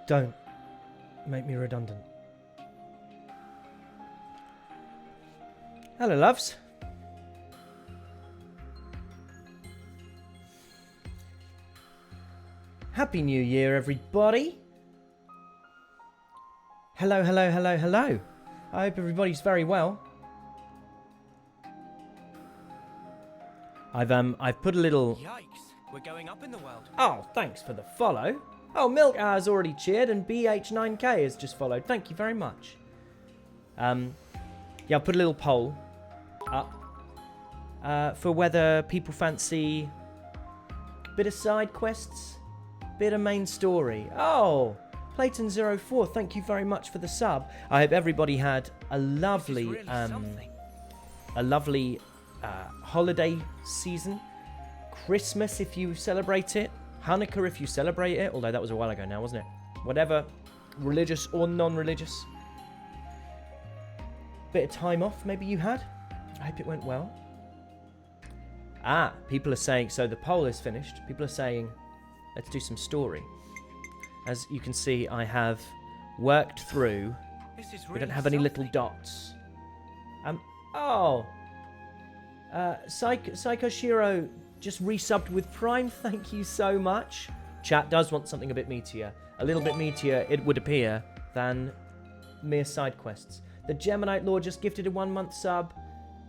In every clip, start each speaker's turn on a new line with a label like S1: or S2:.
S1: Don't make me redundant. Hello, loves. Happy New Year, everybody. Hello, hello, hello, hello. I hope everybody's very well. I've put a little...
S2: Yikes, we're going up in the world.
S1: Oh, thanks for the follow. Oh, Milk has already cheered and BH9K has just followed. Thank you very much. Yeah, I'll put a little poll up for whether people fancy a bit of side quests, bit of main story. Oh, Playton04, thank you very much for the sub. I hope everybody had a lovely, really holiday season. Christmas if you celebrate it. Hanukkah if you celebrate it. Although that was a while ago now, wasn't it? Whatever, religious or non-religious. Bit of time off maybe you had. I hope it went well. People are saying, so the poll is finished. People are saying, let's do some story. As you can see, I have worked through. We don't have any little dots. Psycho Shiro just resubbed with Prime. Thank you so much. Chat does want something a bit meatier. A little bit meatier, it would appear, than mere side quests. The Geminite Lord just gifted a 1 month sub.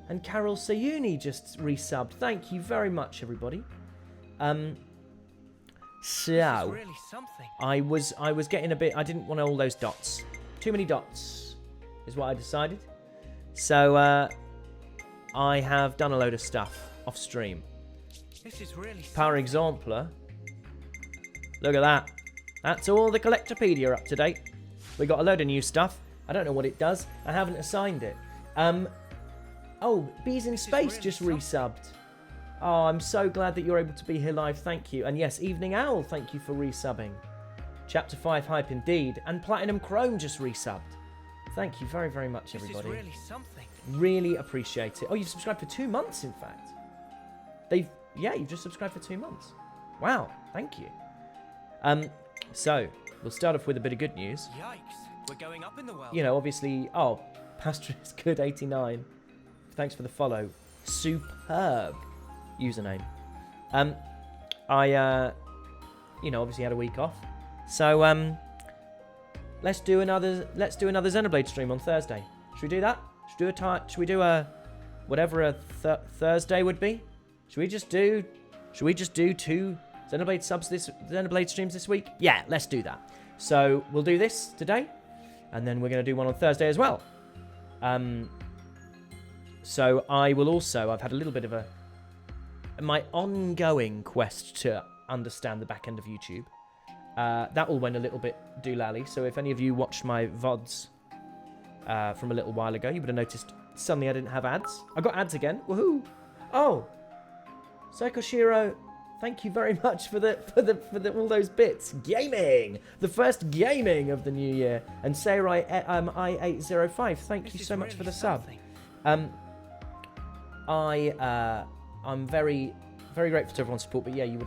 S1: And Carol Sayuni just resubbed. Thank you very much, everybody. So,
S2: really something.
S1: I was getting a bit... I didn't want all those dots. Too many dots is what I decided. So, I have done a load of stuff off stream.
S2: This is really
S1: Par exemplar. Look at that. That's all the Collectopedia up to date. We got a load of new stuff. I don't know what it does. I haven't assigned it. Oh, Bees in Space really just resubbed. Oh, I'm so glad that you're able to be here live. Thank you. And yes, Evening Owl, thank you for resubbing. Chapter 5 hype indeed. And Platinum Chrome just resubbed. Thank you very, very much, everybody.
S2: This is really something.
S1: Really appreciate it. Oh, you've subscribed for 2 months, in fact. Yeah, you've just subscribed for 2 months. Wow, thank you. So, we'll start off with a bit of good news.
S2: Yikes, we're going up in the world.
S1: You know, obviously, Pastor is good 89. Thanks for the follow. Superb username. Obviously had a week off. So, let's do another Xenoblade stream on Thursday. Should we do that? Should we do a whatever a Thursday would be? Should we just do 2 Xenoblade streams this week? Yeah, let's do that. So, we'll do this today, and then we're going to do one on Thursday as well. So I will also, I've had a little bit of my ongoing quest to understand the back end of YouTube. That all went a little bit doolally. So if any of you watched my VODs from a little while ago, you would have noticed suddenly I didn't have ads. I got ads again. Woohoo! Oh, Psycho Shiro, thank you very much for the all those bits. Gaming, the first gaming of the new year. And Sarai I805, thank you so much for the sub. I'm very, very grateful to everyone's support, but yeah, you may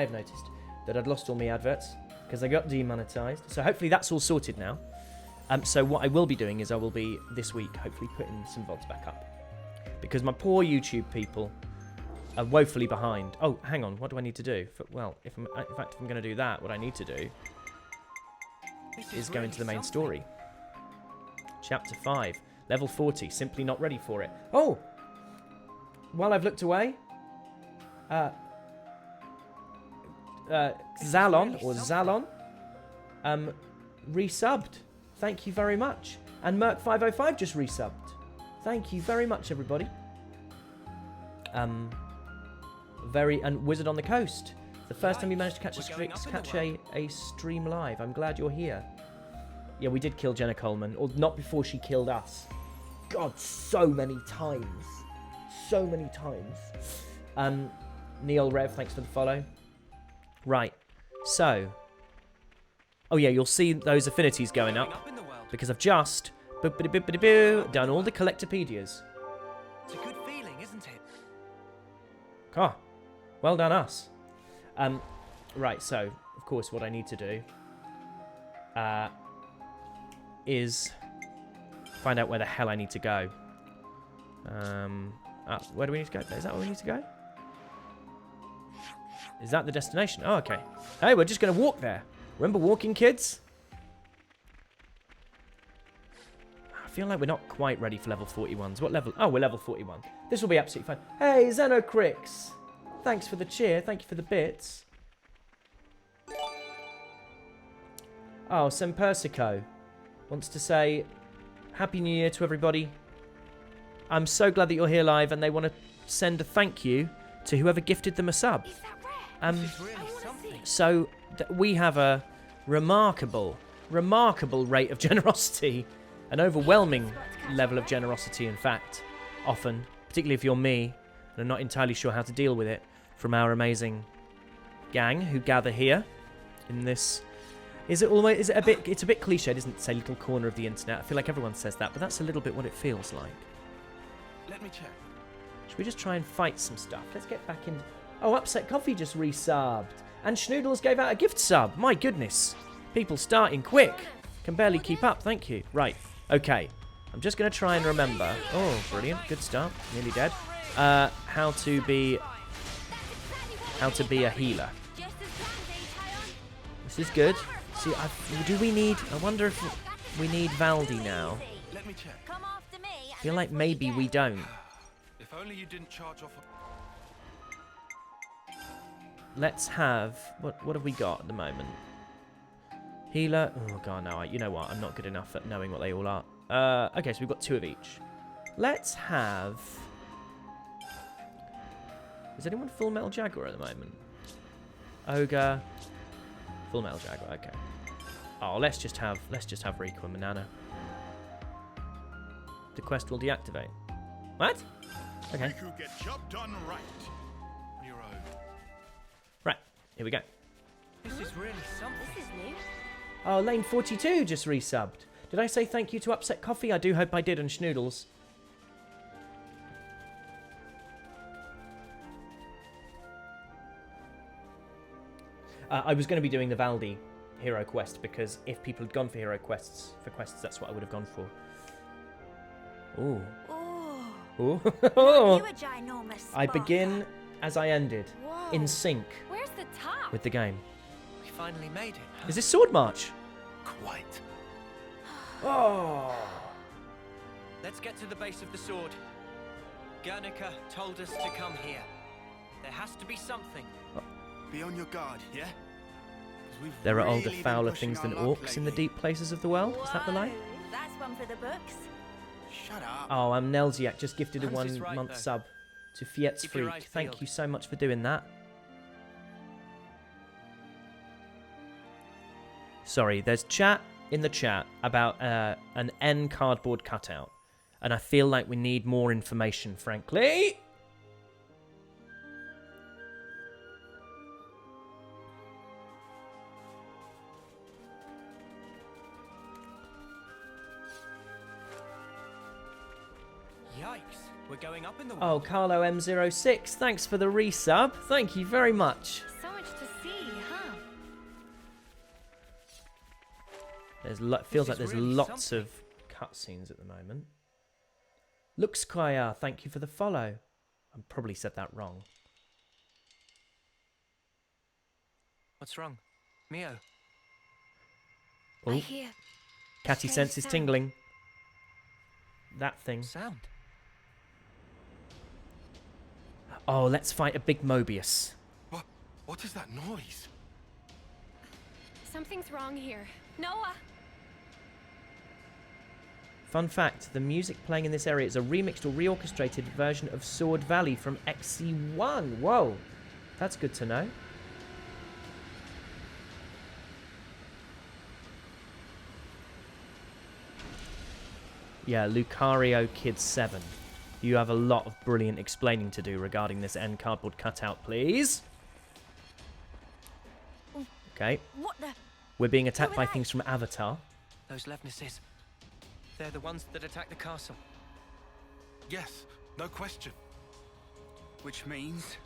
S1: have noticed that I'd lost all my adverts because I got demonetized. So hopefully that's all sorted now. So what I will be doing is I will be, this week, hopefully putting some VODs back up. Because my poor YouTube people are woefully behind. Oh, hang on, what do I need to do? In fact, if I'm going to do that, what I need to do is go into the main story. Chapter 5, level 40, simply not ready for it. Oh! While I've looked away, Zalon, resubbed. Thank you very much. And Merc505 just resubbed. Thank you very much, everybody. And Wizard on the Coast. The first time you managed to catch a stream live. I'm glad you're here. Yeah, we did kill Jenna Coleman, or not before she killed us. God, so many times. So many times. Neil Rev, thanks for the follow. Right, so. Oh yeah, you'll see those affinities going up. Because I've just done all the Collectopedias.
S2: It's a good feeling, isn't it?
S1: Oh, well done us. Right, so, of course, what I need to do is find out where the hell I need to go. Where do we need to go? Is that where we need to go? Is that the destination? Oh, okay. Hey, we're just going to walk there. Remember walking, kids? I feel like we're not quite ready for level 41s. What level? Oh, we're level 41. This will be absolutely fine. Hey, Xenocrix. Thanks for the cheer. Thank you for the bits. Oh, Sempersico wants to say Happy New Year to everybody. I'm so glad that you're here live, and they want to send a thank you to whoever gifted them a sub.
S3: Is that rare?
S2: This is really something.
S1: So we have a remarkable rate of generosity, an overwhelming level of generosity, in fact, often, particularly if you're me, and I'm not entirely sure how to deal with it, from our amazing gang who gather here in this. It's a bit cliched, isn't it, to say little corner of the internet? I feel like everyone says that, but that's a little bit what it feels like.
S4: Let me check.
S1: Should we just try and fight some stuff? Let's get back in. Oh, Upset Coffee just resubbed. And Schnoodles gave out a gift sub. My goodness. People starting quick. Can barely keep up, thank you. Right, okay. I'm just going to try and remember. Oh, brilliant. Good start. Nearly dead. How to be a healer. This is good. See, do we need... I wonder if we need Valdi now.
S4: Let me check.
S3: Come after me.
S1: I feel like maybe we don't.
S4: If only you didn't charge off.
S1: Let's have... What have we got at the moment? Healer. Oh, God, no. You know what? I'm not good enough at knowing what they all are. Okay, so we've got 2 of each. Let's have... Is anyone Full Metal Jaguar at the moment? Ogre. Full Metal Jaguar, okay. Oh, let's just have Riku and Manana. The quest will deactivate. What? Okay.
S4: Riku, get job done right. You're over.
S1: Right, here we go.
S2: This is really something.
S3: This is new.
S1: Oh, Lane 42 just resubbed. Did I say thank you to Upset Coffee? I do hope I did, and Schnoodles. I was going to be doing the Valdi hero quest, because if people had gone for hero quests, that's what I would have gone for. Ooh.
S3: Ooh.
S1: Ooh.
S3: You a ginormous
S1: I
S3: spotter.
S1: begin as I ended,
S3: Whoa.
S1: in sync
S3: Where's the top?
S1: with the game.
S2: We finally made it. Huh?
S1: Is this Swordmarch?
S4: Quite.
S1: Oh.
S2: Let's get to the base of the sword. Guernica told us to come here. There has to be something.
S4: Be on your guard, yeah? 'Cause we've
S1: There are
S4: really
S1: older,
S4: been
S1: fouler
S4: pushing
S1: things than
S4: our luck
S1: orcs in the
S4: lately.
S1: deep places of the world. Is that the line?
S3: Whoa, that's one for the books.
S4: Shut up.
S1: Oh, Nelziak just gifted a
S2: Lanz is
S1: 1
S2: right,
S1: month
S2: though.
S1: sub to Fiet's
S2: Keep your
S1: Freak.
S2: eyes
S1: Thank
S2: peeled.
S1: you so much for doing that. Sorry, there's chat in the chat about an N cardboard cutout, and I feel like we need more information, frankly.
S2: Yikes. We're going up in the world.
S1: Oh, Carlo M06, thanks for the resub. Thank you very much.
S3: So much to see, huh?
S1: Feels
S2: This
S1: like
S2: is
S1: there's
S2: really
S1: lots
S2: something.
S1: of cutscenes at the moment. Luxquire, thank you for the follow. I probably said that wrong.
S2: What's wrong? Mio.
S3: I
S1: Oh,
S3: hear
S1: Catty
S3: strange
S1: sense is
S3: sound.
S1: tingling. That thing.
S2: Sound.
S1: Oh, let's fight a big Mobius.
S4: What is that noise?
S3: something's wrong here. Noah!
S1: Fun fact, the music playing in this area is a remixed or reorchestrated version of Sword Valley from XC1. Whoa, that's good to know. Yeah, Lucario Kid 7. You have a lot of brilliant explaining to do regarding this end cardboard cutout, please. Okay.
S3: What the?
S1: We're being attacked
S3: Who
S1: by
S3: are they?
S1: things from Avatar.
S2: Those Levnesses. They're the ones that attacked the castle.
S4: Yes, no question. Which means...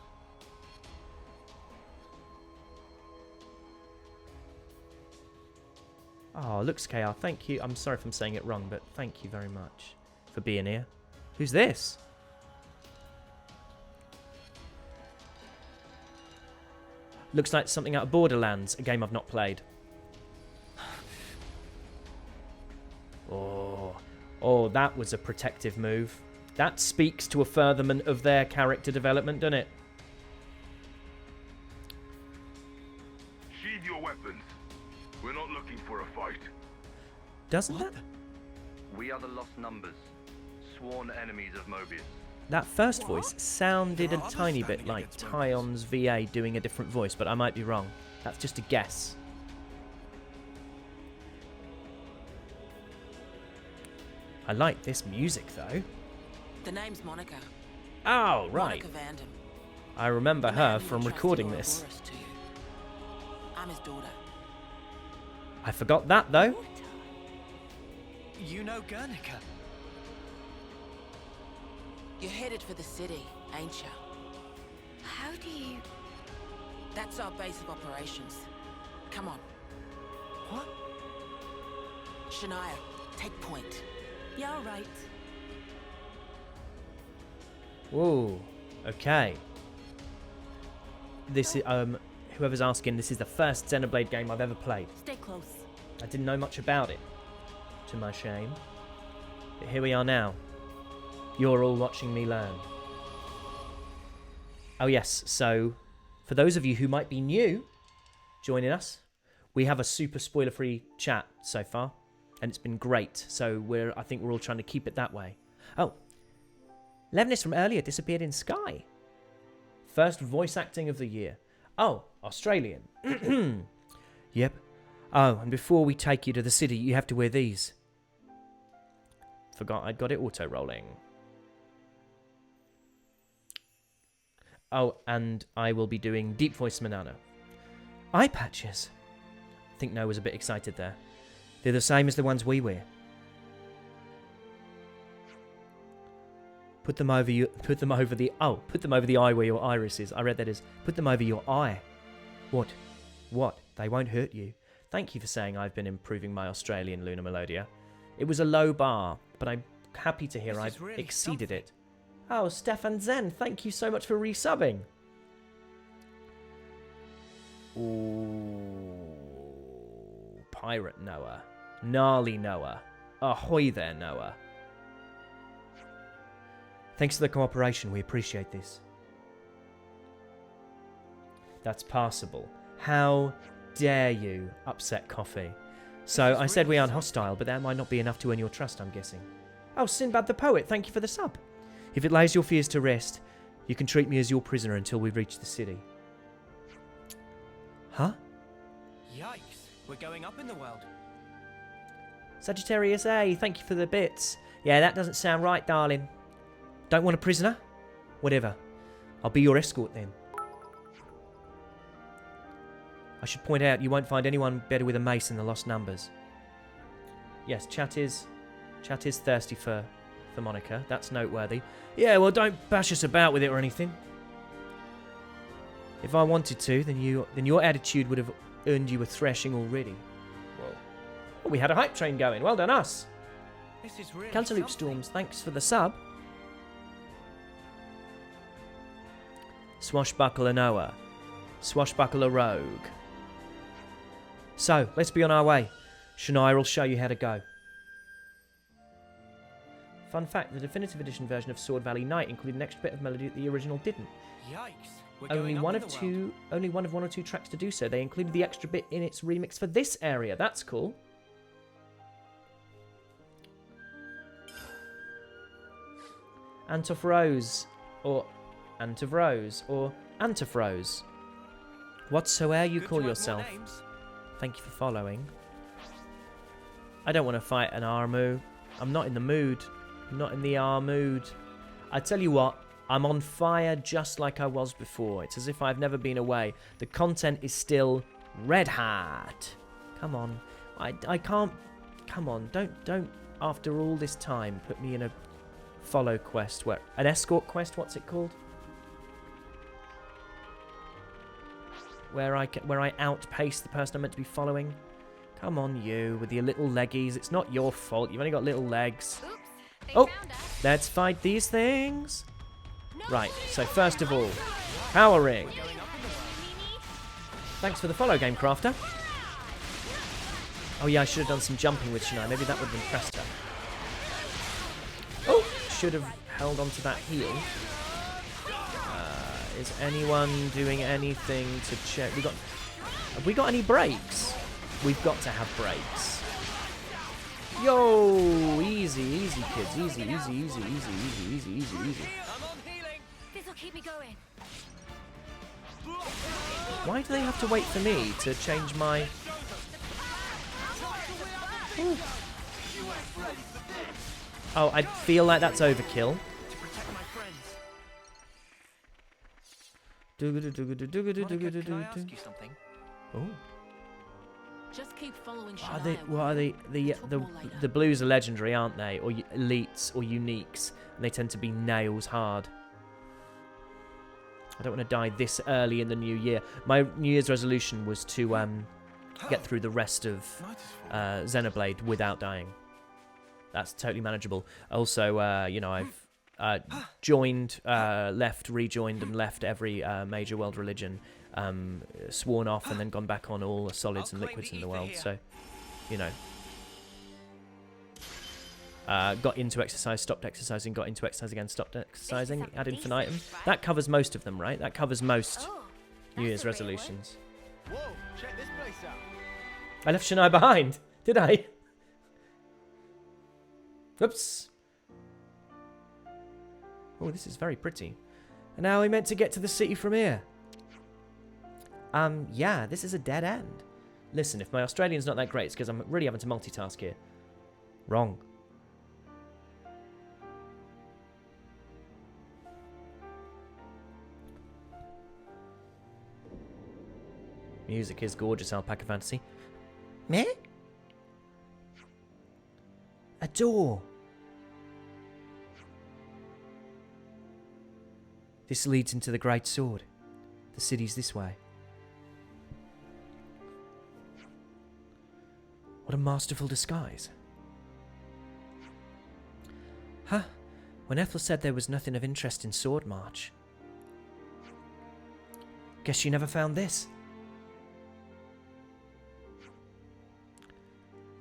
S1: Oh, looks KR. Thank you. I'm sorry if I'm saying it wrong, but thank you very much for being here. Who's this? Looks like something out of Borderlands, a game I've not played. Oh, that was a protective move. That speaks to a furtherment of their character development, doesn't it?
S5: Sheathe your weapons. We're not looking for a fight.
S1: Doesn't that?
S6: We are the lost numbers, sworn enemies of Mobius.
S1: That first voice sounded a tiny bit like Taion's VA doing a different voice, but I might be wrong. That's just a guess. I like this music, though.
S7: The name's Monica.
S1: Oh, right.
S7: Monica Vandam.
S1: I remember
S7: The
S1: her
S7: man who
S1: from
S7: entrusted
S1: recording this.
S7: Ouroboros to you. I'm his daughter.
S1: I forgot that, though.
S2: You know Guernica?
S7: You're headed for the city, ain't ya?
S3: How do you...
S7: That's our base of operations. Come on.
S2: What?
S7: Shania, take point.
S3: You're right.
S1: Whoa. Okay. This is, whoever's asking, this is the first Xenoblade game I've ever played.
S3: Stay close.
S1: I didn't know much about it, to my shame. But here we are now. You're all watching me learn. Oh yes, so for those of you who might be new joining us, we have a super spoiler-free chat so far, and it's been great. So I think we're all trying to keep it that way. Oh, Levinus from earlier disappeared in Sky. First voice acting of the year. Oh, Australian. Yep. Oh, and before we take you to the city, you have to wear these. Forgot I'd got it auto-rolling. Oh, and I will be doing deep voice Manano. Eye patches. I think Noah was a bit excited there. They're the same as the ones we wear. Put them over the eye where your iris is. I read that as put them over your eye. What? They won't hurt you. Thank you for saying I've been improving my Australian, Luna Melodia. It was a low bar, but I'm happy to hear I've
S2: really
S1: exceeded it. Oh, Stefan Zen, thank you so much for resubbing. Ooh, Pirate Noah. Gnarly Noah. Ahoy there, Noah. Thanks for the cooperation, we appreciate this. That's passable. How dare you upset Coffee? So I said we aren't hostile, but that might not be enough to earn your trust, I'm guessing. Oh, Sinbad the Poet, thank you for the sub. If it lays your fears to rest, you can treat me as your prisoner until we reach the city. Huh?
S2: Yikes, we're going up in the world.
S1: Sagittarius A, thank you for the bits. Yeah, that doesn't sound right, darling. Don't want a prisoner? Whatever. I'll be your escort then. I should point out you won't find anyone better with a mace than the Lost Numbers. Yes, chat is thirsty for Monica. That's noteworthy. Yeah, well, don't bash us about with it or anything. If I wanted to, then your attitude would have earned you a thrashing already. Well, we had a hype train going. Well done, us.
S2: This is really
S1: Cantaloupe
S2: something.
S1: Storms, thanks for the sub. Swashbuckler Noah. Swashbuckler Rogue. So, let's be on our way. Shania will show you how to go. Fun fact, the definitive edition version of Sword Valley Night included an extra bit of melody that the original didn't.
S2: Yikes, we're
S1: Only
S2: going up
S1: one
S2: in
S1: of
S2: the world.
S1: only one of 1 or 2 tracks to do so. They included the extra bit in its remix for this area. That's cool. Antofrose, or Antofrose, or Antofrose. Whatsoe'er you
S2: Good
S1: call
S2: to have more
S1: yourself.
S2: names.
S1: Thank you for following. I don't want to fight an Armu. I'm not in the mood. I'm not in the mood. I tell you what, I'm on fire just like I was before. It's as if I've never been away. The content is still red hot. Come on. I can't... Come on. Don't, after all this time, put me in a follow quest. An escort quest? What's it called? Where I outpace the person I'm meant to be following. Come on, you, with your little leggies. It's not your fault. You've only got little legs.
S3: Oops, they
S1: Oh,
S3: found us.
S1: let's fight these things. Right, so first of all, power ring. Thanks for the follow, Game Crafter. Oh yeah, I should have done some jumping with Shania. Maybe that would have impressed her. Oh, should have held on to that heel. Is anyone doing anything to check? Have we got any breaks? We've got to have breaks. Yo, easy, easy, kids. Easy, easy, easy, easy, easy, easy, easy, easy.
S2: I'm on healing.
S3: This'll keep me going.
S1: Why do they have to wait for me to change my... Ooh. Oh, I feel like that's overkill.
S2: To protect my friends. Can I ask you something?
S1: Oh.
S7: Just keep following
S1: Are
S7: Shania.
S1: they? What are they? The blues are legendary, aren't they? Or elites or uniques, and they tend to be nails hard. I don't want to die this early in the new year. My New Year's resolution was to get through the rest of Xenoblade without dying. That's totally manageable. Also, you know, I've joined, left, rejoined, and left every major world religion. Sworn off and then gone back on all the solids and liquids in the world. So, you know, got into exercise, stopped exercising, got into exercise again, stopped exercising, ad infinitum. That covers most of them, right? That covers most
S3: Oh,
S1: New Year's
S3: that's a rare one.
S1: resolutions.
S4: Whoa, check this place out.
S1: I left Shania behind, did I? Oops. Oh, this is very pretty. And now we meant to get to the city from here. Yeah, this is a dead end. Listen, if my Australian's not that great, it's because I'm really having to multitask here. Wrong. Music is gorgeous, Alpaca Fantasy. Meh? A door. This leads into the Great Sword. The city's this way. What a masterful disguise. Huh? When Ethel said there was nothing of interest in Swordmarch. Guess she never found this.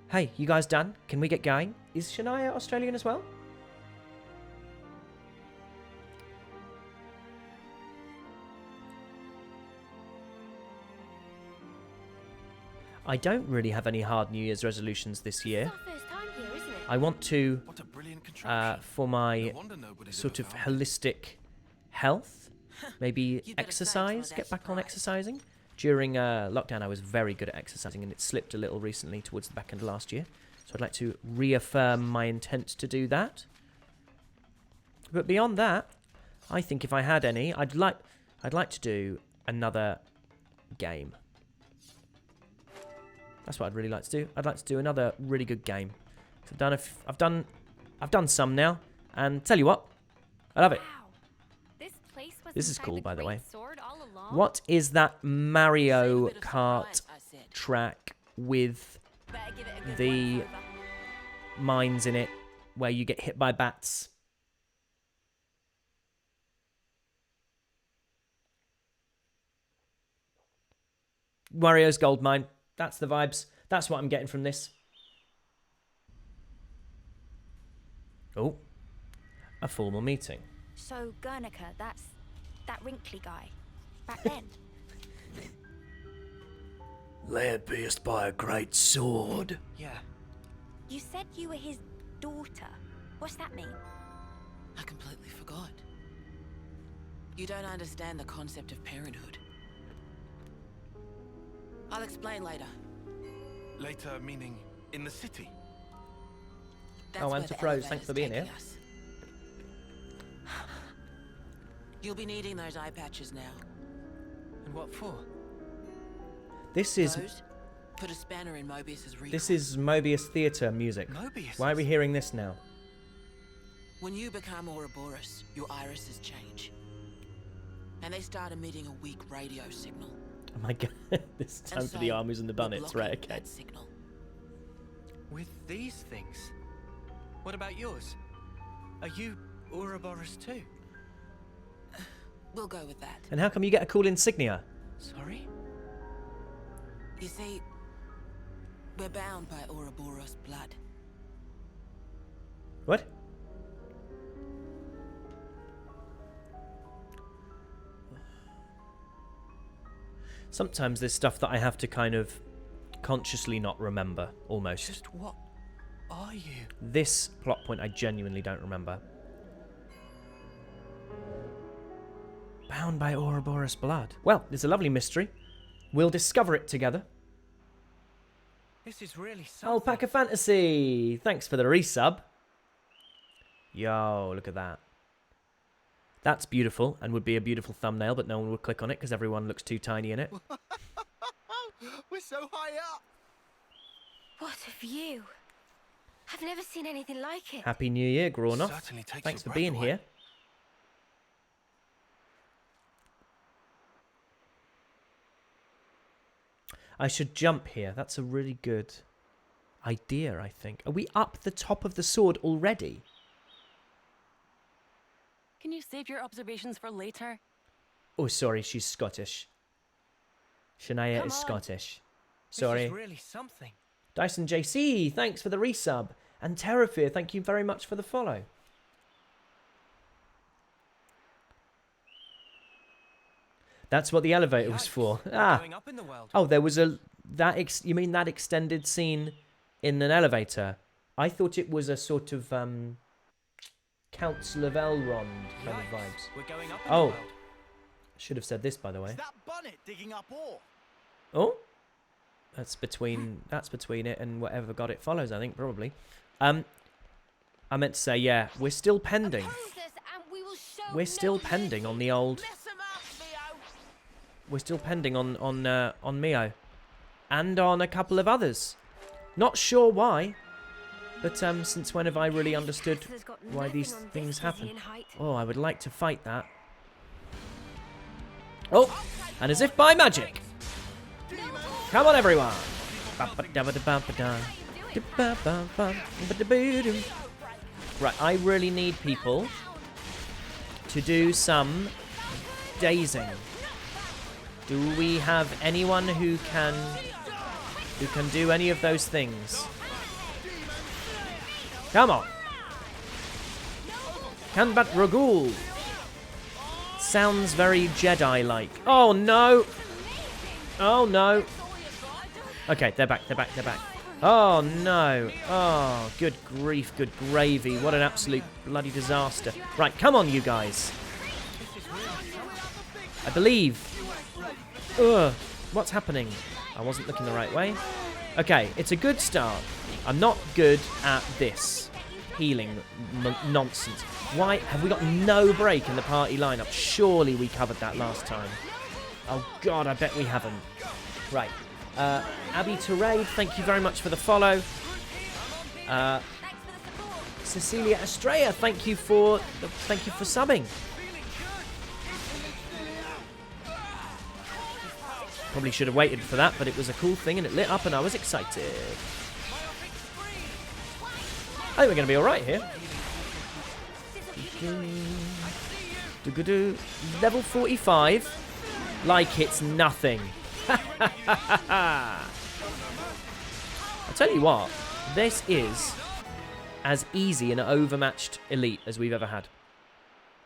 S1: Hey, you guys done? Can we get going? Is Shania Australian as well? I don't really have any hard New Year's resolutions this year.
S3: It's our first time here, isn't it?
S1: I want to,
S4: What a brilliant contraption.
S1: for my
S4: No wonder nobody's
S1: sort
S4: ever
S1: of
S4: found it.
S1: holistic health, maybe
S7: You'd better
S1: exercise,
S7: say
S1: get
S7: it's one of
S1: back
S7: their
S1: on
S7: surprise.
S1: exercising. During lockdown, I was very good at exercising, and it slipped a little recently towards the back end of last year. So I'd like to reaffirm my intent to do that. But beyond that, I think if I had any, I'd like to do another game. That's what I'd really like to do. I'd like to do another really good game. So I've done some now, and tell you what, I love it.
S3: Wow. This place was
S1: This is
S3: inside
S1: cool,
S3: the
S1: by the
S3: Great
S1: way.
S3: Sword all along?
S1: What is that
S7: Save a
S1: Mario
S7: bit of
S1: Kart
S7: surprise, I said.
S1: track with
S3: Better give it a good
S1: the
S3: once over.
S1: mines in it where you get hit by bats? Wario's Gold Mine. That's the vibes. That's what I'm getting from this. Oh, a formal meeting.
S3: So, Guernica, that's that wrinkly guy. Back then.
S1: Lair pierced by a great sword.
S2: Yeah.
S3: You said you were his daughter. What's that mean?
S7: I completely forgot. You don't understand the concept of parenthood. I'll explain later.
S4: Later, meaning in the city.
S7: That's
S1: Oh,
S7: where
S1: Enter
S7: the
S1: Froze, thanks
S7: elevator's
S1: for being
S7: taking
S1: here.
S7: us. You'll be needing those eye patches now.
S2: And what for?
S1: This is
S7: Those? Put a spanner in Mobius's recall.
S1: this is Mobius Theatre music.
S2: Mobius.
S1: Why are we hearing this now?
S7: When you become Ouroboros, your irises change. And they start emitting a weak radio signal.
S1: Oh my god, this is time
S7: And
S1: for the
S7: so,
S1: armies and the
S7: we're
S1: bunnets, right?
S7: blocking
S1: Okay.
S7: that signal.
S2: With these things? What about yours? Are you Ouroboros too?
S7: We'll go with that.
S1: And how come you get a cool insignia?
S2: Sorry?
S7: You see, we're bound by Ouroboros blood.
S1: What? Sometimes there's stuff that I have to kind of consciously not remember, almost.
S2: Just what are you?
S1: This plot point I genuinely don't remember. Bound by Ouroboros blood. Well, it's a lovely mystery. We'll discover it together.
S2: This is really something.
S1: Alpaca Fantasy! Thanks for the resub. Yo, look at that. That's beautiful and would be a beautiful thumbnail, but no one would click on it because everyone looks too tiny in it.
S4: We're so high up.
S3: What a view. I've never seen anything like it.
S1: Happy New Year, Gronoff.
S4: Certainly takes
S1: Thanks
S4: your
S1: for
S4: breath
S1: being
S4: away.
S1: here. I should jump here. That's a really good idea, I think. Are we up the top of the sword already?
S8: Can you save your observations for later?
S1: Oh, sorry, she's Scottish. Shania
S8: Come
S1: is
S8: on.
S1: Scottish.
S2: This
S1: Sorry.
S2: is really something.
S1: Dyson JC, thanks for the resub. And Terrafear, thank you very much for the follow. That's what the elevator was
S2: Yikes.
S1: for.
S2: We're
S1: Ah.
S2: going up in the world.
S1: Oh, there was a you mean that extended scene in an elevator? I thought it was a sort of Council of Elrond kind of
S2: Yikes.
S1: vibes.
S2: We're going up in
S1: Oh.
S2: the world.
S1: Should have said this, by the way.
S4: Is that Bonnet digging up ore?
S1: Oh, that's between it and whatever god it follows. I think probably. I meant to say, yeah, we're still pending.
S3: Oppose us and we will show
S1: We're still
S3: no
S1: pending on
S3: mercy.
S1: the old.
S7: Mess 'em up, Leo.
S1: We're still pending on Mio, and on a couple of others. Not sure why, but since when have I really understood
S3: There's got
S1: why
S3: nothing
S1: these
S3: on this
S1: things happen?
S3: dizzying height.
S1: Oh, I would like to fight that. Oh, and as if by magic. Come on, everyone. Right, I really need people to do some dazing. Do we have anyone who can do any of those things? Come on. Kanbat Ragul. Sounds very Jedi-like. Oh no! Oh no! Okay, they're back. Oh no! Oh, good grief, good gravy! What an absolute bloody disaster! Right, come on, you guys. I believe. Ugh, what's happening? I wasn't looking the right way. Okay, it's a good start. I'm not good at this healing nonsense. Why have we got no break in the party lineup? Surely we covered that last time. Oh god, I bet we haven't. Right. Abby Terade, thank you very much for the follow. Cecilia Estrella, thank you for subbing. Probably should have waited for that, but it was a cool thing and it lit up and I was excited. I think we're going to be alright here. Level 45. Like it's nothing. I'll tell you what, this is as easy and overmatched elite as we've ever had.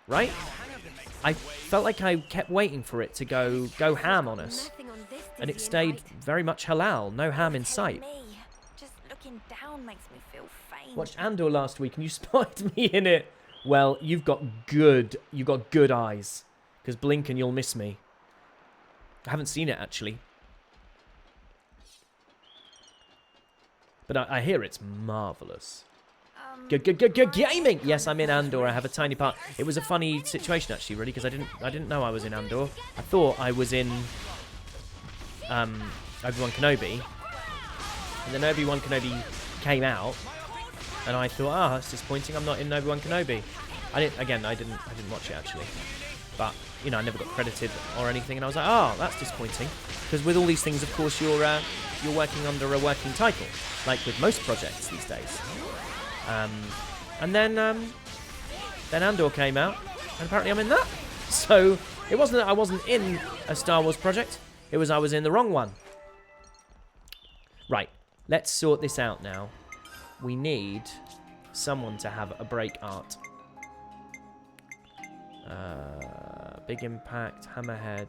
S1: Right? I felt like I kept waiting for it to go ham on us.
S3: Nothing on this
S1: And it
S3: dizzying
S1: stayed
S3: height.
S1: very much halal, no ham in
S3: Telling
S1: sight.
S3: me. Just looking down makes me feel faint.
S1: Watched Andor last week and you spotted me in it. Well, you've got good eyes. Because blink and you'll miss me. I haven't seen it actually. But I hear it's marvellous. Gaming! Yes, I'm in Andor. I have a tiny part. It was a funny situation actually, really, because I didn't know I was in Andor. I thought I was in Obi-Wan Kenobi. And then Obi-Wan Kenobi came out. And I thought, that's disappointing. I'm not in Obi-Wan Kenobi. I didn't watch it actually. but you know, I never got credited or anything, and I was like, oh, that's disappointing, because with all these things, of course, you're working under a working title, like with most projects these days. And then Andor came out, and apparently I'm in that. So it wasn't that I wasn't in a Star Wars project, it was I was in the wrong one. Right, let's sort this out now. We need someone to have a break art. Big Impact, Hammerhead.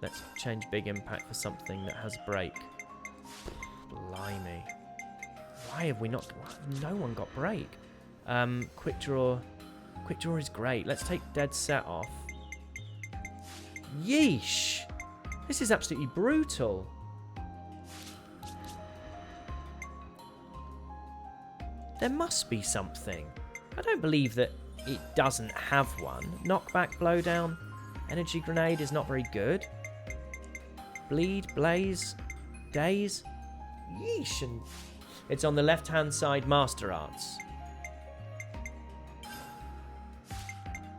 S1: Let's change Big Impact for something that has break. Blimey. Why have we not... No one got break. Quick Draw. Quick Draw is great. Let's take Dead Set off. Yeesh. This is absolutely brutal. There must be something. I don't believe that it doesn't have one. Knockback, Blowdown. Energy Grenade is not very good. Bleed, Blaze, Daze. Yeesh. And it's on the left-hand side, Master Arts.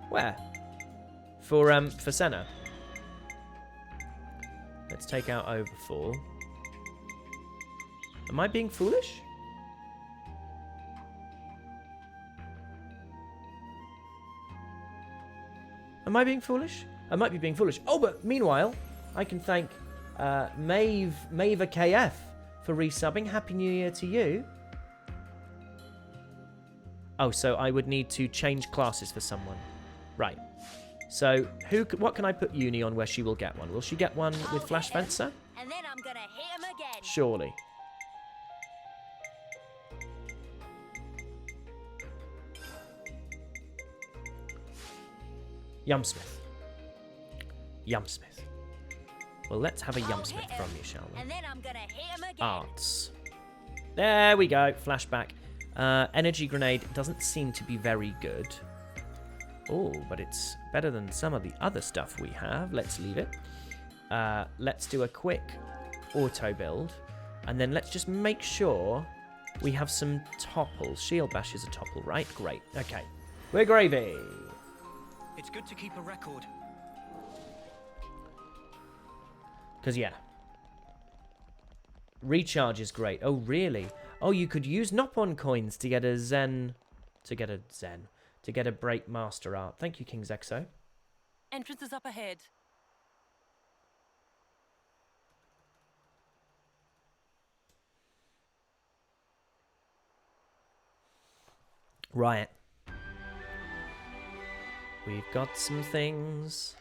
S1: Where? For Sena. Let's take out Overfall. Am I being foolish? Am I being foolish? I might be being foolish. Oh, but meanwhile, I can thank Mava KF for resubbing. Happy New Year to you. Oh, so I would need to change classes for someone. Right. So, what can I put Eunie on where she will get one? Will she get one with Flash Fencer?
S3: And then I'm gonna hit him again.
S1: Surely. Yumsmith. Yumsmith. Well, let's have a Yumsmith from you, shall we?
S3: And then I'm gonna hit him again.
S1: Arts. There we go. Flashback. Energy Grenade doesn't seem to be very good. Oh, but it's better than some of the other stuff we have. Let's leave it. Let's do a quick auto build. And then let's just make sure we have some topples. Shield Bash is a topple, right? Great. Okay. We're gravy.
S2: It's good to keep a record.
S1: Because, yeah. Recharge is great. Oh, really? Oh, you could use Nopon coins to get a Zen... To get a Break Master Art. Thank you, King's Exo.
S8: Entrance is up ahead.
S1: Right. We've got some things.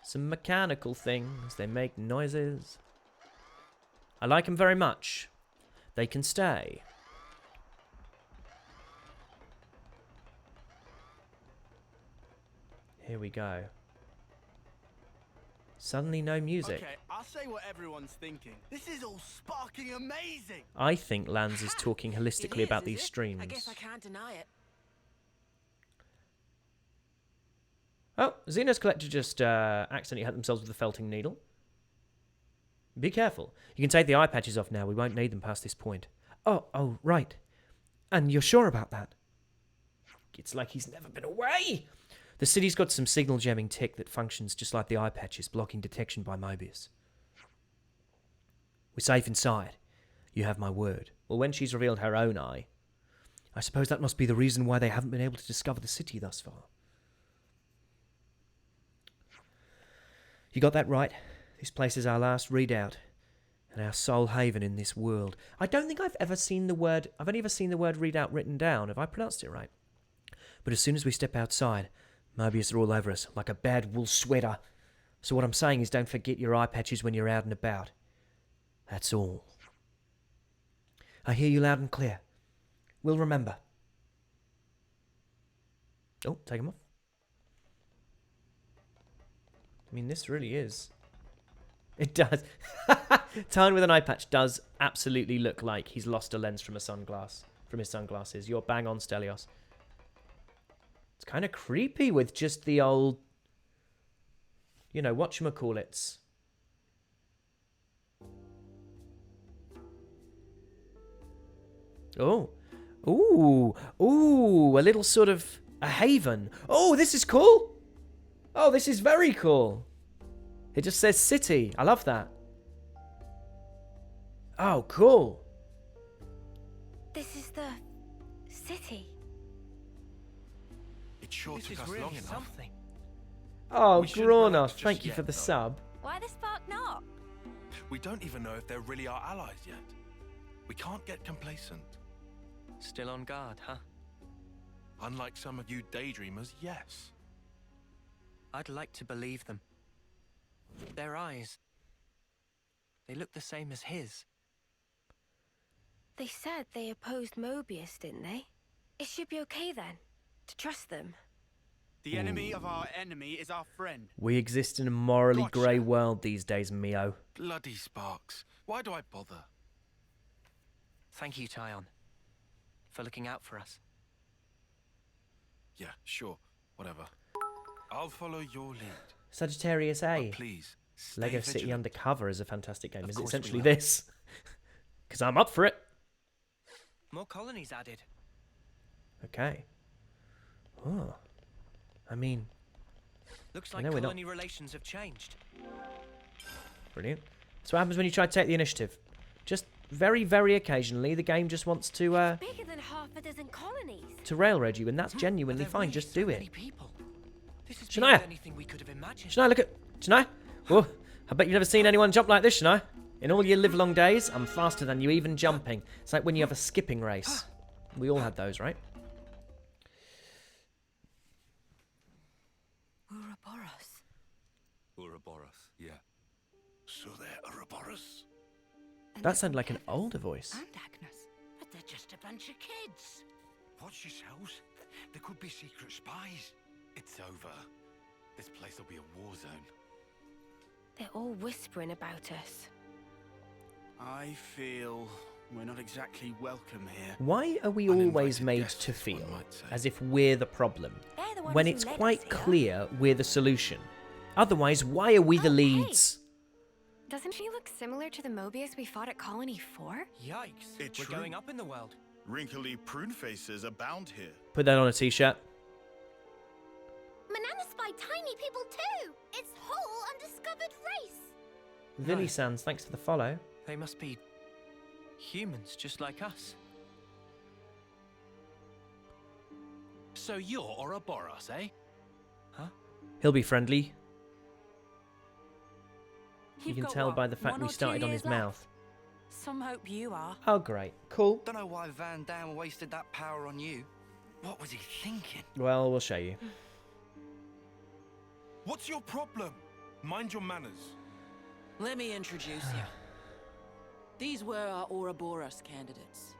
S1: Some mechanical things. They make noises. I like them very much. They can stay. Here we go. Suddenly no music.
S4: Okay, I'll say what everyone's thinking. This is all sparking amazing.
S1: I think Lanz is talking holistically about these
S7: is it?
S1: streams.
S7: I guess I can't deny it.
S1: Oh, Xenos Collector just accidentally hurt themselves with a felting needle. Be careful. You can take the eye patches off now. We won't need them past this point. Oh, right. And you're sure about that? It's like he's never been away. The city's got some signal jamming tech that functions just like the eye patches, blocking detection by Mobius. We're safe inside. You have my word. Well, when she's revealed her own eye, I suppose that must be the reason why they haven't been able to discover the city thus far. You got that right. This place is our last redoubt and our sole haven in this world. I don't think I've ever seen the word... I've only ever seen the word redoubt written down. Have I pronounced it right? But as soon as we step outside, Mobius are all over us like a bad wool sweater. So what I'm saying is don't forget your eye patches when you're out and about. That's all. I hear you loud and clear. We'll remember. Oh, take them off. I mean, this really is... It does. Taion with an eye patch does absolutely look like he's lost a lens from his sunglasses. You're bang on, Stelios. It's kind of creepy with just the old, you know, whatchamacallits. Oh. Ooh, a little sort of a haven. Oh, this is cool. Oh, this is very cool. It just says city. I love that. Oh, cool.
S3: This is the city.
S4: It sure
S2: This
S4: took
S2: is
S4: us
S2: really
S4: long enough.
S2: something.
S1: Oh,
S4: We shouldn't relax
S1: Gronos,
S4: just
S1: thank you
S4: yet,
S1: for the
S4: though.
S1: sub.
S3: Why the spark not?
S4: We don't even know if they're really our allies yet. We can't get complacent.
S2: Still on guard, huh?
S4: Unlike some of you daydreamers, yes.
S2: I'd like to believe them. Their eyes. They look the same as his.
S3: They said they opposed Mobius, didn't they? It should be okay then, to trust them.
S4: The enemy of our enemy is our friend.
S1: We exist in a morally
S4: Gotcha.
S1: grey world these days, Mio.
S4: Bloody sparks. Why do I bother?
S2: Thank you, Taion, for looking out for us.
S4: Yeah, sure. Whatever. I'll follow your lead.
S1: Sagittarius A.
S4: But please, stay
S1: Lego City
S4: vigilant.
S1: Undercover is a fantastic game.
S4: Of
S1: Is it
S4: course we
S1: essentially
S4: will.
S1: this? Because I'm up for it.
S2: More colonies added.
S1: Okay. Oh. I mean,
S2: Looks
S1: I
S2: like
S1: know we're not-
S2: colony relations have changed.
S1: brilliant. So what happens when you try to take the initiative? Just very, very occasionally, the game just wants to
S3: Bigger than half a dozen colonies.
S1: railroad you, and that's
S2: Are
S1: genuinely
S2: there
S1: fine.
S2: really
S1: Just
S2: so
S1: do
S2: many
S1: it.
S2: people? This is
S1: Shania!
S2: beyond anything we could have imagined.
S1: Shania, look at... Shania? Oh, I bet you've never seen anyone jump like this, Shania. In all your live-long days, I'm faster than you even jumping. It's like when you have a skipping race. We all had those, right?
S7: Ouroboros.
S4: Ouroboros, yeah. So they're Ouroboros?
S1: That sounded like an older voice.
S7: And Agnes. But they're just a bunch of kids.
S9: Watch yourselves. There could be secret spies.
S4: It's over. This place will be a war zone.
S3: They're all whispering about us.
S10: I feel we're not exactly welcome here.
S1: Why are we
S4: Uninvited
S1: always made
S4: guests,
S1: to
S4: one
S1: feel
S4: might say.
S1: as if we're the problem,
S3: They're the ones
S1: when
S3: who
S1: it's
S3: led us
S1: quite
S3: here.
S1: clear we're the solution? Otherwise, why are we the
S3: Oh, hey.
S1: leads?
S3: Doesn't she look similar to the Mobius we fought at Colony 4?
S2: Yikes.
S4: It's
S2: We're
S4: true.
S2: going up in the world.
S4: Wrinkly prune faces abound here.
S1: Put that on a t-shirt.
S3: Manana spied tiny people too! Its whole undiscovered race!
S1: Vinny
S2: No.
S1: Sands, thanks for the follow.
S2: They must be humans just like us.
S9: So you're Ouroboros, eh?
S1: He'll be friendly. You
S8: You've
S1: can
S8: got
S1: tell
S8: what,
S1: by the fact
S8: 1
S1: we
S8: or 2
S1: started on
S8: years
S1: his
S8: left?
S1: mouth.
S8: Some hope you are.
S1: Oh, great. Cool.
S6: Don't know why Van Dam wasted that power on you.
S9: What was he thinking?
S1: Well, we'll show you.
S4: What's your problem? Mind your manners.
S7: Let me introduce you. These were our Ouroboros candidates.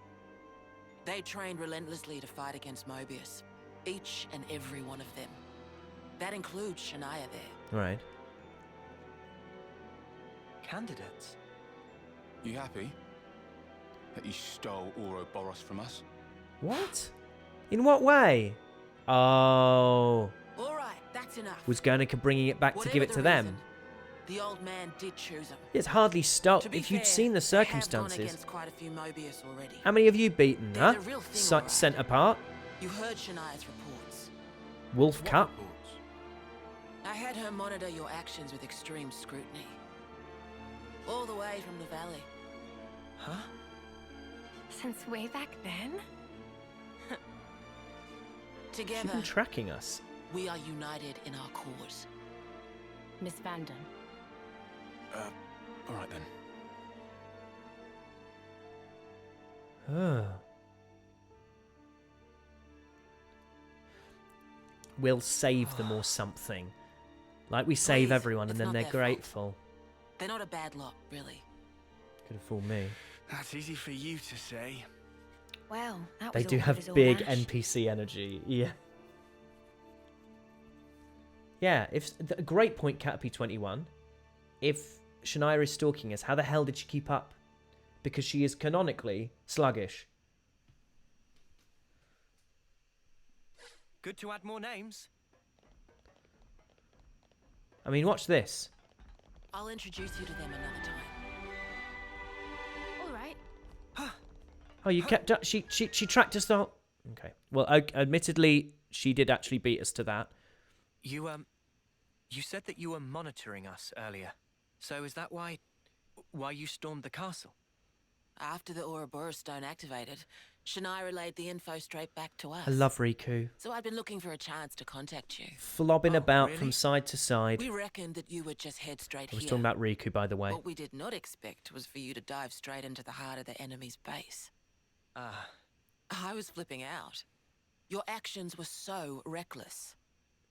S7: They trained relentlessly to fight against Mobius. Each and every one of them. That includes Shania there.
S1: Right.
S2: Candidates.
S11: You happy that you stole Ouroboros from us?
S1: What? In what way? Oh.
S7: All right, that's enough.
S1: Was Guernica bringing it back to give
S7: Whatever
S1: it to
S7: the
S1: them?
S7: reason, the old man did choose them.
S1: It's hardly stopped.
S7: To be
S1: If you'd
S7: fair,
S1: seen the
S7: they have gone
S1: circumstances.
S7: against quite a few Mobius already.
S1: How many have you beaten,
S7: They're
S1: huh?
S7: the real thing, all right.
S1: Sent apart?
S7: You heard Shania's reports.
S1: Wolf Cup?
S7: I had her monitor your actions with extreme scrutiny. All the way from the valley.
S2: Huh?
S3: Since way back then?
S1: She's
S7: Together,
S1: been tracking us.
S7: we are united in our cause.
S8: Miss Vanden.
S11: All right then.
S1: We'll save them or something. Like we save
S7: Please,
S1: everyone and
S7: it's
S1: then
S7: not
S1: they're
S7: their fault.
S1: grateful.
S7: They're not a bad lot, really.
S1: Could have fooled me.
S10: That's easy for you to say.
S3: Well, that
S1: They
S3: was
S1: do
S3: awkward
S1: have
S3: as all
S1: big
S3: mash.
S1: NPC energy. Yeah. Yeah, if a great point, Caterpie21. If Shania is stalking us, how the hell did she keep up? Because she is canonically sluggish.
S2: Good to add more names.
S1: I mean, watch this.
S7: I'll introduce you to them another time.
S3: All right.
S1: Oh, you kept up. She tracked us the whole... Okay. Well, admittedly, she did actually beat us to that.
S2: You You said that you were monitoring us earlier. So is that why you stormed the castle?
S7: After the Ouroboros stone activated, Shania relayed the info straight back to us.
S1: I love Riku.
S7: So I'd been looking for a chance to contact you.
S1: Flobbing about
S2: really?
S1: from side to side.
S7: We reckoned that you would just head straight
S1: I was
S7: here.
S1: talking about Riku, by the way.
S7: What we did not expect was for you to dive straight into the heart of the enemy's base. I was flipping out. Your actions were so reckless.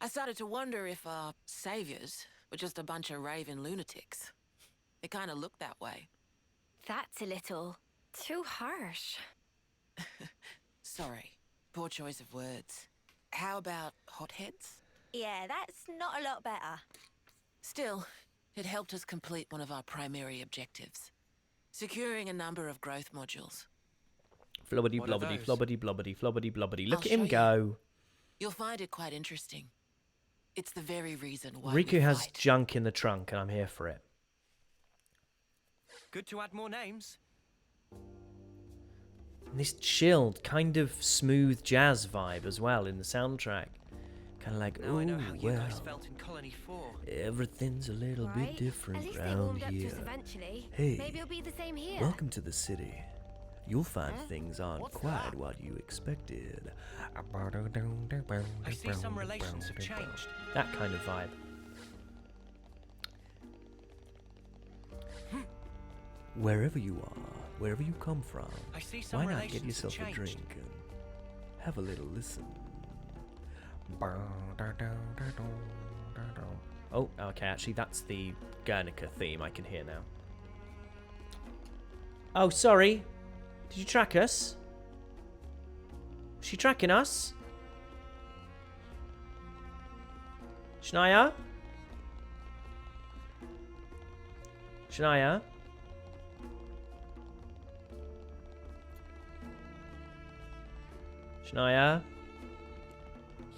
S7: I started to wonder if our saviors were just a bunch of raving lunatics. It kind of looked that way.
S3: That's a little too harsh.
S7: Sorry, poor choice of words. How about hotheads?
S3: Yeah, that's not a lot better.
S7: Still, it helped us complete one of our primary objectives. Securing a number of growth modules.
S1: Flobbity
S2: What are
S1: blobbity,
S2: those?
S1: flobbity blobbity, flobbity blobbity. Look
S7: I'll
S1: at him
S7: show you.
S1: go.
S7: You'll find it quite interesting. It's the very reason why
S1: Riku
S7: we
S1: has
S7: fight.
S1: junk in the trunk, and I'm here for it.
S2: Good to add more names.
S1: And this chilled, kind of smooth jazz vibe as well in the soundtrack. Kind of like,
S2: Now I know how
S1: oh,
S2: you
S1: well,
S2: guys felt in Colony 4.
S1: everything's a little
S3: Right?
S1: bit different
S3: At least they
S1: round
S3: warmed up to
S1: here.
S3: us eventually.
S1: Hey,
S3: Maybe it'll be the same here.
S1: welcome to the city. You'll find things aren't
S9: What's
S1: quite
S9: that?
S1: what you expected.
S2: I see some relations have changed.
S1: That kind of vibe. Wherever you are, wherever you come from,
S2: I see some
S1: why not
S2: relations
S1: get yourself
S2: have
S1: a
S2: changed.
S1: drink and have a little listen? Oh, okay, actually that's the Guernica theme I can hear now. Oh, sorry. Did you track us? Is she tracking us? Shania? Shania? Shania?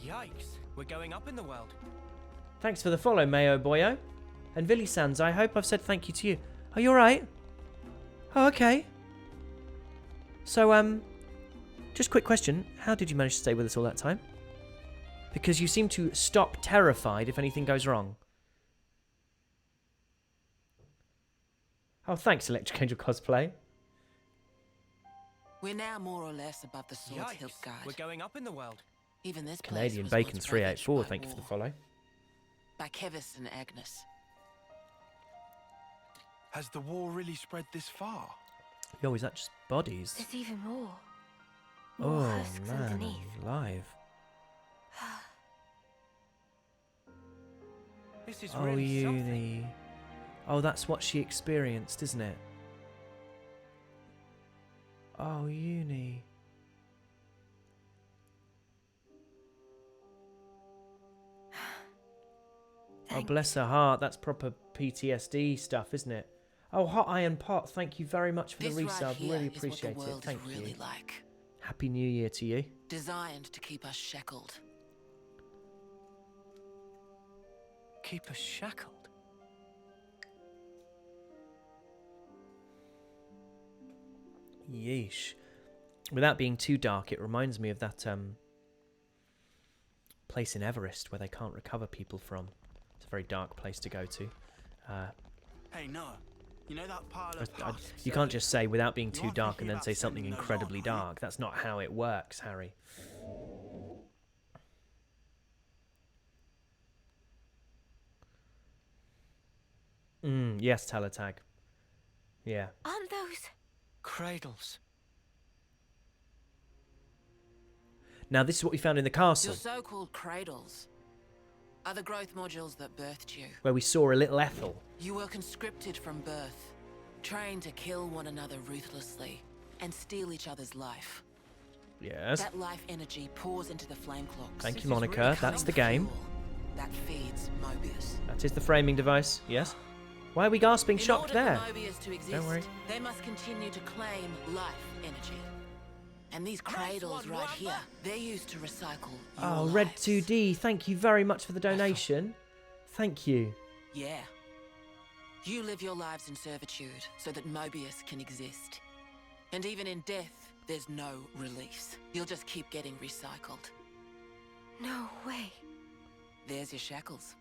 S2: Yikes, we're going up in the world.
S1: Thanks for the follow, Mayo Boyo. And Villy Sans, I hope I've said thank you to you. Are you alright? Oh, okay. So, just quick question. How did you manage to stay with us all that time? Because you seem to stop terrified if anything goes wrong. Oh, thanks, Electric Angel Cosplay.
S7: We're now more or less above the Sword's Hilt
S2: Yikes,
S7: Guard.
S2: we're going up in the world.
S7: Even this place
S1: Canadian
S7: was
S1: Bacon
S7: once
S1: 384,
S7: ravaged by
S1: thank you for the
S7: war.
S1: follow.
S7: By Kevis and Agnes.
S4: Has the war really spread this far?
S1: Yo, is that just bodies?
S3: There's even more.
S1: Oh,
S3: More husks
S1: man,
S3: underneath.
S1: live.
S2: This is
S1: Oh,
S2: really something.
S1: Eunie. Oh, that's what she experienced, isn't it? Oh, Eunie. Oh, bless her heart. That's proper PTSD stuff, isn't it? Oh, Hot Iron Pot, thank you very much for the
S7: This
S1: resub.
S7: right here
S1: Really
S7: is what
S1: appreciate
S7: the
S1: it.
S7: world
S1: Thank
S7: is really
S1: you.
S7: like.
S1: Happy New Year to you.
S7: Designed to keep us shackled.
S2: Keep us shackled.
S1: Yeesh. Without being too dark, it reminds me of that place in Everest where they can't recover people from. It's a very dark place to go to.
S10: Hey, no. You know that pile of husks?
S1: You can't just say without being
S10: You
S1: too
S10: are
S1: dark and
S10: thinking
S1: then
S10: about
S1: say something
S10: sending those
S1: incredibly
S10: on, are you?
S1: dark. That's not how it works, Harry. Yes, Talatag. Yeah.
S3: Aren't those?
S2: Cradles.
S1: Now, this is what we found in the castle,
S7: Your so-called cradles are the growth modules that birthed you.
S1: where we saw a little Ethel.
S7: You were conscripted from birth, trained to kill one another ruthlessly and steal each other's life.
S1: Yes.
S7: That life energy pours into the flame clocks.
S1: Thank
S2: This
S1: you,
S2: is
S1: Monica.
S2: really
S1: That's the
S7: becoming
S1: game.
S7: fuel that feeds Mobius.
S1: That is the framing device. Yes. Why are we gasping
S7: In
S1: shock
S7: order
S1: there?
S7: for Mobius to exist,
S1: Don't worry.
S7: they must continue to claim life energy. And these cradles right here, they're used to recycle your
S1: Oh, Red
S7: lives.
S1: 2D, thank you very much for the donation. Thank you.
S7: Yeah. You live your lives in servitude so that Mobius can exist. And even in death, there's no release. You'll just keep getting recycled.
S3: No way.
S7: There's your shackles.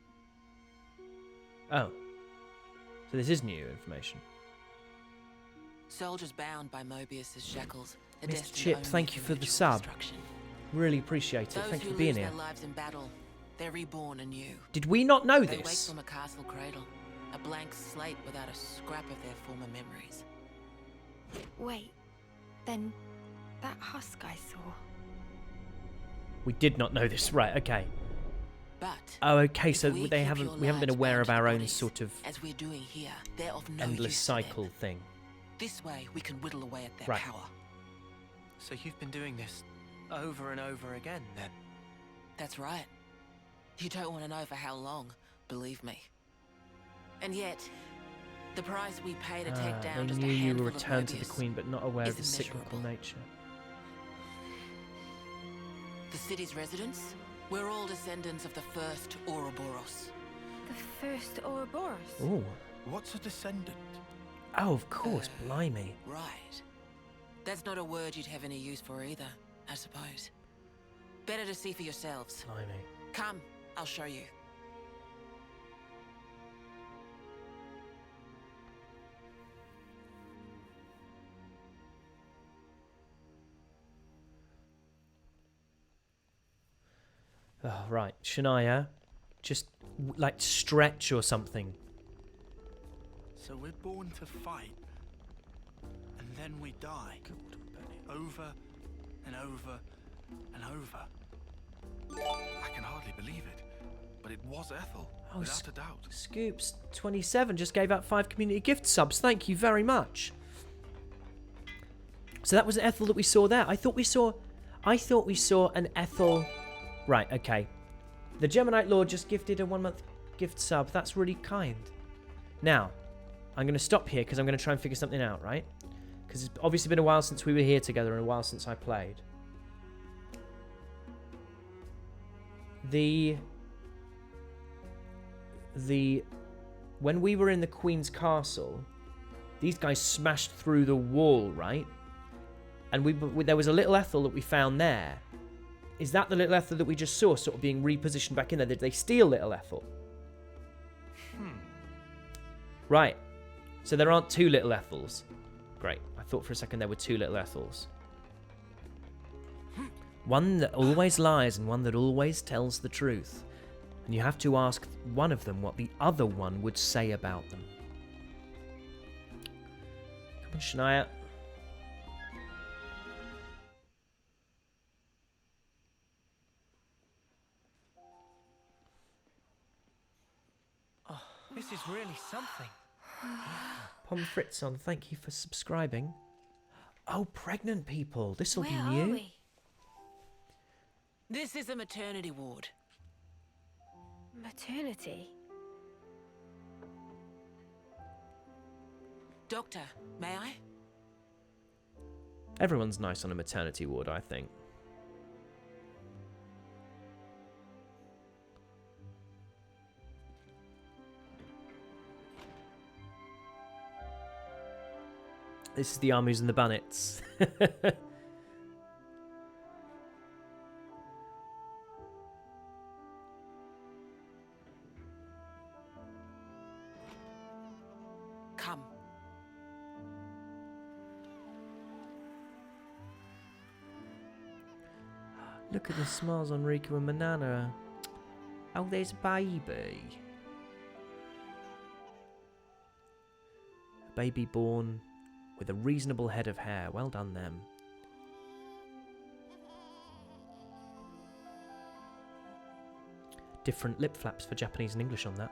S1: Oh. So this is new information.
S7: Soldiers bound by Mobius's shackles.
S1: Mr. Chip, thank you for the sub. Really appreciate it. Thank you for being here.
S7: Those who lose their lives in battle, they're reborn anew.
S1: Did we not know
S7: They wake
S1: this?
S7: from a castle cradle, a blank slate without a scrap of their former memories.
S3: Wait, then that husk I saw.
S1: We did not know this. Right, okay.
S7: But
S1: Oh, okay,
S7: if
S1: so
S7: we
S1: they
S7: keep
S1: haven't
S7: your
S1: we haven't been
S7: lives
S1: aware of
S7: bound to
S1: our own
S7: bodies,
S1: sort of
S7: as we're doing here, they're of no
S1: endless
S7: use to them.
S1: cycle thing.
S7: This way we can whittle away at their
S1: Right.
S7: power.
S2: So you've been doing this over and over again, then?
S7: That's right. You don't want to know for how long, believe me. And yet, the price we pay to take
S1: They
S7: down just a
S1: knew you
S7: handful
S1: were
S7: of
S1: returned to the
S7: Mobius
S1: Queen, but not aware of the
S7: is
S1: cyclical
S7: immeasurable.
S1: nature.
S7: The city's residents, we're all descendants of the first Ouroboros.
S3: The first Ouroboros?
S1: Ooh.
S4: What's a descendant?
S1: Oh, of course, blimey.
S7: Right. That's not a word you'd have any use for either, I suppose. Better to see for yourselves.
S1: Blimey.
S7: Come, I'll show you.
S1: Oh, right. Shania, just like stretch or something.
S10: So we're born to fight, and then we die. Over and over and over.
S4: I can hardly believe it, but it was Ethel,
S1: Oh,
S4: without a doubt.
S1: Scoops27 just gave out 5 community gift subs. Thank you very much. So that was Ethel that we saw there. I thought we saw an Ethel. Right, okay. The Geminite Lord just gifted a 1-month gift sub. That's really kind. Now, I'm going to stop here because I'm going to try and figure something out, right? Because it's obviously been a while since we were here together and a while since I played. When we were in the Queen's Castle, these guys smashed through the wall, right? And there was a little Ethel that we found there. Is that the little Ethel that we just saw sort of being repositioned back in there? Did they steal little Ethel? Right. So there aren't 2 little Ethels. Great. I thought for a second there were 2 little Ethels. One that always lies and one that always tells the truth. And you have to ask one of them what the other one would say about them. Come on, Shania.
S2: Oh, this is really something.
S1: Pomfritson, thank you for subscribing. Oh, pregnant people. This'll be
S3: Where are
S1: new.
S3: we?
S7: This is a maternity ward.
S3: Maternity?
S7: Doctor, may I?
S1: Everyone's nice on a maternity ward, I think. This is the Armus and the Bannets.
S7: Come.
S1: Look at the smiles on Riku and Manana. Oh, there's baby. A baby born with a reasonable head of hair. Well done, them. Different lip flaps for Japanese and English on that.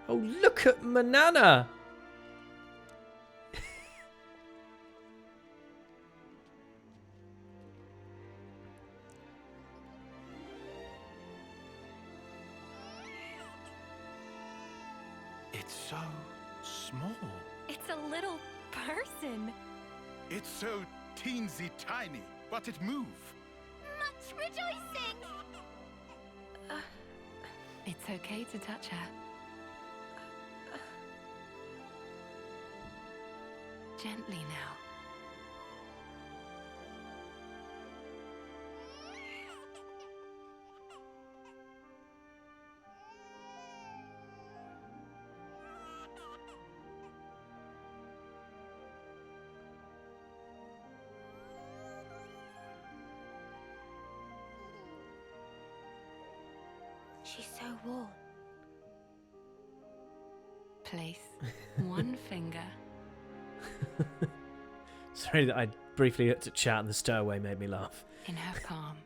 S1: Oh, look at Manana!
S4: It's so small.
S3: It's a little person.
S10: It's so teensy tiny, but it moves.
S3: Much rejoicing!
S8: It's okay to touch her. Gently now.
S3: She's so warm.
S8: Place one finger.
S1: Sorry that I briefly looked at chat and the stowaway made me laugh.
S8: In her palm.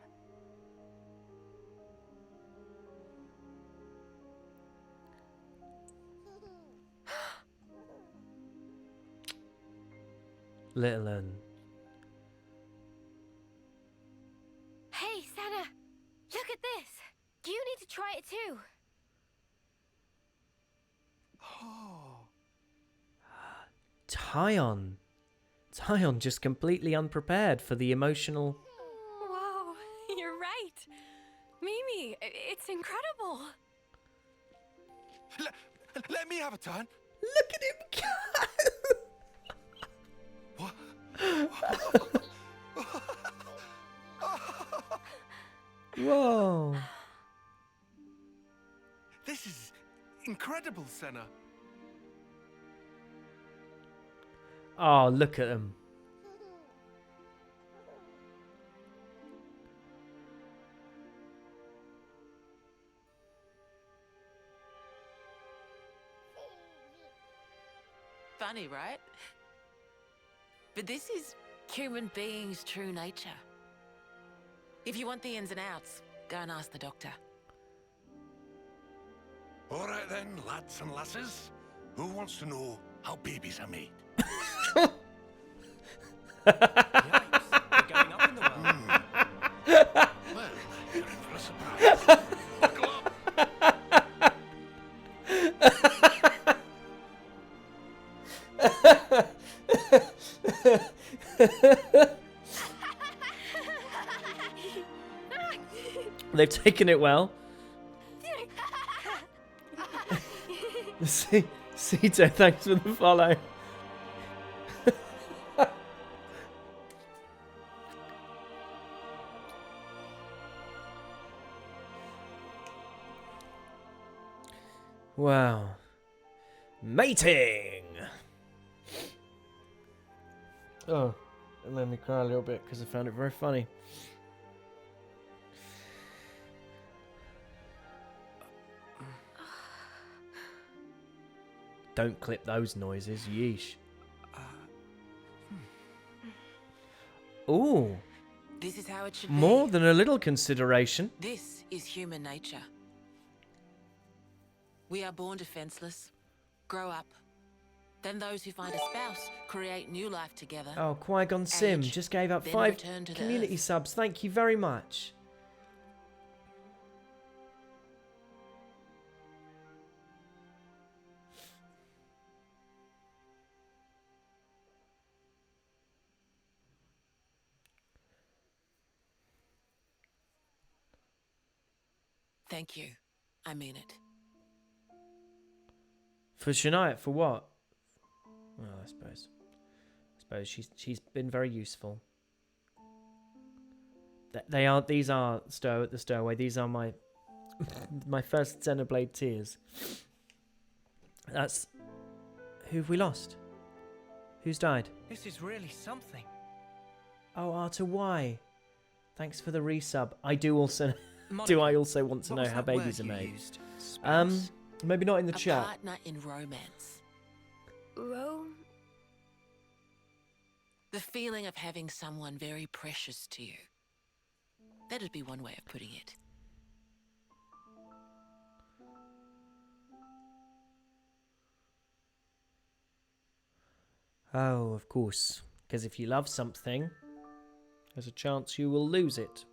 S1: Little un.
S3: Hey, Sena! Look at this! You need to try it too!
S1: Taion. Taion just completely unprepared for the emotional...
S8: Whoa, you're right. Mimi, it's incredible.
S4: Let me have a turn.
S1: Look at him go! Whoa.
S4: This is incredible, Sena.
S1: Oh, look at him.
S7: Funny, right? But this is human beings' true nature. If you want the ins and outs, go and ask the doctor.
S9: All right then, lads and lasses. Who wants to know how babies are made?
S2: Yikes, we're going up in the world.
S9: Well, you're in for a surprise. Buckle up.
S1: They've taken it well. Sito, thanks for the follow. Wow. Mating! Oh, it made me cry a little bit because I found it very funny. Don't clip those noises, yeesh. Ooh,
S7: This is how it should
S1: more
S7: be.
S1: than a little consideration.
S7: This is human nature. We are born defenseless, grow up. Then those who find a spouse create new life together.
S1: Oh, Qui-Gon Sim
S7: Age,
S1: just gave up
S7: then
S1: 5
S7: return to the
S1: community
S7: Earth.
S1: subs. Thank you very much.
S7: Thank you. I mean it.
S1: For Shania, for what? Well, I suppose she's been very useful. These are the stowaway. These are my my first Xenoblade tears. That's who've we lost? Who's died?
S2: This is really something.
S1: Oh, Arta Y. Thanks for the resub. I do also
S2: Monica,
S1: do I also want to
S2: what
S1: know
S2: was
S1: how
S2: that word
S1: babies are
S2: you
S1: made.
S2: used? Spouse?
S1: Maybe not in the
S7: A
S1: chat.
S7: partner in romance.
S3: Rome?
S7: The feeling of having someone very precious to you. That'd be one way of putting it.
S1: Oh, of course. Because if you love something, there's a chance you will lose it.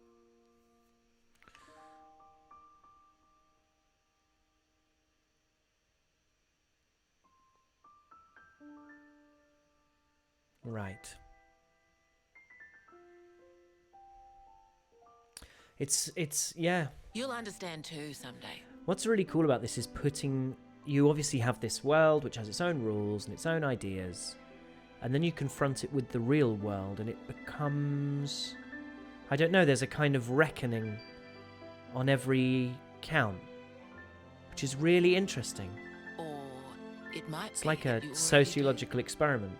S1: Right. It's yeah.
S7: You'll understand too someday.
S1: What's really cool about this is you obviously have this world which has its own rules and its own ideas. and then you confront it with the real world, and it becomes... I don't know, there's a kind of reckoning on every count, which is really interesting.
S7: Or it might
S1: It's
S7: be
S1: like
S7: that
S1: a
S7: you already
S1: sociological experiment.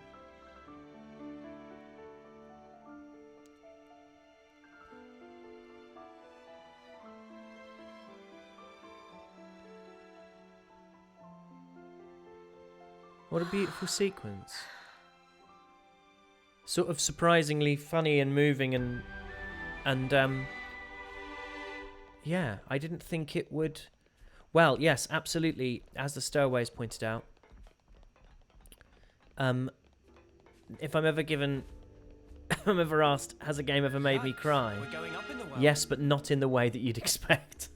S1: What a beautiful sequence. Sort of surprisingly funny and moving and yeah, I didn't think it would... Well, yes, absolutely, as the Stowaways pointed out. If I'm ever given... if I'm ever asked, has a game ever made me cry?
S2: We're going up in the world.
S1: Yes, but not in the way that you'd expect.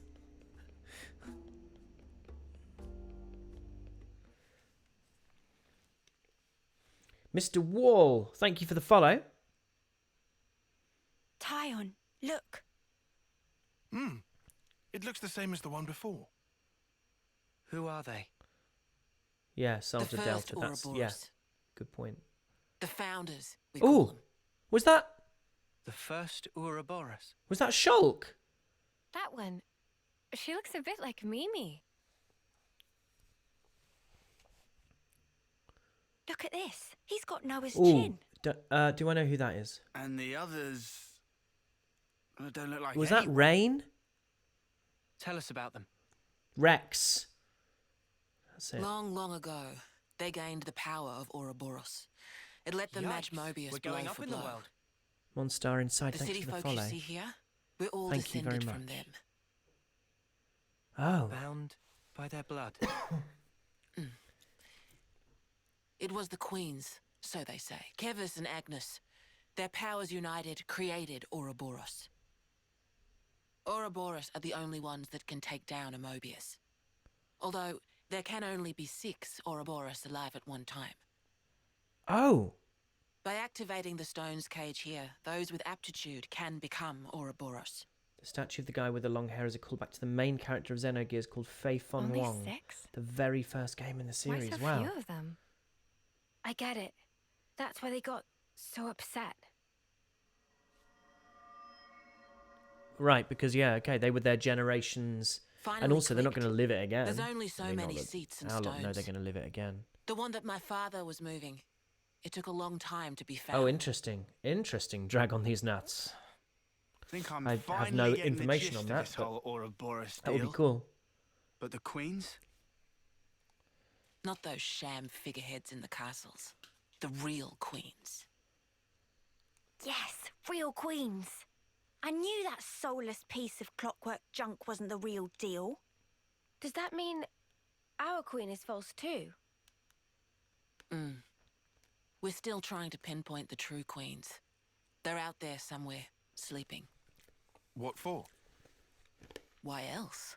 S1: Mr. Wall, thank you for the follow.
S3: Taion, look.
S4: It looks the same as the one before.
S2: Who are they?
S1: Yeah, Salta
S7: The
S1: Delta.
S7: first
S1: That's
S7: Ouroboros.
S1: good point.
S7: The founders, we call
S1: Ooh,
S7: them.
S1: was that
S2: The first Ouroboros.
S1: Shulk?
S8: That one. She looks a bit like Mimi.
S3: Look at this. He's got Noah's
S1: Ooh,
S3: chin.
S1: do I know who that is?
S10: And the others don't look like
S1: Was that
S10: anyone.
S1: Rain?
S2: Tell us about them.
S1: Rex. That's it.
S7: Long, long ago, they gained the power of Ouroboros. It let them match
S2: Yikes.
S7: Mobius
S2: We're
S7: blow
S2: going up
S7: for
S2: in the
S7: blow.
S2: world.
S1: Monstar Inside,
S7: The
S1: thanks
S7: city
S1: for the
S7: folk you
S1: follow.
S7: see here, we're all
S1: Thank you very
S7: descended from
S1: much.
S7: them.
S1: Oh,
S2: Bound by their blood.
S7: It was the queens, so they say, Kevis and Agnes. Their powers united created Ouroboros. Ouroboros are the only ones that can take down a Mobius. Although, there can only be 6 Ouroboros alive at one time.
S1: oh,
S7: By activating the stone's cage here, those with aptitude can become Ouroboros.
S1: the statue of the guy with the long hair is a callback to the main character of Xenogears called Fei Fon
S8: Only
S1: Wong.
S8: 6?
S1: The very first game in the
S8: Why
S1: series.
S8: so
S1: Wow.
S8: few of them?
S3: I get it. That's why they got so upset.
S1: Right, because yeah, okay, they were their generations,
S7: Finally
S1: and also they're not
S7: clicked.
S1: going to live it again.
S7: There's only so
S1: I mean,
S7: many
S1: not that
S7: seats and
S1: our lot
S7: stones.
S1: know they're going to live it again.
S7: The one that my father was moving. It took a long time to be found.
S1: Oh, interesting. Interesting. Drag on these nuts.
S10: I think I'm
S1: I have
S10: finally
S1: no
S10: getting
S1: information
S10: the
S1: on
S10: gist of
S1: that,
S10: this
S1: but
S10: whole Ouroboros
S1: that would be
S10: deal.
S1: cool.
S10: But the queens?
S7: Not those sham figureheads in the castles. The real queens.
S3: Yes, real queens. I knew that soulless piece of clockwork junk wasn't the real deal.
S8: Does that mean our queen is false too?
S7: We're still trying to pinpoint the true queens. They're out there somewhere, sleeping.
S4: What for?
S7: Why else?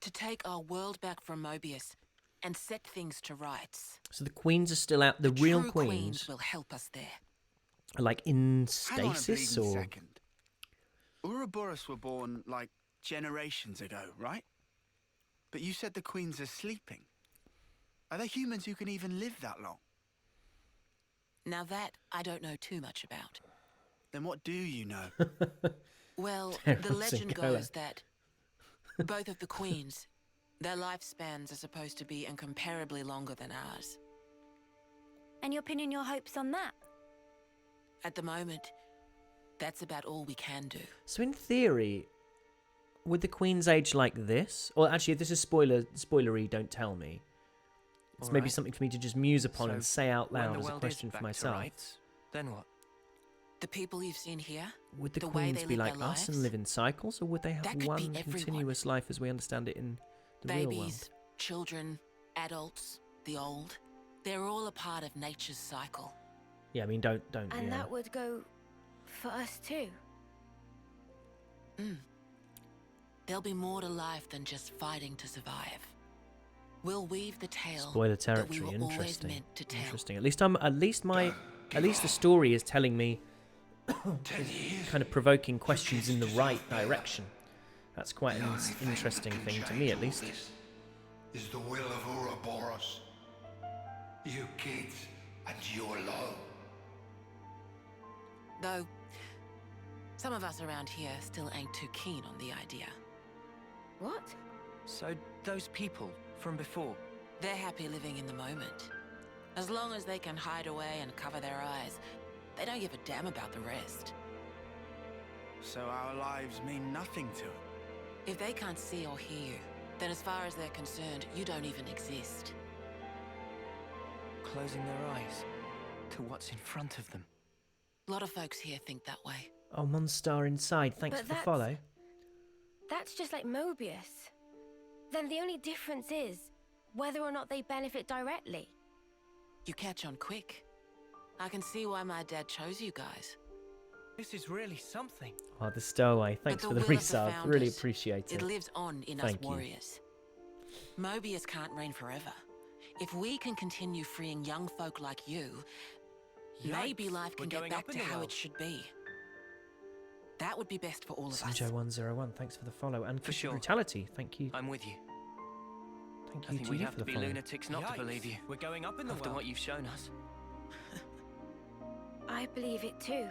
S7: To take our world back from Mobius and set things to rights.
S1: So the queens are still out. The real
S7: true
S1: queens
S7: will help us there.
S1: are like in
S10: Hang on a
S1: stasis,
S10: bleeding
S1: or
S10: second. Ouroboros were born, like, generations ago, right? But you said the queens are sleeping. Are there humans who can even live that long?
S7: Now that I don't know too much about.
S10: Then what do you know?
S7: Well,
S1: Terrence
S7: the
S1: and
S7: legend
S1: Koa.
S7: goes that both of the queens, their lifespans are supposed to be incomparably longer than ours.
S3: And you're pinning your hopes on that?
S7: At the moment, that's about all we can do.
S1: so in theory, would the queens age like this? Or actually, if this is spoilery, don't tell me. It's maybe
S2: Alright.
S1: something for me to just muse upon and say out
S2: when
S1: loud
S2: the
S1: as a
S2: world
S1: question
S2: is
S1: for
S2: back to
S1: myself.
S2: rights, then what?
S7: The people you've seen here,
S1: Would the
S7: the way
S1: queens
S7: they
S1: be
S7: live
S1: like
S7: their
S1: us and
S7: lives,
S1: live in cycles, or would they
S7: that
S1: have
S7: could be
S1: one
S7: everyone.
S1: continuous life as we understand it in the real world?
S7: babies, children, adults, the old, they're all a part of nature's cycle.
S1: Yeah, I mean, don't.
S3: And
S1: yeah.
S3: that would go for us too.
S7: There'll be more to life than just fighting to survive. We'll weave the tale
S1: Spoiler
S7: that we
S1: territory.
S7: were always
S1: Interesting.
S7: meant to tell.
S1: Interesting. At least the story is telling me kind of provoking questions in the right direction. That's quite an interesting thing to me, at least.
S12: Is the will of Ouroboros. You kids
S9: and you're low.
S7: Though, some of us around here still ain't too keen on the idea.
S8: What?
S2: So, those people from before,
S7: They're happy living in the moment. As long as they can hide away and cover their eyes, they don't give a damn about the rest.
S10: So our lives mean nothing to it.
S7: If they can't see or hear you, then as far as they're concerned, you don't even exist.
S2: closing their eyes to what's in front of them.
S7: A lot of folks here think that way.
S1: Oh, Monstar Inside, thanks
S8: But
S1: for the follow.
S8: That's just like Mobius. Then the only difference is whether or not they benefit directly.
S7: You catch on quick. I can see why my dad chose you guys.
S2: This is really something.
S1: Oh, the stowaway. Thanks
S7: But
S1: for the
S7: will of
S1: resub.
S7: founders,
S1: Really appreciate it.
S7: It lives on in
S1: Thank
S7: us
S1: you.
S7: warriors. Mobius can't reign forever. If we can continue freeing young folk like you, maybe
S2: Yikes,
S7: life can
S2: we're
S7: get
S2: going
S7: back
S2: up in
S7: to
S2: the
S7: how
S2: world.
S7: it should be. That would be best for all of us.
S1: Sanjo101, thanks for the follow. And
S2: For
S1: for
S2: sure.
S1: Brutality, thank you.
S2: I'm with you.
S1: Thank
S2: I
S1: you
S2: think
S1: to
S2: we'd
S1: you
S2: have
S1: for
S2: to
S1: the
S2: be
S1: follow.
S2: lunatics not to believe you. We're going up in the
S6: After
S2: world.
S6: what you've shown us.
S8: I believe it too.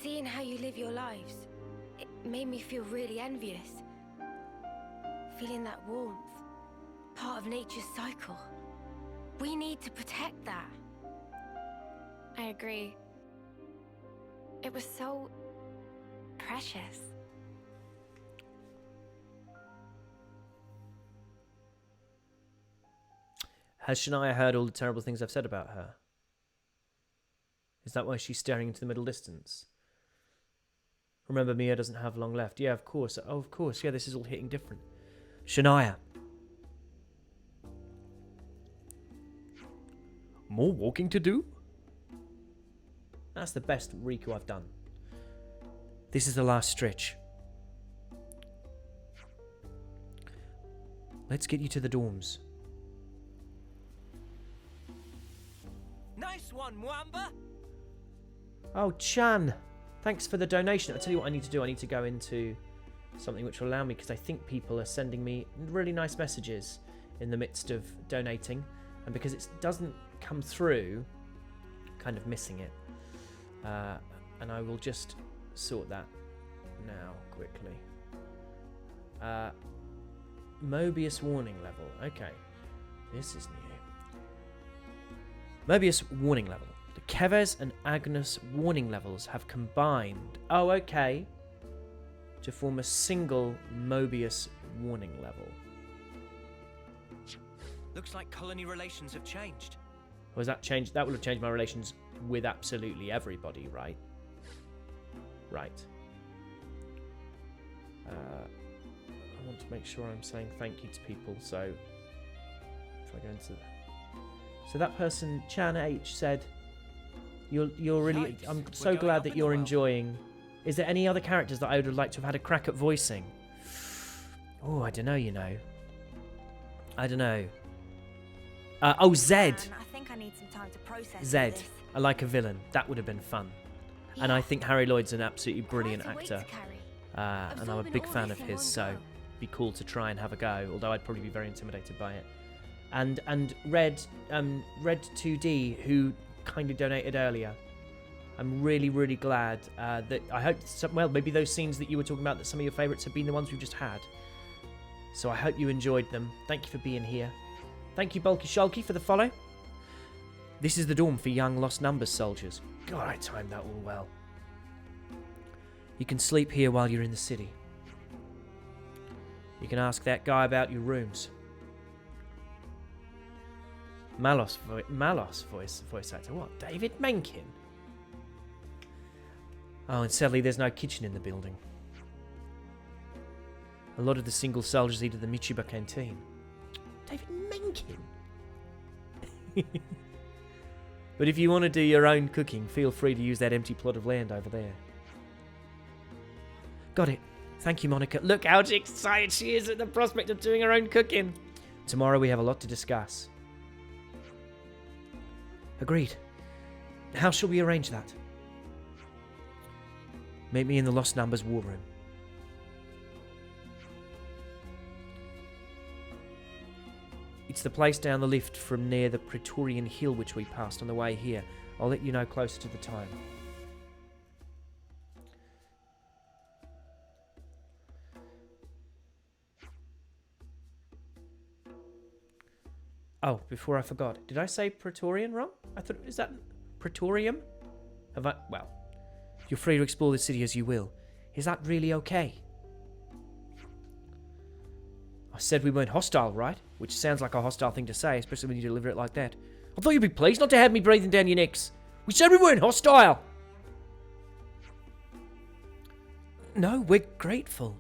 S8: Seeing how you live your lives, it made me feel really envious. Feeling that warmth, part of nature's cycle. We need to protect that. I agree. It was so precious.
S1: Has Shania heard all the terrible things I've said about her? Is that why she's staring into the middle distance? Remember, Mia doesn't have long left. Yeah, of course. Oh, of course. Yeah, this is all hitting different. Shania. More walking to do? That's the best Riku I've done. This is the last stretch. Let's get you to the dorms.
S2: Nice one, Mwamba!
S1: Oh, Chan. Thanks for the donation. I'll tell you what I need to do. I need to go into something which will allow me, because I think people are sending me really nice messages in the midst of donating. And because it doesn't come through, kind of missing it. And I will just sort that now, quickly. Mobius warning level. Okay. This is new. Mobius warning level. The Keves and Agnes warning levels have combined. Oh, okay. To form a single Mobius warning level.
S2: Looks like colony relations have changed.
S1: Was that changed? That would have changed my relations with absolutely everybody, right? Right. I want to make sure I'm saying thank you to people, so if I go into... So that person, Chan H, said, "You're really...
S2: Yikes,
S1: I'm
S2: we're
S1: so
S2: going
S1: glad
S2: up
S1: that
S2: in the
S1: you're
S2: world."
S1: enjoying... Is there any other characters that I would have liked to have had a crack at voicing? Oh, I don't know, you know. I don't know. Oh, Zed!
S3: Man, I think I need some time to process
S1: Zed.
S3: this.
S1: I like a villain. That would have been fun. And I think Harry Lloyd's an absolutely brilliant
S8: Quite a weight
S1: actor.
S8: to carry.
S1: And I'm a
S8: Absorbing
S1: big
S8: all
S1: fan
S8: this
S1: of
S8: in
S1: his,
S8: one
S1: so
S8: go.
S1: it'd be cool to try and have a go, although I'd probably be very intimidated by it. And Red 2D, who kindly donated earlier. I'm really, really glad that I hope, well, maybe those scenes that you were talking about, that some of your favourites have been the ones we've just had. So I hope you enjoyed them. Thank you for being here. Thank you, Bulky Shulky, for the follow. This is the dorm for young Lost Numbers soldiers. God, I timed that all well. You can sleep here while you're in the city. You can ask that guy about your rooms. Malos voice actor. What? David Mencken? Oh, and sadly there's no kitchen in the building. A lot of the single soldiers eat at the Michiba canteen. David Mencken? But if you want to do your own cooking, feel free to use that empty plot of land over there. Got it. Thank you, Monica. Look how excited she is at the prospect of doing her own cooking. Tomorrow we have a lot to discuss. Agreed. How shall we arrange that? Meet me in the Lost Numbers war room. It's the place down the lift from near the Praetorian Hill which we passed on the way here. I'll let you know closer to the time. Oh, before I forgot. Did I say Praetorian wrong? I thought, is that Praetorium? Have I? Well, you're free to explore the city as you will. Is that really okay? I said we weren't hostile, right? Which sounds like a hostile thing to say, especially when you deliver it like that. I thought you'd be pleased not to have me breathing down your necks. We said we weren't hostile! No, we're grateful.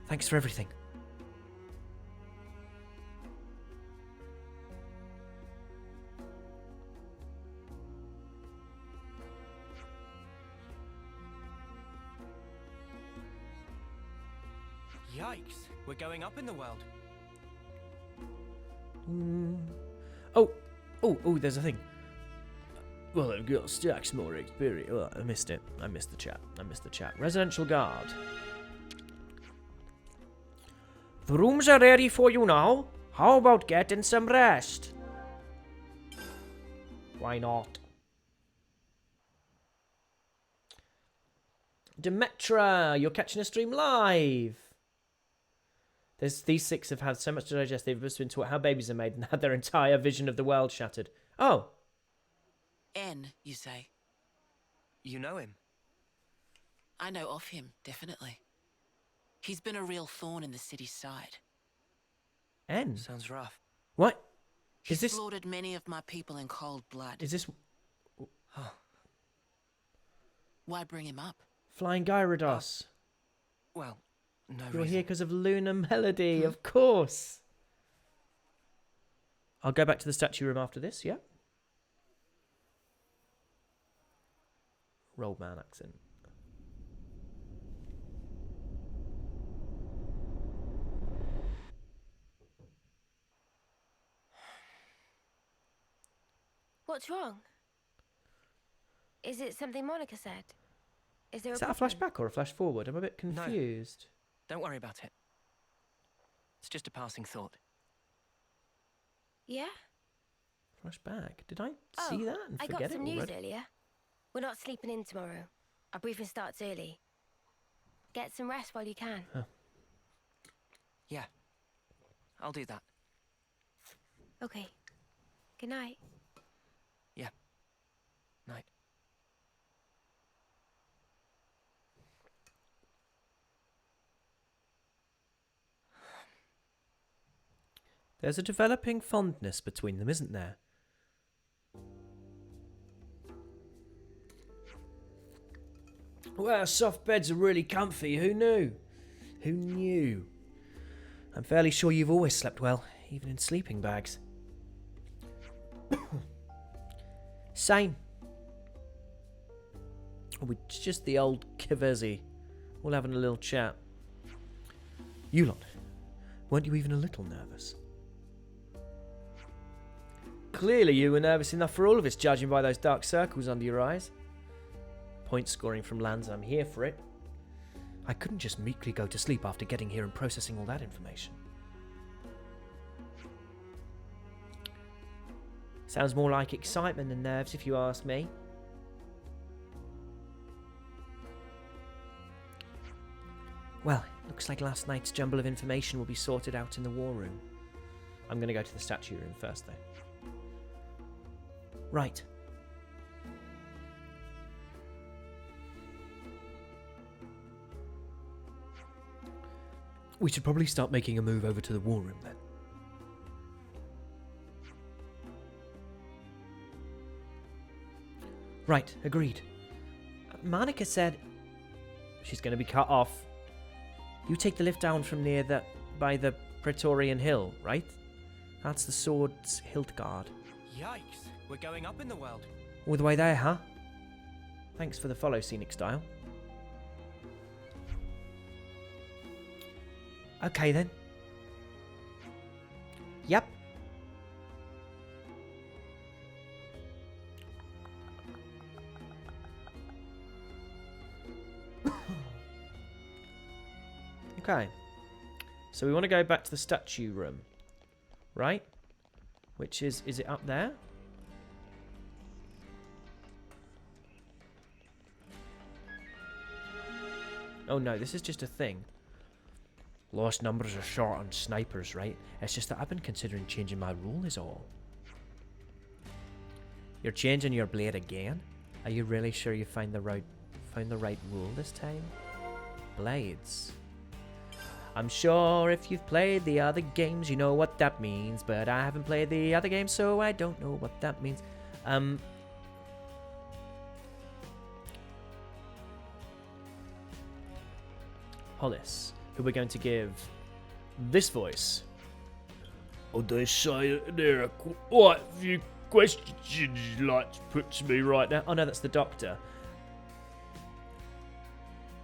S1: Thanks for everything.
S2: Yikes, we're going up in the world.
S1: Oh, there's a thing. Well, I've got stacks more experience. Oh, I missed it. I missed the chat. Residential guard. The rooms are ready for you now. How about getting some rest? Why not? Demetra, you're catching a stream live. These 6 have had so much to digest, they've just been taught how babies are made and had their entire vision of the world shattered. Oh.
S7: N, you say?
S2: You know him?
S7: I know of him, definitely. He's been a real thorn in the city's side.
S1: N?
S2: Sounds rough.
S1: What?
S7: He's slaughtered many of my people in cold blood.
S1: Is this...
S7: Why bring him up?
S1: Flying Gyarados.
S2: Well, no
S1: You're
S2: reason.
S1: here because of Lunar Melody, of course. I'll go back to the statue room after this, yeah? Rollman accent.
S8: What's wrong? Is it something Monica said? Is there
S1: Is
S8: a
S1: that a
S8: problem?
S1: flashback or a flash forward? I'm a bit confused.
S2: Don't worry about it. It's just a passing thought.
S8: Yeah?
S1: Flashback? Did I see that and
S8: I
S1: forget
S8: got some
S1: it
S8: news
S1: already?
S8: earlier. We're not sleeping in tomorrow. Our briefing starts early. Get some rest while you can.
S1: Huh.
S2: Yeah, I'll do that.
S8: Okay. Good night.
S2: Yeah. Night.
S1: There's a developing fondness between them, isn't there? Well, soft beds are really comfy. Who knew? Who knew? I'm fairly sure you've always slept well, even in sleeping bags. Same. It's just the old Kavezi. All having a little chat. You lot, weren't you even a little nervous? Clearly you were nervous enough for all of us, judging by those dark circles under your eyes. Point scoring from Lanz, I'm here for it. I couldn't just meekly go to sleep after getting here and processing all that information. Sounds more like excitement than nerves, if you ask me. Well, looks like last night's jumble of information will be sorted out in the war room. I'm going to go to the statue room first, though. Right. We should probably start making a move over to the war room, then. Right, agreed. Monica said she's going to be cut off. You take the lift down from by the Praetorian Hill, right? That's the Sword's Hildgard.
S2: Yikes, we're going up in the world.
S1: All the way there, huh? Thanks for the follow, Scenic Style. Okay, then. Yep. Okay. So we want to go back to the statue room. Right? Which is it up there? Oh no, this is just a thing. Lost numbers are short on snipers, right? It's just that I've been considering changing my rule is all. You're changing your blade again? Are you really sure you found the right rule this time? Blades. I'm sure if you've played the other games, you know what that means, but I haven't played the other games, so I don't know what that means. Hollis, who we're going to give this voice. Oh, they say there are quite a few questions you'd like to put to me right now. Oh no, that's the doctor.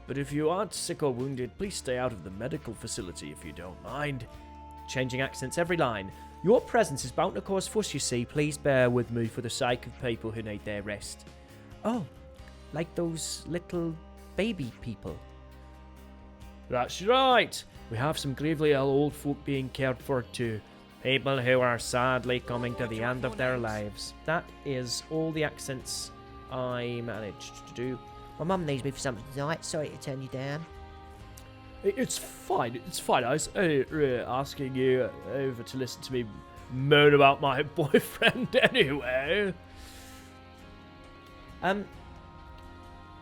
S1: But if you aren't sick or wounded, please stay out of the medical facility if you don't mind. Changing accents every line. Your presence is bound to cause fuss, you see. Please bear with me for the sake of people who need their rest. Oh, like those little baby people. That's right. We have some gravely ill old folk being cared for too. People who are sadly coming to the end of their lives. That is all the accents I managed to do.
S12: My mum needs me for something tonight. Sorry to turn you down.
S1: It's fine. It's fine. I was asking you over to listen to me moan about my boyfriend anyway.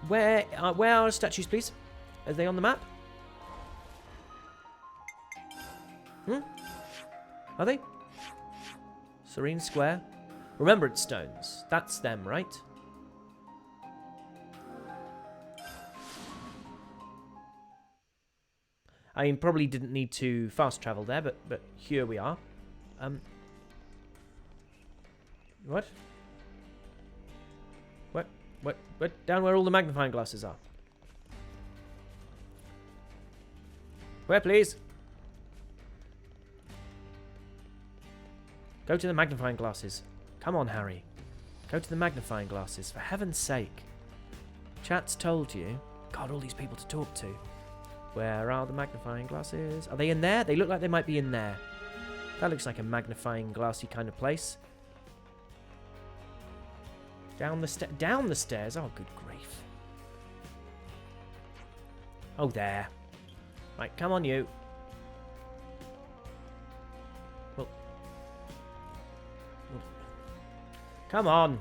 S1: Where are the statues, please? Are they on the map? Are they? Serene Square. Remembrance Stones. That's them, right? I mean, probably didn't need to fast travel there, but here we are. What? What? Down where all the magnifying glasses are. Where, please? Go to the magnifying glasses. Come on, Harry. Go to the magnifying glasses, for heaven's sake. Chat's told you. God, all these people to talk to. Where are the magnifying glasses? Are they in there? They look like they might be in there. That looks like a magnifying glassy kind of place. Down the stairs? Oh, good grief. Oh, there. Right, come on, you. Well. Come on.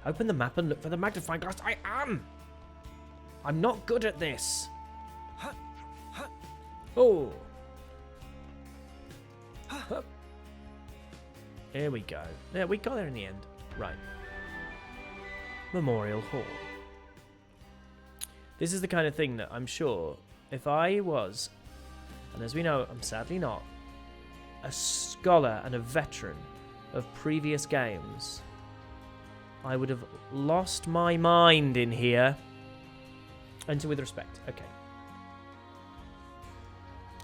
S1: Open the map and look for the magnifying glass. I am! I'm not good at this. Oh. Here we go. There, we got there in the end. Right. Memorial Hall. This is the kind of thing that I'm sure if I was, and as we know, I'm sadly not, a scholar and a veteran of previous games, I would have lost my mind in here. Enter with respect. Okay.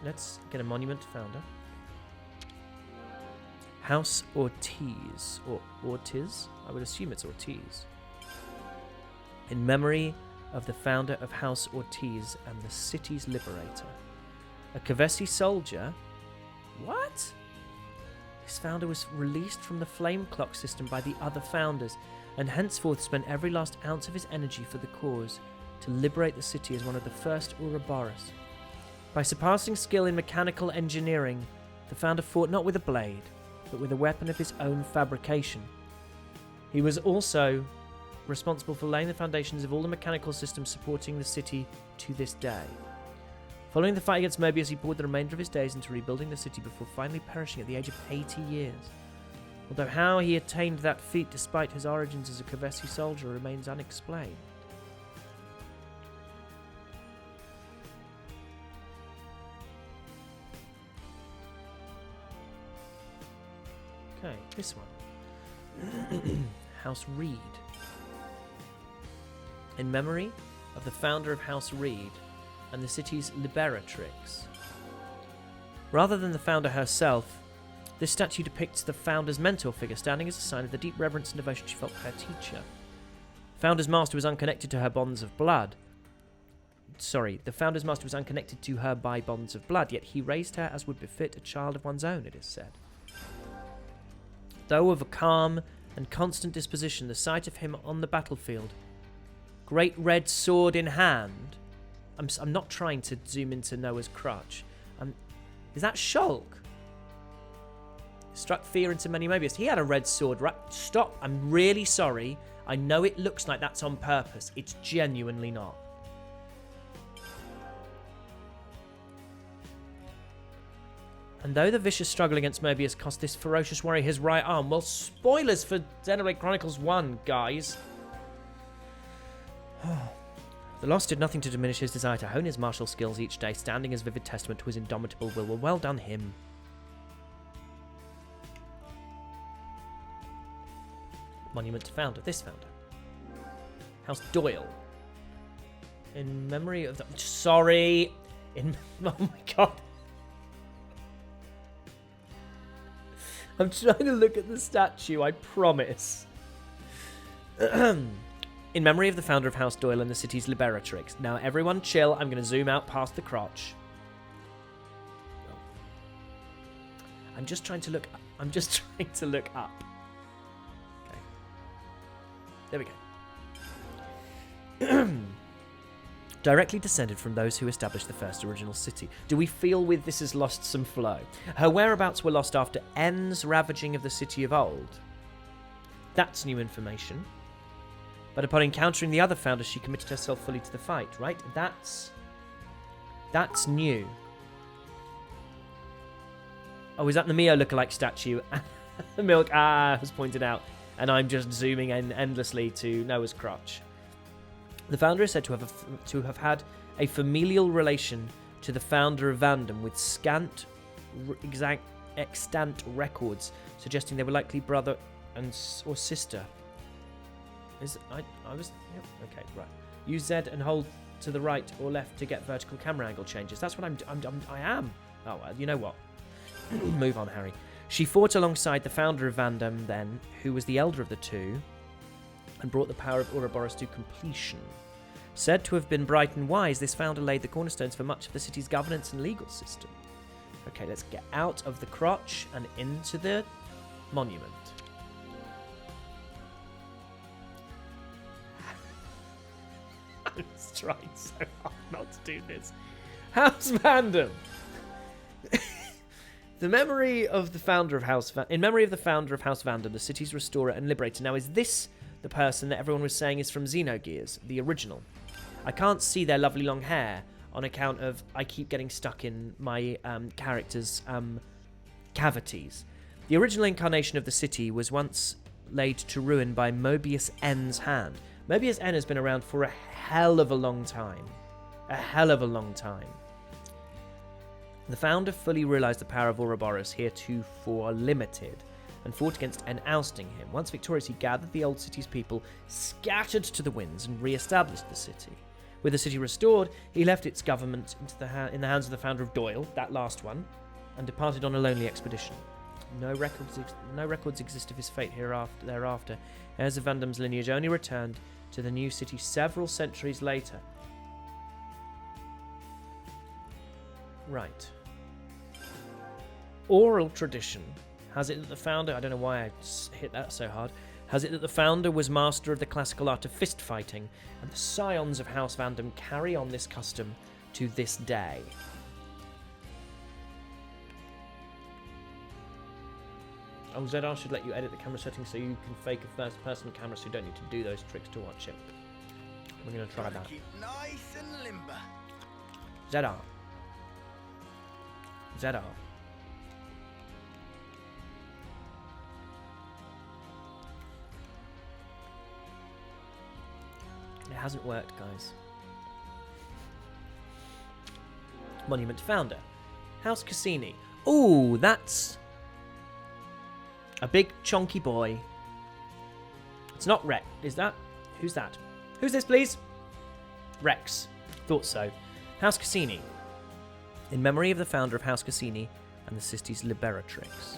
S1: Let's get a monument to founder. House Ortiz. Or Ortiz? I would assume it's Ortiz. In memory of the founder of House Ortiz and the city's liberator. A Kavesi soldier? What? This founder was released from the flame clock system by the other founders, and henceforth spent every last ounce of his energy for the cause, to liberate the city as one of the first Ouroboros. By surpassing skill in mechanical engineering, the founder fought not with a blade, but with a weapon of his own fabrication. He was also responsible for laying the foundations of all the mechanical systems supporting the city to this day. Following the fight against Mobius, he poured the remainder of his days into rebuilding the city before finally perishing at the age of 80 years. Although how he attained that feat despite his origins as a Kavesi soldier remains unexplained. Okay, this one. House Reed. In memory of the founder of House Reed and the city's liberatrix. Rather than the founder herself, this statue depicts the founder's mentor figure standing as a sign of the deep reverence and devotion she felt for her teacher. Founder's master was unconnected to her bonds of blood. the founder's master was unconnected to her by bonds of blood, yet he raised her as would befit a child of one's own, it is said. Though of a calm and constant disposition, the sight of him on the battlefield, great red sword in hand. I'm not trying to zoom into Noah's crotch. Is that Shulk? Struck fear into many Mobius. He had a red sword, right? Stop. I'm really sorry. I know it looks like that's on purpose. It's genuinely not. And though the vicious struggle against Mobius cost this ferocious warrior his right arm, well, spoilers for Xenoblade Chronicles 1, guys. The loss did nothing to diminish his desire to hone his martial skills each day, standing as vivid testament to his indomitable will. Well done him. Monument to founder. This founder. House Doyle. In memory of the... Sorry. Oh my god. I'm trying to look at the statue, I promise. In memory of the founder of House Doyle and the city's Liberatrix. Now, everyone chill. I'm going to zoom out past the crotch. I'm just trying to look... I'm just trying to look up. Okay. There we go. Directly descended from those who established the first original city. Do we feel with this has lost some flow? Her whereabouts were lost after N's ravaging of the city of old. That's new information. But upon encountering the other founders, she committed herself fully to the fight, right? That's new. Oh, is that the Mio lookalike statue? The milk, was pointed out. And I'm just zooming in endlessly to Noah's crotch. The founder is said to have had a familial relation to the founder of Vandom with extant records suggesting they were likely brother or sister. Okay, right. Use Z and hold to the right or left to get vertical camera angle changes. That's what I am. Oh, you know what? Move on, Harry. She fought alongside the founder of Vandom then, who was the elder of the two, and brought the power of Ouroboros to completion. Said to have been bright and wise, this founder laid the cornerstones for much of the city's governance and legal system. Okay, let's get out of the crotch and into the monument. I'm just trying so hard not to do this. House Vandom! In memory of the founder of House Vandom, the city's restorer and liberator. Now, is this the person that everyone was saying is from Xenogears, the original? I can't see their lovely long hair on account of I keep getting stuck in my character's cavities. The original incarnation of the city was once laid to ruin by Mobius N's hand. Mobius N has been around for a hell of a long time. A hell of a long time. The founder fully realised the power of Ouroboros, heretofore limited, and fought against N, ousting him. Once victorious, he gathered the old city's people, scattered to the winds, and re-established the city. With the city restored, he left its government in the hands of the founder of Doyle, that last one, and departed on a lonely expedition. No records exist of his fate thereafter. Heirs of Vandom's lineage only returned to the new city several centuries later. Right. Oral tradition has it that the founder... I don't know why I hit that so hard. Has it that the founder was master of the classical art of fist fighting, and the scions of House Vandom carry on this custom to this day. Oh, ZR should let you edit the camera settings so you can fake a first-person camera so you don't need to do those tricks to watch it. We're going to try that.
S10: Keep nice and limber.
S1: ZR. It hasn't worked, guys. Monument founder. House Cassini. Ooh, that's a big chonky boy. It's not Rex. Is that? Who's that? Who's this, please? Rex. Thought so. House Cassini. In memory of the founder of House Cassini and the city's Liberatrix.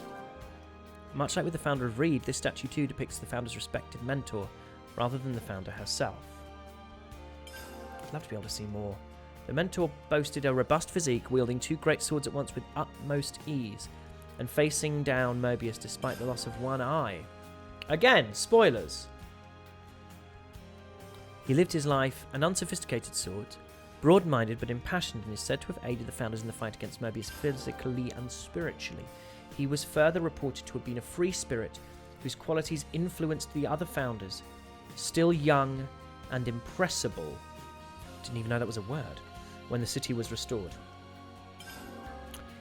S1: Much like with the founder of Reed, this statue too depicts the founder's respective mentor, rather than the founder herself. I'd love to be able to see more The mentor boasted a robust physique, wielding 2 great swords at once with utmost ease, and facing down Mobius despite the loss of one eye. Again, spoilers! He lived his life an unsophisticated sort, broad-minded but impassioned, and is said to have aided the founders in the fight against Mobius physically and spiritually. He was further reported to have been a free spirit whose qualities influenced the other founders, still young and impressible. Didn't even know that was a word. When the city was restored.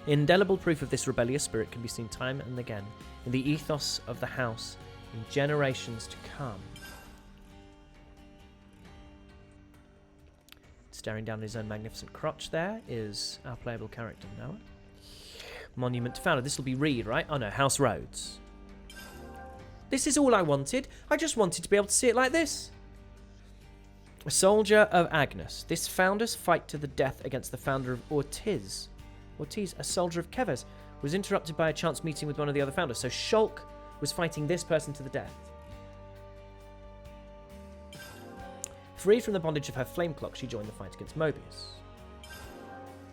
S1: Indelible proof of this rebellious spirit can be seen time and again in the ethos of the house in generations to come. Staring down his own magnificent crotch there is our playable character Noah. Monument to founder. This will be Reed, right? Oh no, House Rhodes. This is all I wanted. I just wanted to be able to see it like this. A soldier of Agnes. This founder's fight to the death against the founder of Ortiz, a soldier of Keves, was interrupted by a chance meeting with one of the other founders. So Shulk was fighting this person to the death. Freed from the bondage of her flame clock, she joined the fight against Mobius.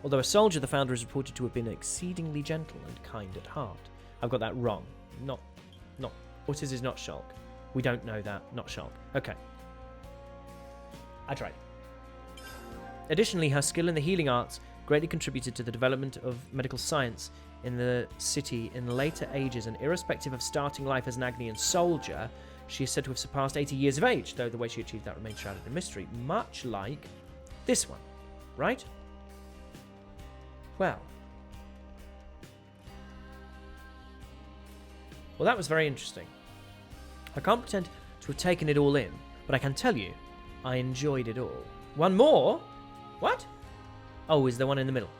S1: Although a soldier, the founder is reported to have been exceedingly gentle and kind at heart. I've got that wrong. Not. Ortiz is not Shulk. We don't know that. Not Shulk. Okay. I tried. Additionally, her skill in the healing arts greatly contributed to the development of medical science in the city in later ages, and irrespective of starting life as an Agnian soldier, she is said to have surpassed 80 years of age, though the way she achieved that remains shrouded in mystery, much like this one, right? Well, that was very interesting. I can't pretend to have taken it all in, but I can tell you, I enjoyed it all. One more? What? Oh, is there one in the middle?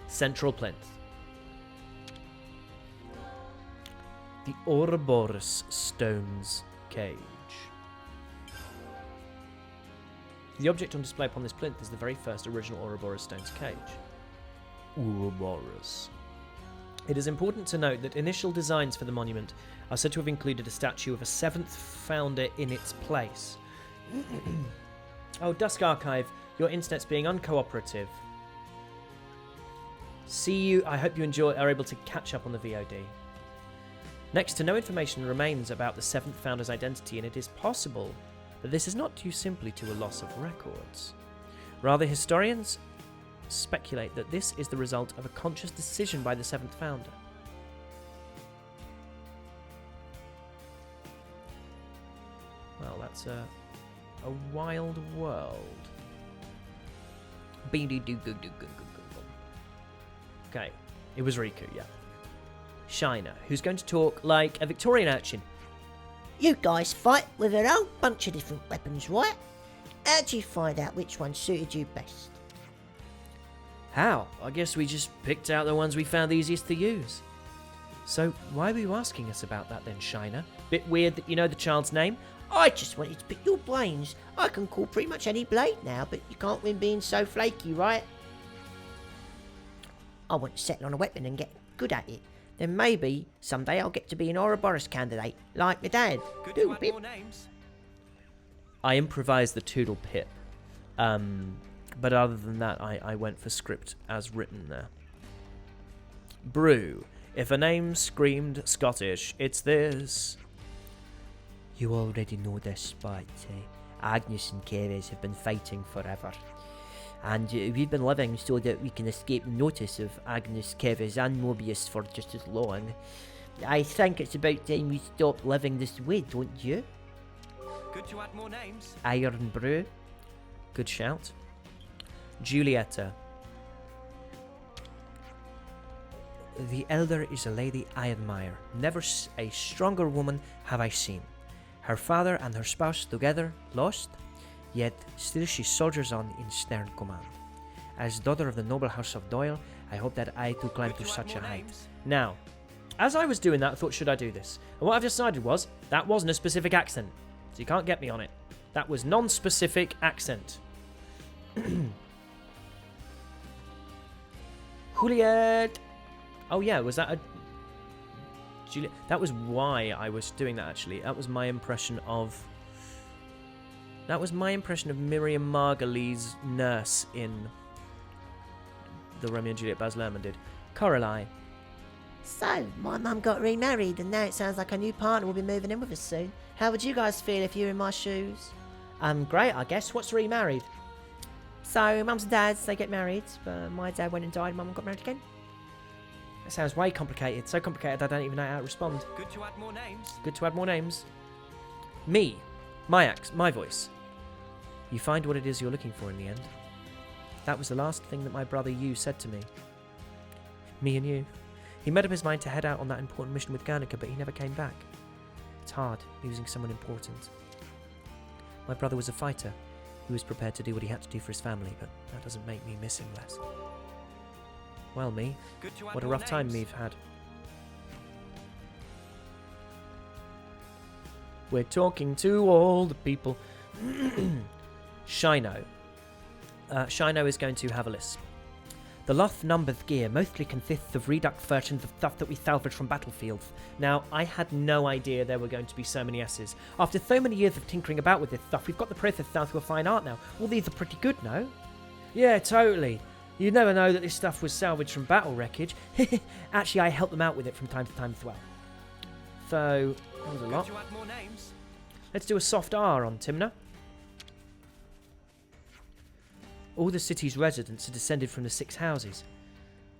S1: Central Plinth. The Ouroboros Stones Cage. The object on display upon this plinth is the very first original Ouroboros Stones cage. Ouroboros. It is important to note that initial designs for the monument are said to have included a statue of a 7th founder in its place. Oh, Dusk Archive, your internet's being uncooperative. See you. I hope you are able to catch up on the VOD. Next to no information remains about the 7th founder's identity, and it is possible that this is not due simply to a loss of records. Rather, historians speculate that this is the result of a conscious decision by the 7th founder. Well, that's a wild world. Okay, it was Riku, yeah. Shiner, who's going to talk like a Victorian urchin.
S12: You guys fight with a whole bunch of different weapons, right? How'd you find out which one suited you best?
S1: How? I guess we just picked out the ones we found easiest to use. So, why were you asking us about that then, Shiner? Bit weird that you know the child's name?
S12: I just wanted to pick your brains. I can call pretty much any blade now, but you can't win being so flaky, right? I want to settle on a weapon and get good at it. Then maybe someday I'll get to be an Ouroboros candidate, like my dad.
S2: Good to add more names.
S1: I improvised the Toodle Pip. But other than that, I went for script as written there. Brew. If a name screamed Scottish, it's this.
S12: You already know this, but Agnes and Keres have been fighting forever. And we've been living so that we can escape notice of Agnes, Keres and Mobius for just as long. I think it's about time we stop living this way, don't you?
S2: Good to add more names.
S12: Iron Brew.
S1: Good shout. Julieta.
S12: The elder is a lady I admire. Never a stronger woman have I seen. Her father and her spouse together lost, yet still she soldiers on in stern command. As daughter of the noble house of Doyle, I hope that I too climb to such a height.
S1: Now, as I was doing that, I thought, should I do this? And what I've decided was, that wasn't a specific accent. So you can't get me on it. That was non-specific accent. Juliet! Oh yeah, was that a... Juliet? That was why I was doing that, actually. That was my impression of... Miriam Margolyes' nurse in the Romeo and Juliet Baz Luhrmann did. Coralie.
S13: So, my mum got remarried, and now it sounds like a new partner will be moving in with us soon. How would you guys feel if you were in my shoes?
S1: Great, I guess. What's remarried?
S13: So, mums and dads, they get married, but my dad went and died, and mum got married again.
S1: That sounds way complicated. So complicated I don't even know how to respond.
S2: Good to add more names.
S1: Good to add more names. Me. My voice. You find what it is you're looking for in the end. That was the last thing that my brother Yu said to me. Me and you. He made up his mind to head out on that important mission with Guernica, but he never came back. It's hard, losing someone important. My brother was a fighter. He was prepared to do what he had to do for his family, but that doesn't make me miss him less. Well, me. What a rough time we've had. We're talking to all the people. Shino. Shino is going to have a list. The Loth numbered gear mostly consists of reduct versions of stuff that we salvaged from battlefields. Now, I had no idea there were going to be so many S's. After so many years of tinkering about with this stuff, we've got the process down to a fine art now. All these are pretty good, no? Yeah, totally. You'd never know that this stuff was salvaged from battle wreckage. Actually, I help them out with it from time to time as well. So, that was a lot. Let's do a soft R on Timna. All the city's residents are descended from the 6 houses.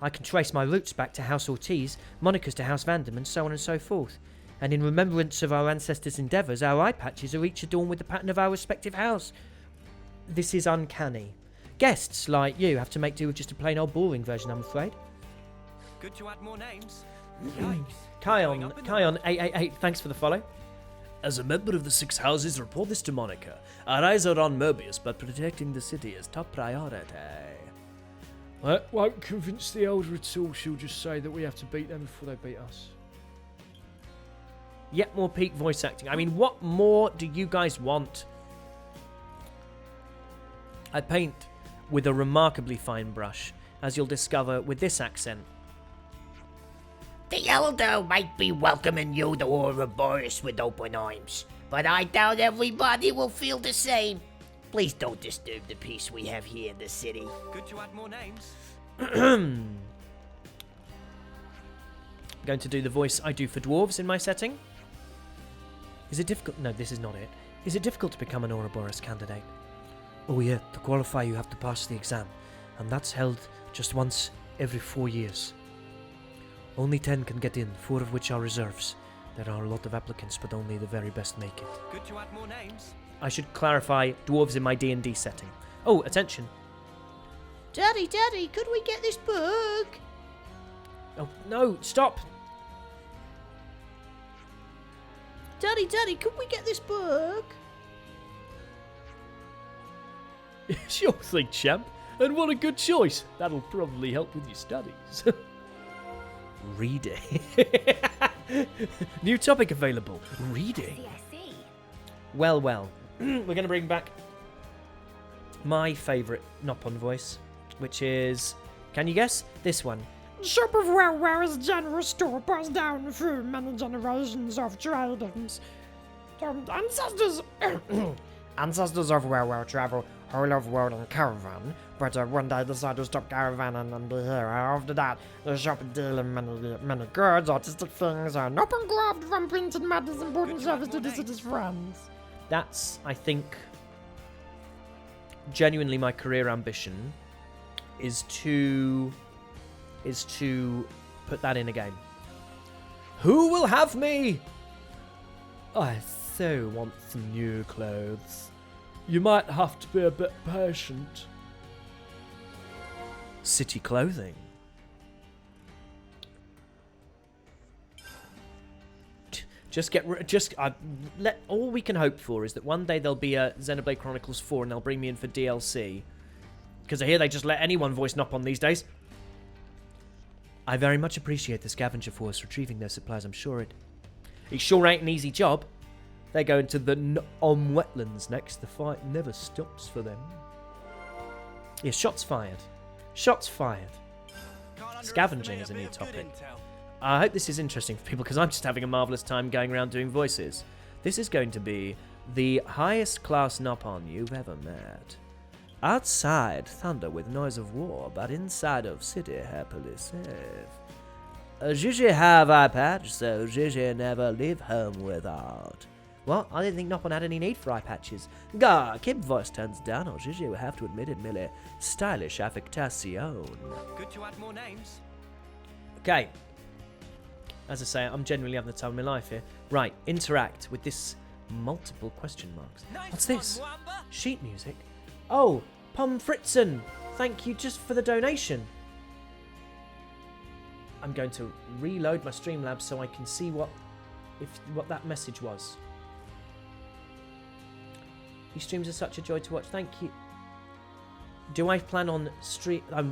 S1: I can trace my roots back to House Ortiz, Monica's to House Vandam, and so on and so forth. And in remembrance of our ancestors' endeavours, our eye patches are each adorned with the pattern of our respective house. This is uncanny. Guests like you have to make do with just a plain old boring version, I'm afraid.
S2: Good to add more names.
S1: Taion 888, thanks for the follow. As a member of the 6 houses, report this to Monica. Our eyes are on Mobius, but protecting the city is top priority.
S14: That won't convince the Elder at all. She'll just say that we have to beat them before they beat us.
S1: Yet more peak voice acting. I mean, what more do you guys want? I paint with a remarkably fine brush, as you'll discover with this accent.
S15: The Elder might be welcoming you to Ouroboros with open arms, but I doubt everybody will feel the same. Please don't disturb the peace we have here in the city.
S2: Good to add more names.
S1: I'm going to do the voice I do for dwarves in my setting. Is it difficult? No, this is not it. Is it difficult to become an Ouroboros candidate?
S12: Oh yeah, to qualify you have to pass the exam, and that's held just once every 4 years. Only 10 can get in, 4 of which are reserves. There are a lot of applicants, but only the very best make it.
S2: Good to add more names.
S1: I should clarify dwarves in my D&D setting. Oh, attention.
S13: Daddy, could we get this book?
S1: Oh, no, stop.
S13: Daddy, could we get this book?
S14: Sure thing, champ. And what a good choice. That'll probably help with your studies.
S1: Reading. New topic available. Reading. Well. We're going to bring back my favourite Nopon voice, which is, can you guess? This one.
S16: Shop of Wow is a general store passed down through many generations of tradings. Ancestors of Wow travel whole of world in caravan, but one day decide to stop caravanning and be here. After that, the shop deal in many goods, artistic things, and open grabbed from printed matters important service to the city's friends.
S1: That's, I think, genuinely my career ambition is to put that in a game. Who will have me?
S14: I so want some new clothes. You might have to be a bit patient.
S1: City clothing. All we can hope for is that one day there'll be a Xenoblade Chronicles 4 and they'll bring me in for DLC. Because I hear they just let anyone voice Nopon these days. I very much appreciate the scavenger force retrieving those supplies, I'm sure it sure ain't an easy job. They go into the wetlands next. The fight never stops for them. Yeah, shots fired. Shots fired. Scavenging is a new topic. I hope this is interesting for people because I'm just having a marvellous time going around doing voices. This is going to be the highest class Nopon you've ever met.
S12: Outside, thunder with noise of war, but inside of city, happily safe. Gigi have eye patch, so Gigi never leave home without. Well, I didn't think Noppon had any need for eye patches. Gah, keep voice turns down, or Gigi will have to admit it merely stylish affectation.
S2: Good to add more names.
S1: Okay. As I say, I'm genuinely having the time of my life here. Right, interact with this multiple question marks. What's this? Sheet music? Oh, Pom Fritzen! Thank you just for the donation. I'm going to reload my Streamlabs so I can see what that message was. These streams are such a joy to watch. Thank you. Do I plan on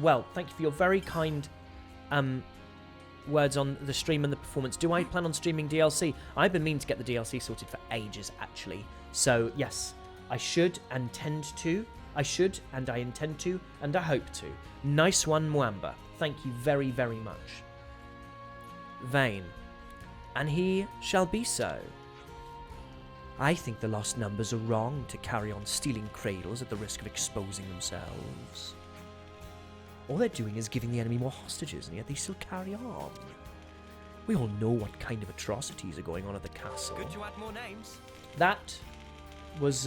S1: well, thank you for your very kind words on the stream and the performance. Do I plan on streaming DLC? I've been meaning to get the DLC sorted for ages, actually. So, yes, I should and intend to. I should and I intend to and I hope to. Nice one, Mwamba. Thank you very, very much. Vane. And he shall be so. I think the lost numbers are wrong to carry on stealing cradles at the risk of exposing themselves. All they're doing is giving the enemy more hostages, and yet they still carry on. We all know what kind of atrocities are going on at the castle.
S2: Good to add more names.
S1: That was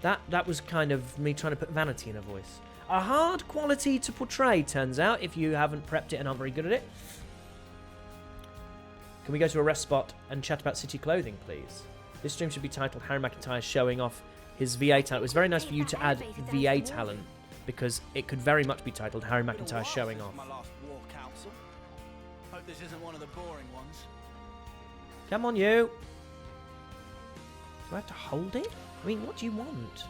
S1: that was kind of me trying to put vanity in a voice. A hard quality to portray, turns out, if you haven't prepped it and aren't very good at it. Can we go to a rest spot and chat about city clothing, please? This stream should be titled Harry McEntire showing off his VA talent. It was very nice for you to add VA talent, because it could very much be titled Harry McEntire showing off.
S10: My last war council. Hope this isn't one of the boring ones.
S1: Come on, you. Do I have to hold it? I mean, what do you want?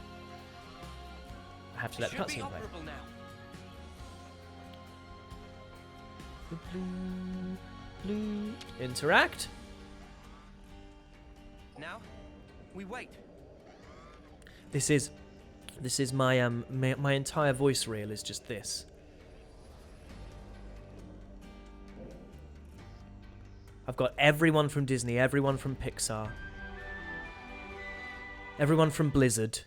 S1: I have to let the cutscene play. Interact.
S2: Now, we wait.
S1: This is my my entire voice reel is just this. I've got everyone from Disney, everyone from Pixar, everyone from Blizzard,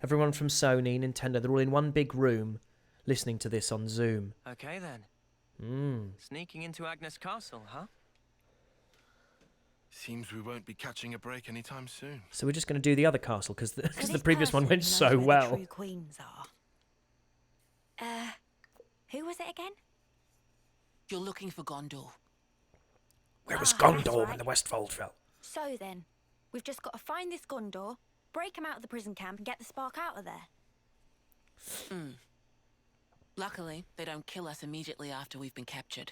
S1: everyone from Sony, Nintendo. They're all in one big room listening to this on Zoom.
S2: Okay then. Sneaking into Agnes Castle, huh?
S4: Seems we won't be catching a break anytime soon.
S1: So we're just going to do the other castle because the previous one went so well.
S3: The true queens are. Who was it again?
S7: You're looking for Gondor.
S15: Where was Gondor when the Westfold fell?
S3: So then, we've just got to find this Gondor, break him out of the prison camp, and get the spark out of there.
S7: Luckily, they don't kill us immediately after we've been captured.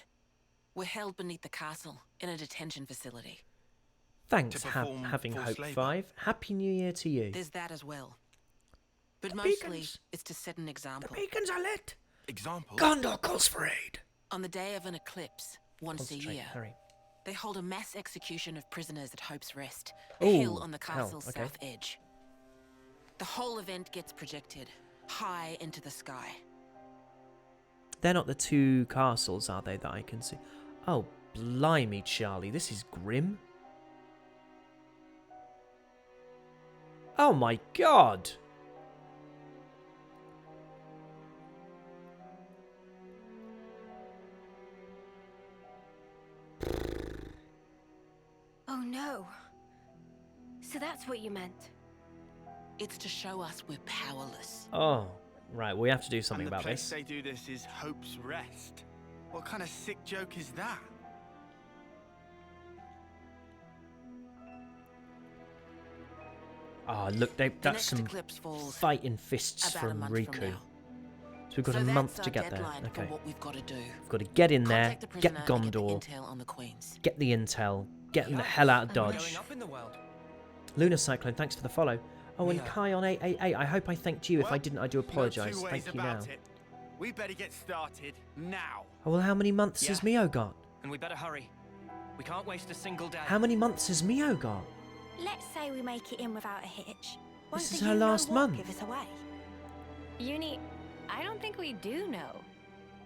S7: We're held beneath the castle in a detention facility.
S1: Thanks, having hope,
S7: labor.
S1: 5. Happy New Year to you.
S7: There's that as well. But
S15: The
S7: mostly,
S15: beacons.
S7: it's to set an example.
S15: The beacons are lit.
S4: Example?
S15: Gondor calls for aid.
S7: On the day of an eclipse, once a
S1: Concentrate,
S7: year,
S1: hurry.
S7: they hold a mass execution of prisoners at Hope's Rest, a
S1: Ooh,
S7: hill on the
S1: hell,
S7: castle's
S1: okay.
S7: south edge. The whole event gets projected high into the sky.
S1: They're not the two castles, are they, that I can see? Oh, blimey, Charlie. This is grim. Oh my god.
S8: Oh no. So that's what you meant.
S7: It's to show us we're powerless.
S1: Oh, right. We have to do something
S10: And the
S1: about
S10: place
S1: this.
S10: they do this is Hope's Rest. What kind of sick joke is that?
S1: Oh, look, that's
S7: next
S1: some
S7: eclipse falls
S1: fighting fists
S7: about a
S1: from
S7: month
S1: Riku.
S7: from now.
S1: So we've got
S7: So
S1: a
S7: that's
S1: month
S7: our
S1: to get there.
S7: deadline for
S1: Okay.
S7: what we've got to do.
S1: We've got to get in there,
S7: Contact the
S1: get
S7: prisoner and
S1: Gondor,
S7: get the intel on the queens.
S1: get the intel, get the hell out of Dodge.
S2: Going up in the world.
S1: Lunar Cyclone, thanks for the follow. Oh, and
S10: Yeah.
S1: Kion 888, I hope I thanked you. If I
S10: Well,
S1: didn't, I do
S10: No
S1: apologise.
S10: two ways
S1: Thank you now.
S10: about it. We better get started now.
S1: Oh, well, how many months has Mio got?
S2: And we better hurry. We can't waste a single day.
S1: How many months has Mio got?
S3: Let's say we make it in without a hitch. Won't
S1: This
S3: the
S1: is her
S3: you know
S1: last
S3: what
S1: month.
S3: give us away?
S8: Eunie, I don't think we do know.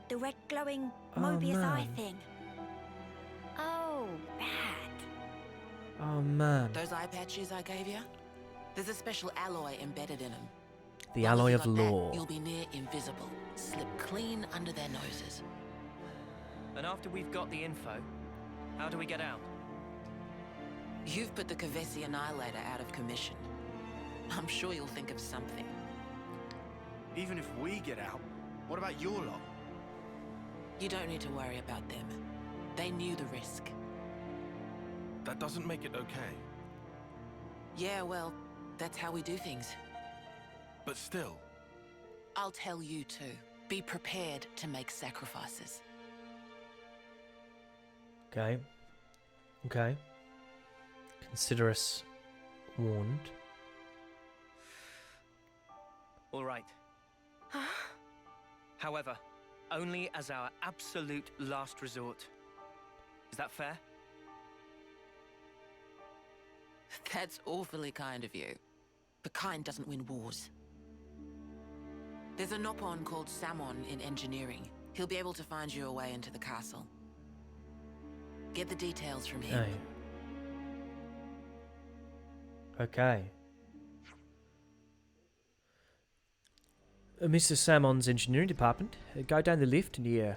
S3: The red glowing
S1: Oh,
S3: Mobius eye
S1: man.
S3: thing.
S8: Oh,
S3: Bad.
S1: Oh, man.
S7: Those eye patches I gave you? There's a special alloy embedded in them.
S1: The alloy of
S7: Once you got
S1: law.
S7: that, you'll be near invisible. Slip clean under their noses.
S2: And after we've got the info, how do we get out?
S7: You've put the Kavesi Annihilator out of commission. I'm sure you'll think of something.
S10: Even if we get out, what about your lot?
S7: You don't need to worry about them. They knew the risk.
S4: That doesn't make it okay.
S7: Yeah, well, that's how we do things.
S4: But still.
S7: I'll tell you too. Be prepared to make sacrifices.
S1: Okay. Okay. Consider us warned.
S2: All right. However, only as our absolute last resort. Is that fair?
S7: That's awfully kind of you. But kind doesn't win wars. There's a Nopon called Samon in engineering. He'll be able to find you a way into the castle. Get the details from him.
S1: Okay. Mr. Samon's engineering department. Go down the lift and you...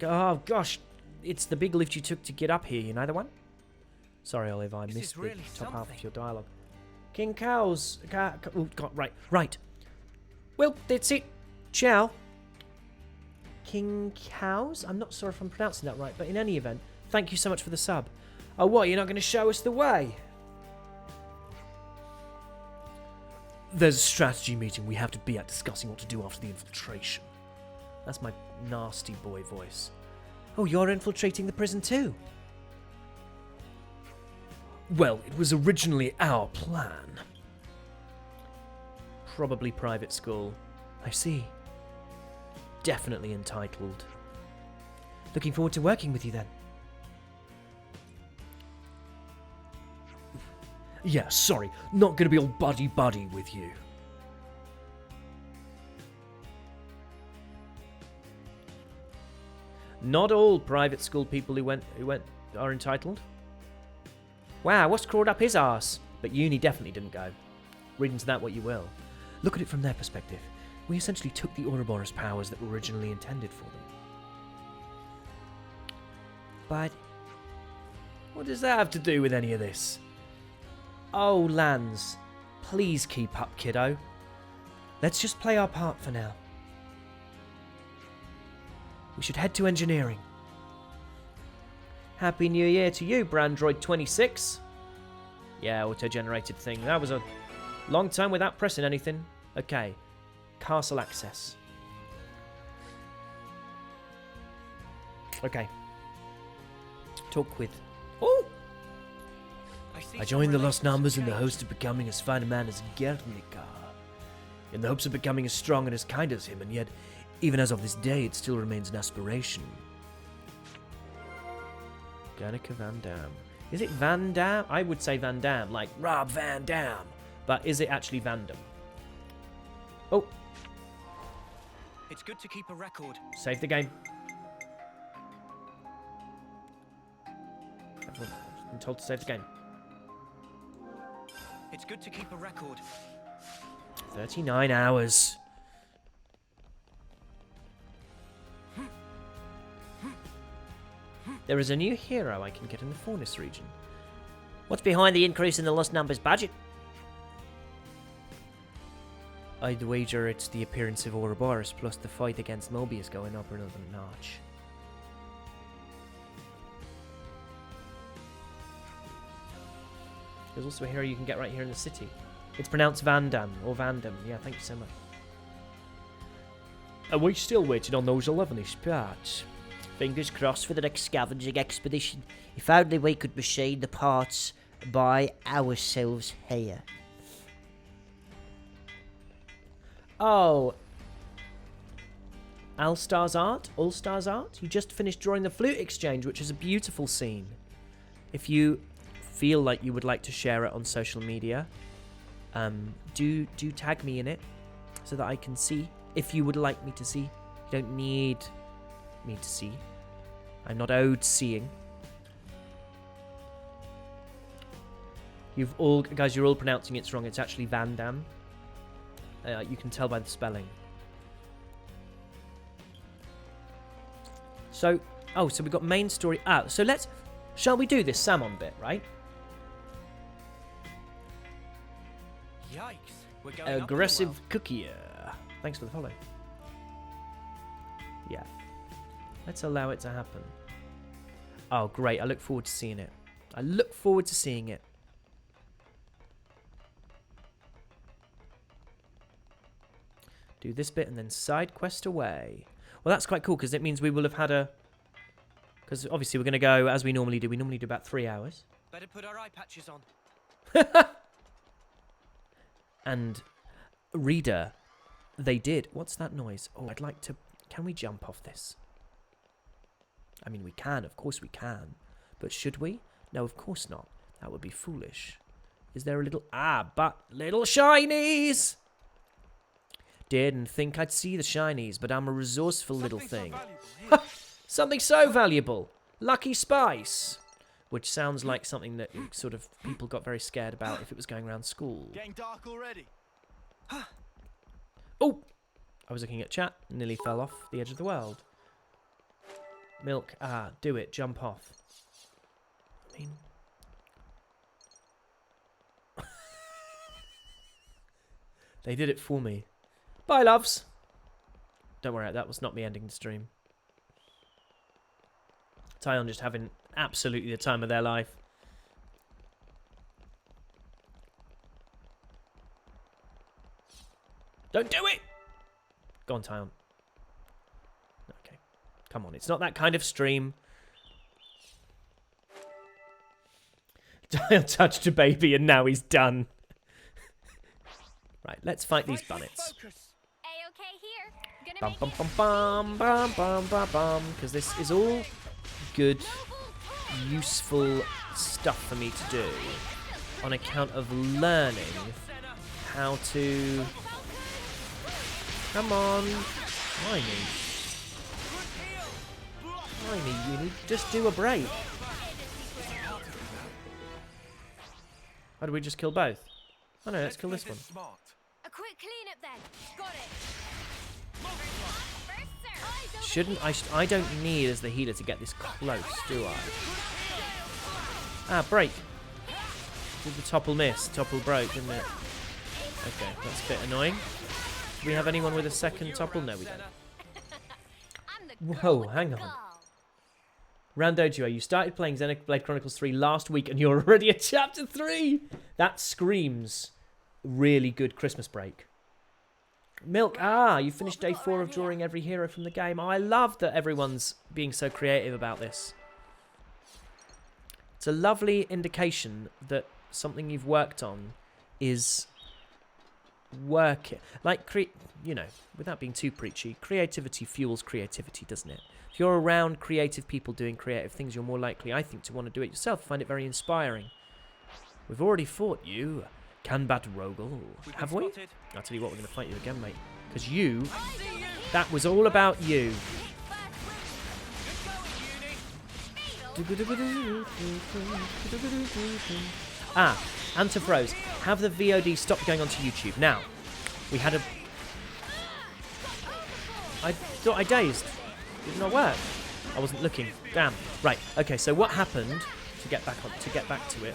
S1: oh, gosh. It's the big lift you took to get up here. You know the one? Sorry, Olive, I missed the
S2: really
S1: top half of
S2: something.
S1: your dialogue. King Cows... oh, God, right. Well, that's it. Ciao. King Cows? I'm not sure if I'm pronouncing that right, but in any event, thank you so much for the sub. Oh, what? You're not going to show us the way? There's a strategy meeting we have to be at discussing what to do after the infiltration. That's my nasty boy voice. Oh, you're infiltrating the prison too? Well, it was originally our plan. Probably private school. I see. Definitely entitled. Looking forward to working with you then. Yeah, sorry, not gonna be all buddy-buddy with you. Not all private school people who went are entitled. Wow, what's crawled up his arse? But Eunie definitely didn't go. Read into that what you will. Look at it from their perspective. We essentially took the Ouroboros powers that were originally intended for them. But what does that have to do with any of this? Oh, Lanz, please keep up, kiddo. Let's just play our part for now. We should head to engineering. Happy New Year to you, Brandroid 26. Yeah, auto-generated thing. That was a long time without pressing anything. Okay, castle access. Okay. Talk with... Oh! I joined the Lost Numbers in the hopes of becoming as fine a man as Guernica. In the hopes of becoming as strong and as kind as him, and yet, even as of this day, it still remains an aspiration. Guernica Van Damme. Is it Van Damme? I would say Van Damme, like Rob Van Damme. But is it actually Van Damme? Oh.
S2: It's good to keep a record.
S1: Save the game. I've been told to save the game.
S2: It's good to keep a record.
S1: 39 hours. There is a new hero I can get in the Faunus region.
S15: What's behind the increase in the Lost Numbers budget?
S1: I'd wager it's the appearance of Ouroboros plus the fight against Mobius going up another notch. There's also a hero you can get right here in the city. It's pronounced Van Damme, or Van Damme. Yeah, thank you so much.
S15: Are we still waiting on those 11ish parts? Fingers crossed for the next scavenging expedition. If only we could machine the parts by ourselves here.
S1: Oh. All-Stars Art? All-Stars Art? You just finished drawing the Flute Exchange, which is a beautiful scene. If you feel like you would like to share it on social media, do tag me in it so that I can see. If you would like me to see. You don't need me to see. I'm not owed seeing. Guys, you're all pronouncing it wrong. It's actually Van Damme. You can tell by the spelling. So, so we've got main story. So shall we do this salmon bit, right?
S2: Yikes. We're going
S1: Aggressive cookie. Thanks for the follow. Yeah. Let's allow it to happen. Oh, great. I look forward to seeing it. I look forward to seeing it. Do this bit and then side quest away. Well, that's quite cool because it means we will have had a... Because obviously we're going to go as we normally do. We normally do about 3 hours.
S2: Better put our eye patches on.
S1: And reader, they did. What's that noise? Oh, I'd like to... Can we jump off this? I mean, we can. Of course we can. But should we? No, of course not. That would be foolish. Is there a little... but little shinies! Didn't think I'd see the shinies, but I'm a resourceful little thing. Something so valuable. Lucky Spice. Which sounds like something that sort of people got very scared about if it was going around school.
S10: Getting dark already.
S1: Oh! I was looking at chat, nearly fell off the edge of the world. Milk, do it, jump off. I mean... They did it for me. Bye, loves! Don't worry, that was not me ending the stream. Taion just having absolutely the time of their life. Don't do it! Go on, Taion. Okay. Come on, it's not that kind of stream. Taion touched a baby and now he's done. Right, let's fight these bunnets. Bum bum bum bum bum bum bum bum. Because this is all good, useful stuff for me to do on account of learning how to... Come on. Why me? Eunie? Just do a break. Why did we just kill both? Oh no, let's kill this one.
S8: A quick cleanup then. Got it.
S1: Shouldn't I don't need as the healer to get this close, do I? Break. Did the topple miss? Topple broke, didn't it? Okay, that's a bit annoying. Do we have anyone with a second topple? No, we don't. Whoa, hang on. Rando Duo, you started playing Xenoblade Chronicles 3 last week and you're already at Chapter 3! That screams really good Christmas break. Milk, you finished day 4 of drawing every hero from the game. Oh, I love that everyone's being so creative about this. It's a lovely indication that something you've worked on is working. Like, without being too preachy, creativity fuels creativity, doesn't it? If you're around creative people doing creative things, you're more likely, I think, to want to do it yourself. Find it very inspiring. We've already fought you. Canbat Rogel. Have we? I'll tell you what, we're going to fight you again, mate. Because that was all about you. Antifroze. Have the VOD stopped going onto YouTube. Now, we had a... I thought I dazed. Did it not work? I wasn't looking. Damn. Right. Okay, so what happened, to get back to it,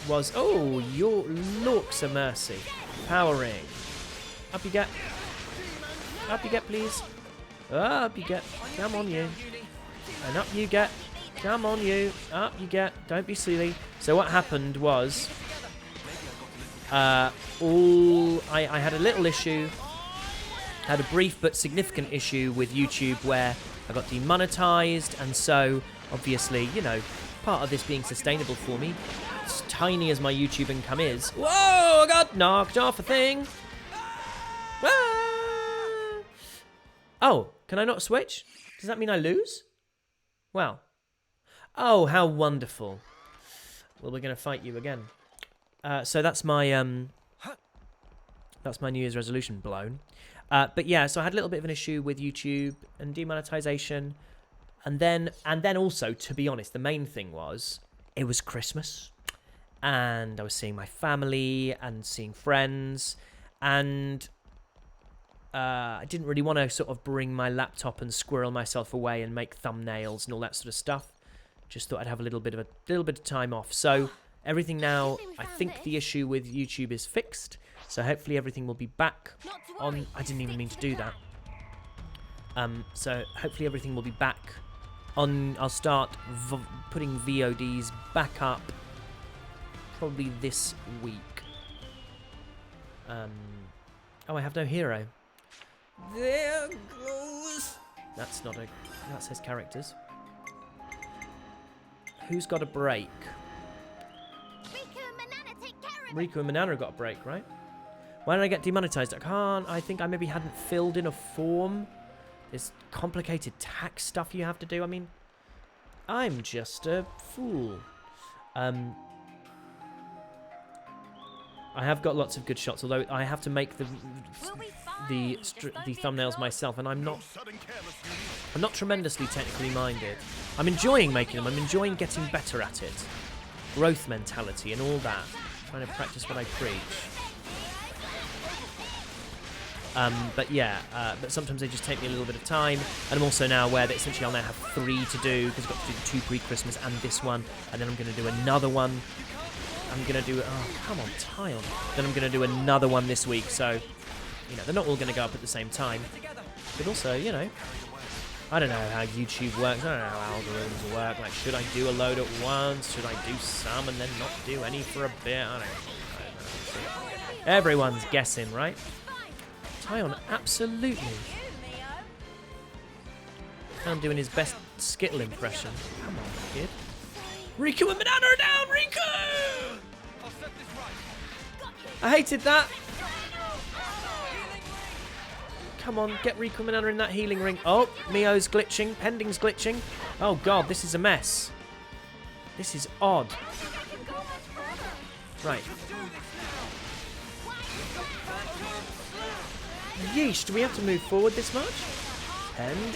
S1: was... Oh, your looks a mercy. Powering. Up you get. Up you get, please. Up you get. Come on, you. And up you get. Come on, you. Up you get. Don't be silly. So what happened was... I had a little issue. Had a brief but significant issue with YouTube where I got demonetized. And so, obviously, part of this being sustainable for me, as tiny as my YouTube income is... Whoa! I got knocked off a thing! Ah! Oh, can I not switch? Does that mean I lose? Well. Oh, how wonderful. Well, we're going to fight you again. So that's my New Year's resolution blown. But yeah, so I had a little bit of an issue with YouTube and demonetization. And then also, to be honest, the main thing was, it was Christmas. and I was seeing my family and seeing friends, and I didn't really want to sort of bring my laptop and squirrel myself away and make thumbnails and all that sort of stuff. Just thought I'd have a little bit of time off. So everything now, I think the issue with YouTube is fixed. So hopefully everything will be back on. I didn't even mean to do that. So hopefully everything will be back on. I'll start putting VODs back up probably this week. Oh, I have no hero. There goes. That's not a. That says characters. Who's got a break? Riku and Manana got a break, right? Why did I get demonetized? I can't. I think I maybe hadn't filled in a form. There's complicated tax stuff you have to do. I mean, I'm just a fool. I have got lots of good shots, although I have to make the thumbnails myself, and I'm not tremendously technically minded. I'm enjoying making them. I'm enjoying getting better at it. Growth mentality and all that. Trying to practice what I preach. But yeah, but sometimes they just take me a little bit of time, and I'm also now aware that essentially I'll now have 3 to do, because I've got to do the 2 pre-Christmas and this one, and then I'm going to do another one. I'm going to do, oh, come on, Taion. Then I'm going to do another one this week, so, you know, they're not all going to go up at the same time. But also, you know, I don't know how YouTube works. I don't know how algorithms work. Like, should I do a load at once? Should I do some and then not do any for a bit? I don't know. Everyone's guessing, right? Taion, absolutely. I'm doing his best Skittle impression. Come on, kid. Riku and Banana are down! Riku! I hated that. Come on, get Riku and Banana in that healing ring. Oh, Mio's glitching. Pending's glitching. Oh, God, this is a mess. This is odd. Right. Yeesh, do we have to move forward this much? Pending!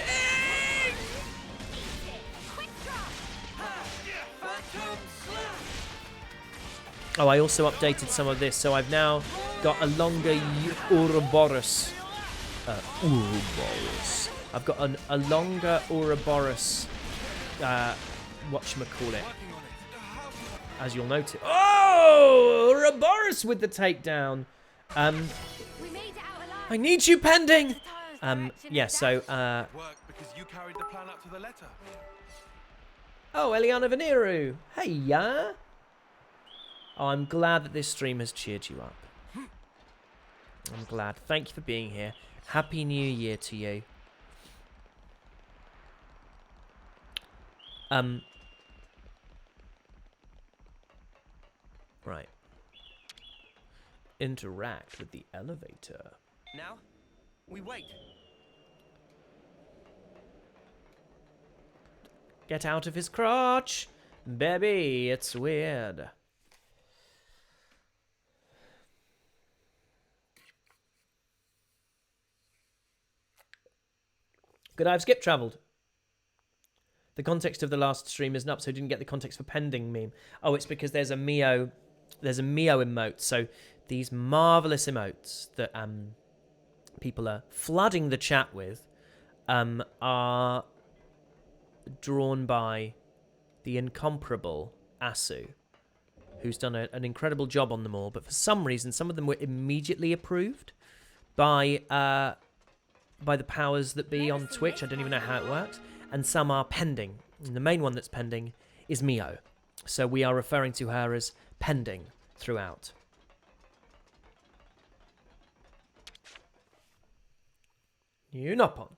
S1: Oh, I also updated some of this, so I've now got a longer Ouroboros. Ouroboros. I've got a longer Ouroboros, whatchamacallit, as you'll notice. Oh, Ouroboros with the takedown. I need you, Pending! Yeah, so, oh, Eliana Veneru. Hey, ya. Oh, I'm glad that this stream has cheered you up. I'm glad. Thank you for being here. Happy New Year to you. Right. Interact with the elevator.
S2: Now, we wait.
S1: Get out of his crotch. Baby, it's weird. Good, I've skip travelled. The context of the last stream isn't up, so I didn't get the context for Pending meme. Oh, it's because there's a Mio emote. So these marvellous emotes that people are flooding the chat with are drawn by the incomparable Asu, who's done an incredible job on them all. But for some reason, some of them were immediately approved by the powers that be on Twitch. I don't even know how it works. And some are pending. And the main one that's pending is Mio. So we are referring to her as pending throughout. Unopon.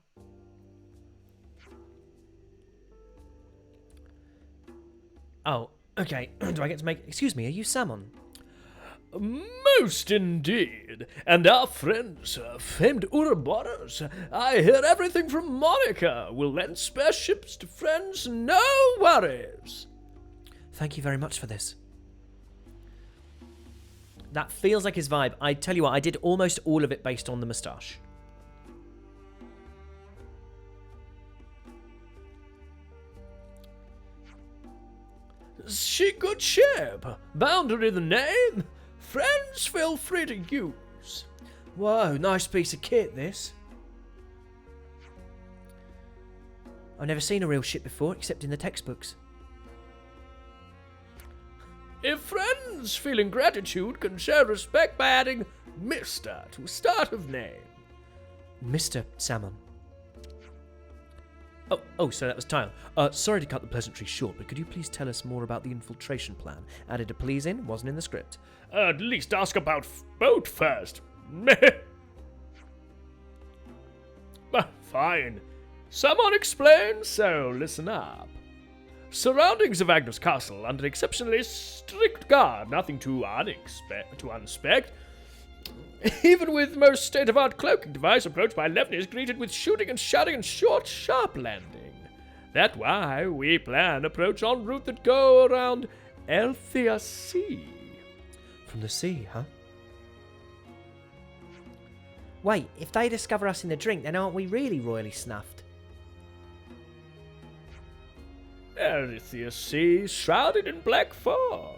S1: Oh, okay. Do I get to make... Excuse me, are you Salmon?
S14: Most indeed. And our friends, famed Ouroboros, I hear everything from Monica. We'll lend spare ships to friends, no worries.
S1: Thank you very much for this. That feels like his vibe. I tell you what, I did almost all of it based on the moustache.
S14: She good shape. Boundary the name. Friends feel free to use.
S1: Whoa, nice piece of kit, this. I've never seen a real ship before, except in the textbooks.
S14: If friends feeling gratitude can share respect by adding Mr. to start of name.
S1: Mr. Salmon. Oh, so that was Taion. Sorry to cut the pleasantry short, but could you please tell us more about the infiltration plan? Added a please in, wasn't in the script.
S14: At least ask about boat first. Fine. Someone explain, so listen up. Surroundings of Agnes Castle under exceptionally strict guard, nothing to unspect. Even with most state-of-art cloaking device, approach by 11 is greeted with shooting and shouting and short, sharp landing. That's why we plan approach en route that go around Elthia Sea.
S1: From the sea, huh? Wait, if they discover us in the drink, then aren't we really royally snuffed?
S14: Elthia Sea, shrouded in black fog.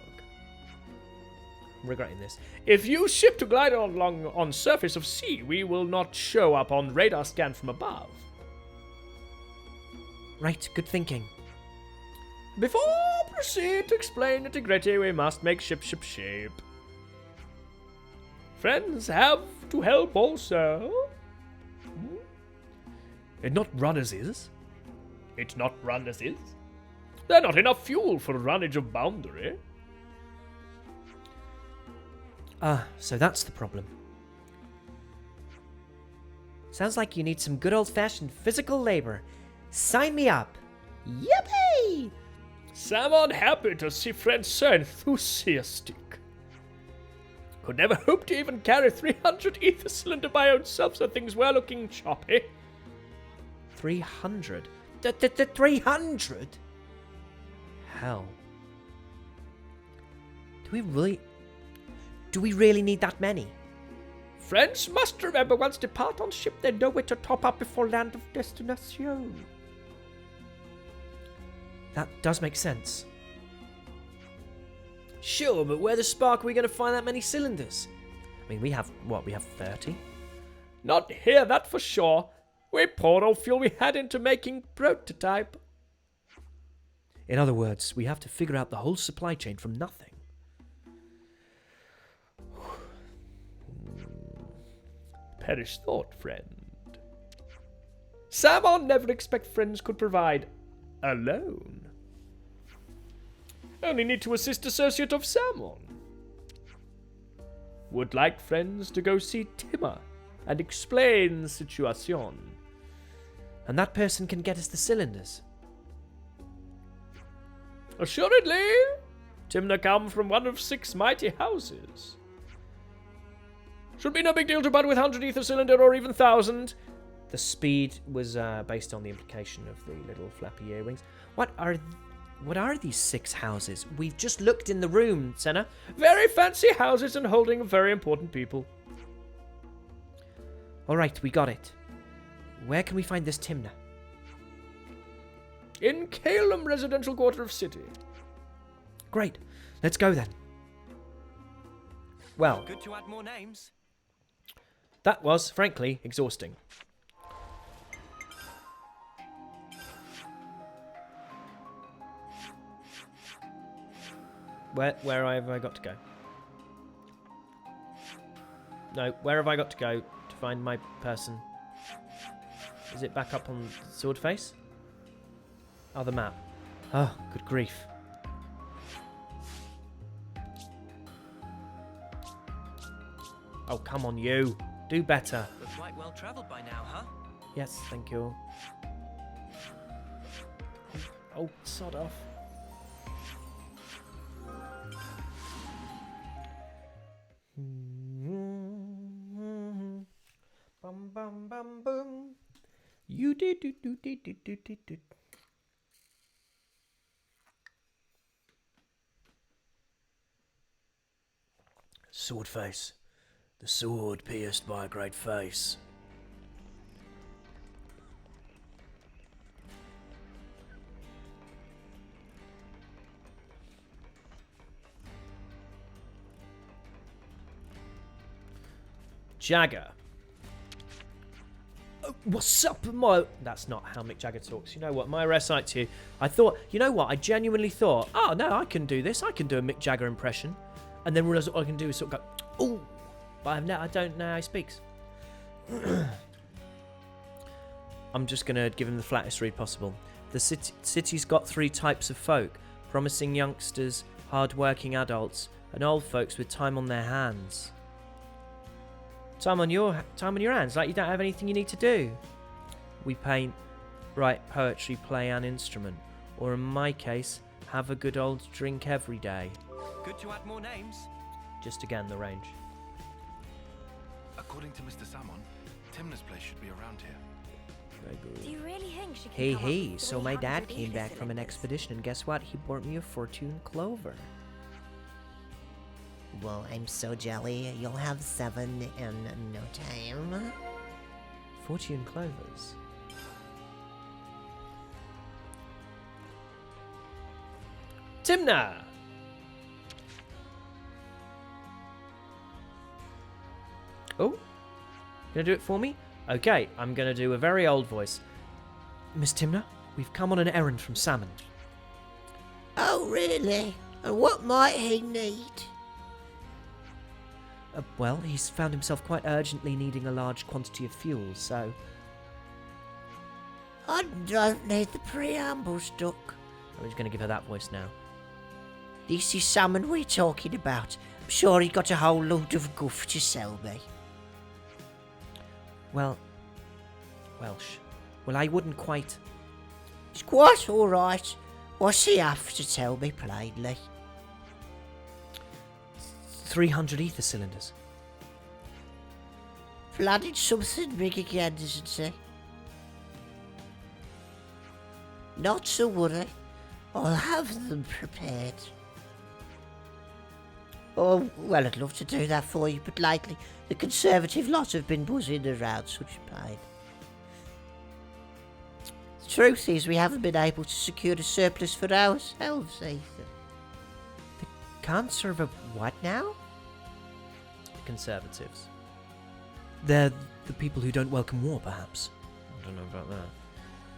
S1: I'm regretting this.
S14: If you ship to glide along on surface of sea, we will not show up on radar scan from above.
S1: Right, good thinking.
S14: Before proceed to explain nitty-gritty, we must make ship shape. Friends have to help also.
S1: It not run as is?
S14: It not run as is? There not enough fuel for runnage of boundary.
S1: Ah, so that's the problem. Sounds like you need some good old-fashioned physical labor. Sign me up. Yippee!
S14: Someone happy to see friends so enthusiastic. Could never hope to even carry 300 ether cylinder by own self, so things were looking choppy.
S1: 300? 300? Hell. Do we really need that many?
S14: Friends must remember once depart on ship, they know where to top up before land of destination.
S1: That does make sense. Sure, but where the spark are we going to find that many cylinders? I mean, we have 30?
S14: Not here, that for sure. We poured all fuel we had into making prototype.
S1: In other words, we have to figure out the whole supply chain from nothing.
S14: Perish thought, friend. Salmon never expect friends could provide alone. Only need to assist associate of Salmon. Would like friends to go see Timmer and explain situation.
S1: And that person can get us the cylinders.
S14: Assuredly. Timner come from one of 6 mighty houses. Should be no big deal to butt with 100 ether cylinder or even 1,000.
S1: The speed was based on the implication of the little flappy earwings. What are these 6 houses? We've just looked in the room, Sena.
S14: Very fancy houses and holding very important people.
S1: All right, we got it. Where can we find this Timner?
S14: In Calum residential quarter of city.
S1: Great. Let's go then. Well,
S2: good to add more names.
S1: That was, frankly, exhausting. Where have I got to go? No, where have I got to go to find my person? Is it back up on sword face? Oh, the map. Oh, good grief. Oh, come on, you. Do better.
S2: We're quite well travelled by now, huh?
S1: Yes, thank you. Oh, sod off. Bum bum bum boom. You do do do do do do do do. Sword face. The sword pierced by a great face. Jagger. What's up, my... That's not how Mick Jagger talks. You know what? My recite to you. I thought... You know what? I genuinely thought, oh, no, I can do this. I can do a Mick Jagger impression. And then realised all I can do is sort of go, ooh. But I don't know how he speaks. I'm just going to give him the flattest read possible. The city's got 3 types of folk. Promising youngsters, hard-working adults, and old folks with time on their hands. Time on your hands, like you don't have anything you need to do. We paint, write poetry, play an instrument, or in my case, have a good old drink every day.
S2: Good to add more names.
S1: Just again, the range.
S4: According to Mr. Salmon, Timna's place should be around here.
S1: Very good.
S3: Do you really think she can
S13: Hey, so my dad came back from an expedition, and guess what? He brought me a fortune clover. Well, I'm so jelly. You'll have 7 in no time.
S1: Fortune clovers. Timna! Oh? Gonna do it for me? Okay, I'm gonna do a very old voice. Miss Timna, we've come on an errand from Salmon.
S13: Oh, really? And what might he need?
S1: Well, he's found himself quite urgently needing a large quantity of fuel, so...
S13: I don't need the preamble stuck.
S1: I'm just going to give her that voice now.
S13: This is Salmon we're talking about. I'm sure he got a whole load of guff to sell me.
S1: Well, Welsh. Well, I wouldn't quite...
S13: It's quite all right. What's he after, tell me plainly?
S1: 300 ether cylinders.
S13: Planning something big again, isn't he? Not to worry. I'll have them prepared. Oh, well, I'd love to do that for you, but lately the Conservative lot have been buzzing around such pain. The truth is, we haven't been able to secure a surplus for ourselves, either.
S1: Can't serve a what now? Conservatives. They're the people who don't welcome war, perhaps. I don't know about that.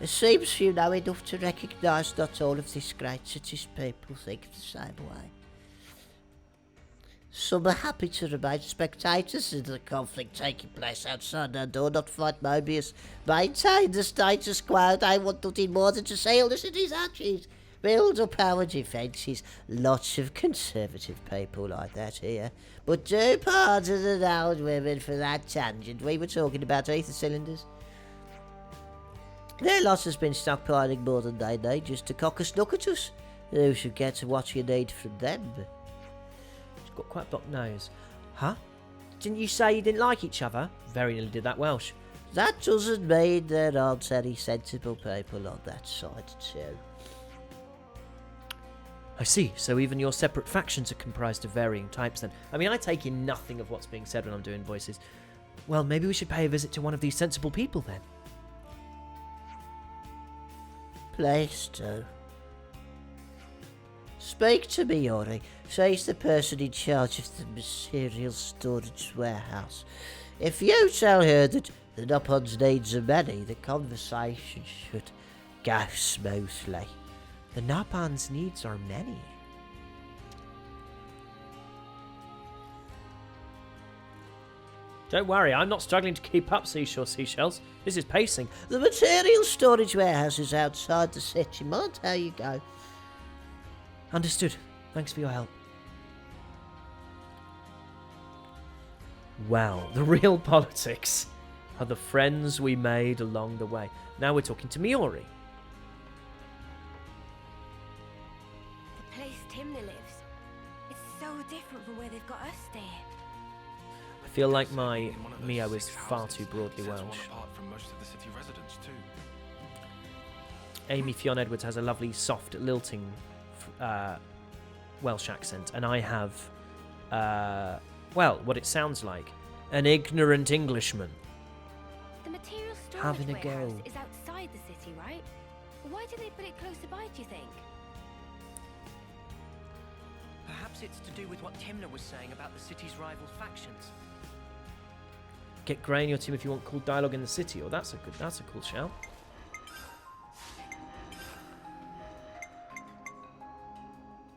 S13: It seems you know enough to recognise not all of this great city's people think the same way. Some are happy to remain spectators in the conflict taking place outside our door, not fight Mobius. Maintain the status quo. They want nothing more than to sail the city's hatches. Build up our defences. Lots of Conservative people like that here. But do pardon the old women for that tangent. We were talking about ether cylinders. Their lot has been stockpiling more than they need just to cock a snook at us. You should get to what you need from them.
S1: She's got quite a blocked nose. Huh? Didn't you say you didn't like each other? Very nearly did that Welsh.
S13: That doesn't mean there aren't any sensible people on that side too.
S1: I see, so even your separate factions are comprised of varying types then. I mean, I take in nothing of what's being said when I'm doing voices. Well, maybe we should pay a visit to one of these sensible people then.
S13: Please do. Speak to me, Eunie. She's the person in charge of the material storage warehouse. If you tell her that the Nopons' needs are many, the conversation should go smoothly.
S1: The Nopons' needs are many. Don't worry, I'm not struggling to keep up, seashells. This is pacing.
S13: The material storage warehouse is outside the city. Mind how you go.
S1: Understood. Thanks for your help. Wow, the real politics are the friends we made along the way. Now we're talking to Miori.
S3: The place Timna lives. It's so different from where they've got us staying.
S1: I feel like my Mio is far too broadly Welsh.
S4: Apart from most of the city residents too.
S1: Amy Fionn Edwards has a lovely, soft, lilting Welsh accent, and I have, well, what it sounds like, an ignorant Englishman.
S3: The material storage
S1: Having a
S3: warehouse
S1: go.
S3: is outside the city, right? Why do they put it closer by, do you think?
S2: Perhaps it's to do with what Timna was saying about the city's rival factions.
S1: Get Grey in your team if you want cool dialogue in the city. Or that's a cool shout.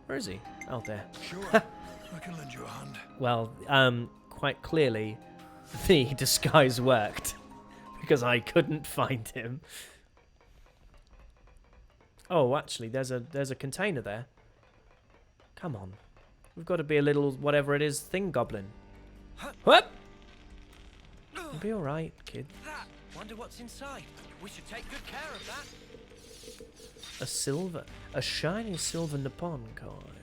S1: Where is he? Oh, there.
S9: Sure, I can lend you a hand.
S1: Well, quite clearly, the disguise worked because I couldn't find him. Oh, actually, there's a container there. Come on, we've got to be a little whatever it is thing goblin. Whoop! You'll be all right, kid.
S2: Wonder what's inside. We should take good care of that.
S1: A shiny silver Nippon coin.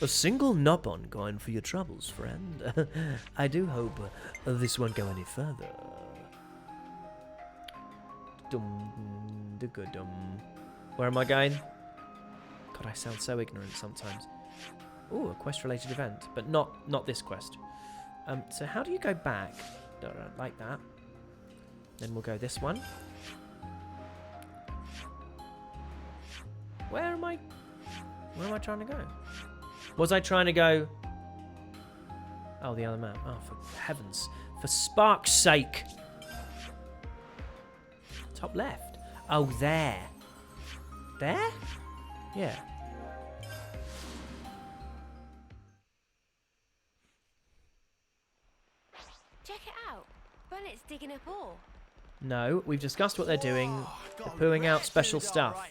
S1: A single Nippon coin for your troubles, friend. I do hope this won't go any further. Where am I going? God, I sound so ignorant sometimes. Ooh, a quest-related event, but not this quest. So how do you go back? Like that. Then we'll go this one. Where am I trying to go? Was I trying to go... Oh, the other map. Oh, for heavens. For spark's sake. Top left. Oh, there. There? Yeah.
S8: Check it out. Bunnet's digging up ore.
S1: No, we've discussed what they're doing. They're pooing out special stuff.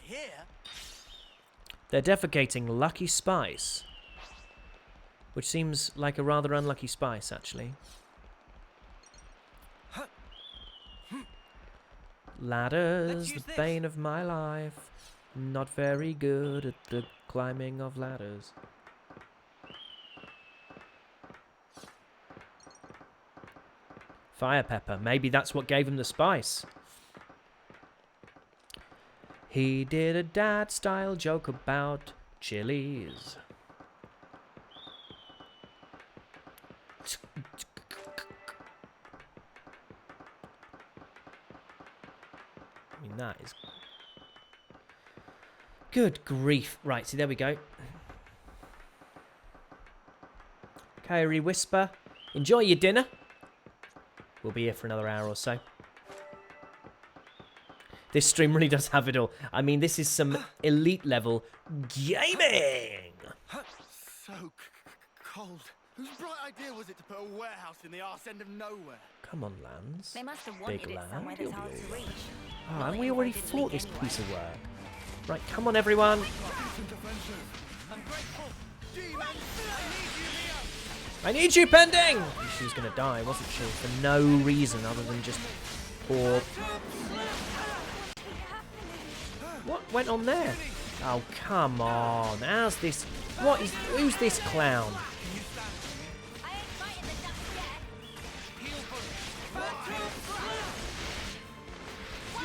S1: They're defecating lucky spice. Which seems like a rather unlucky spice, actually. Ladders, the bane of my life. Not very good at the climbing of ladders. Fire pepper. Maybe that's what gave him the spice. He did a dad-style joke about chilies. I mean, that is... Good grief. Right, see, there we go. Kairi Whisper. Enjoy your dinner. We'll be here for another hour or so. This stream really does have it all. I mean, this is some elite level gaming.
S10: So cold. Whose bright idea was it to put a warehouse in the arse end of nowhere?
S1: Come on, Lanz.
S3: They must have wanted
S1: Big
S3: it
S1: lad.
S3: somewhere that's hard to reach.
S1: Oh, and we already fought this piece of work. Right, come on, everyone. I need you, Pending! She was going to die, wasn't she? For no reason other than just poor... What went on there? Oh, come on. How's this... Who's this clown?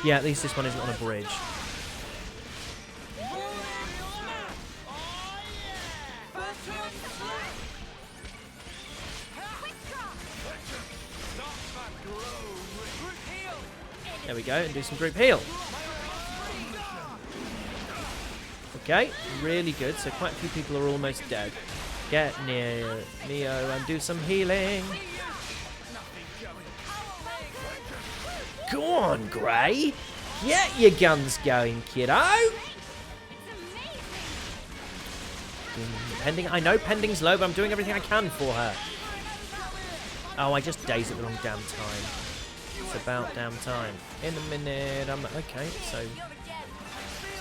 S1: Yeah, at least this one isn't on a bridge. There we go, and do some group heal. Okay, really good. So quite a few people are almost dead. Get near Neo and do some healing. Go on, Grey. Get your guns going, kiddo. Pending, I know Pending's low, but I'm doing everything I can for her. Oh, I just dazed at the wrong damn time. It's about damn time. In a minute, I'm... Okay, so... Is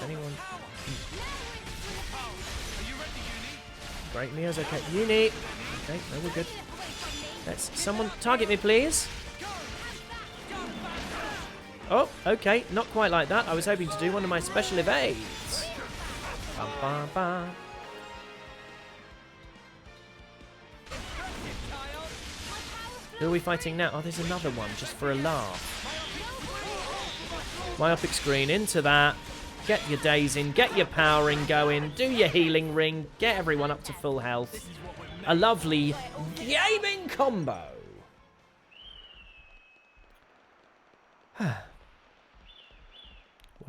S1: anyone... Great, Mia's okay. Eunie! Okay, no, we're good. Let's... Someone target me, please. Oh, okay. Not quite like that. I was hoping to do one of my special evades. Bum, bum, bum. Who are we fighting now? Oh, there's another one, just for a laugh. Myopic screen, into that. Get your days in, get your powering going, do your healing ring, get everyone up to full health. A lovely gaming combo. Well,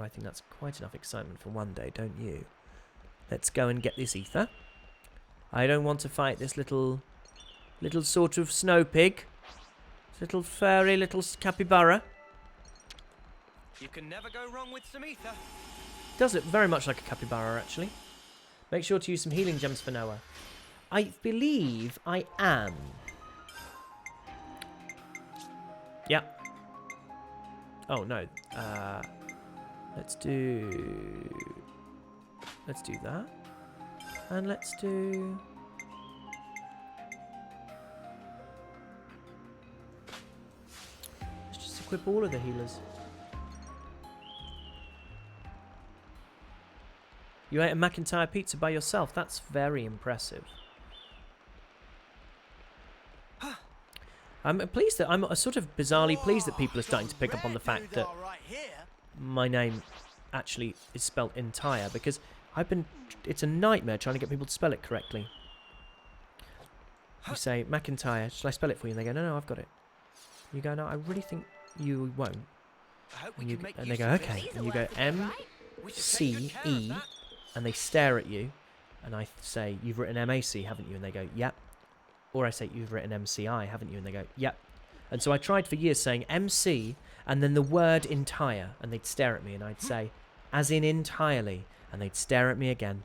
S1: I think that's quite enough excitement for one day, don't you? Let's go and get this ether. I don't want to fight this little sort of snow pig. Little furry, little capybara.
S2: You can never go wrong with some ether.
S1: Does look very much like a capybara, actually. Make sure to use some healing gems for Noah. I believe I am. Yeah. Oh, no. Let's do that. And let's do... Let's just equip all of the healers. You ate a McEntire pizza by yourself. That's very impressive. I'm pleased that I'm sort of bizarrely pleased that people are starting to pick up on the fact that my name actually is spelled entire, because it's a nightmare trying to get people to spell it correctly. You say McEntire, shall I spell it for you? And they go, no, I've got it. You go, no, I really think you won't. And they go, okay. And you go M-C-E, and they stare at you, and I say, you've written M-A-C, haven't you? And they go, yep. Or I say, you've written M-C-I, haven't you? And they go, yep. And so I tried for years saying M-C, and then the word entire, and they'd stare at me, and I'd say, as in entirely, and they'd stare at me again.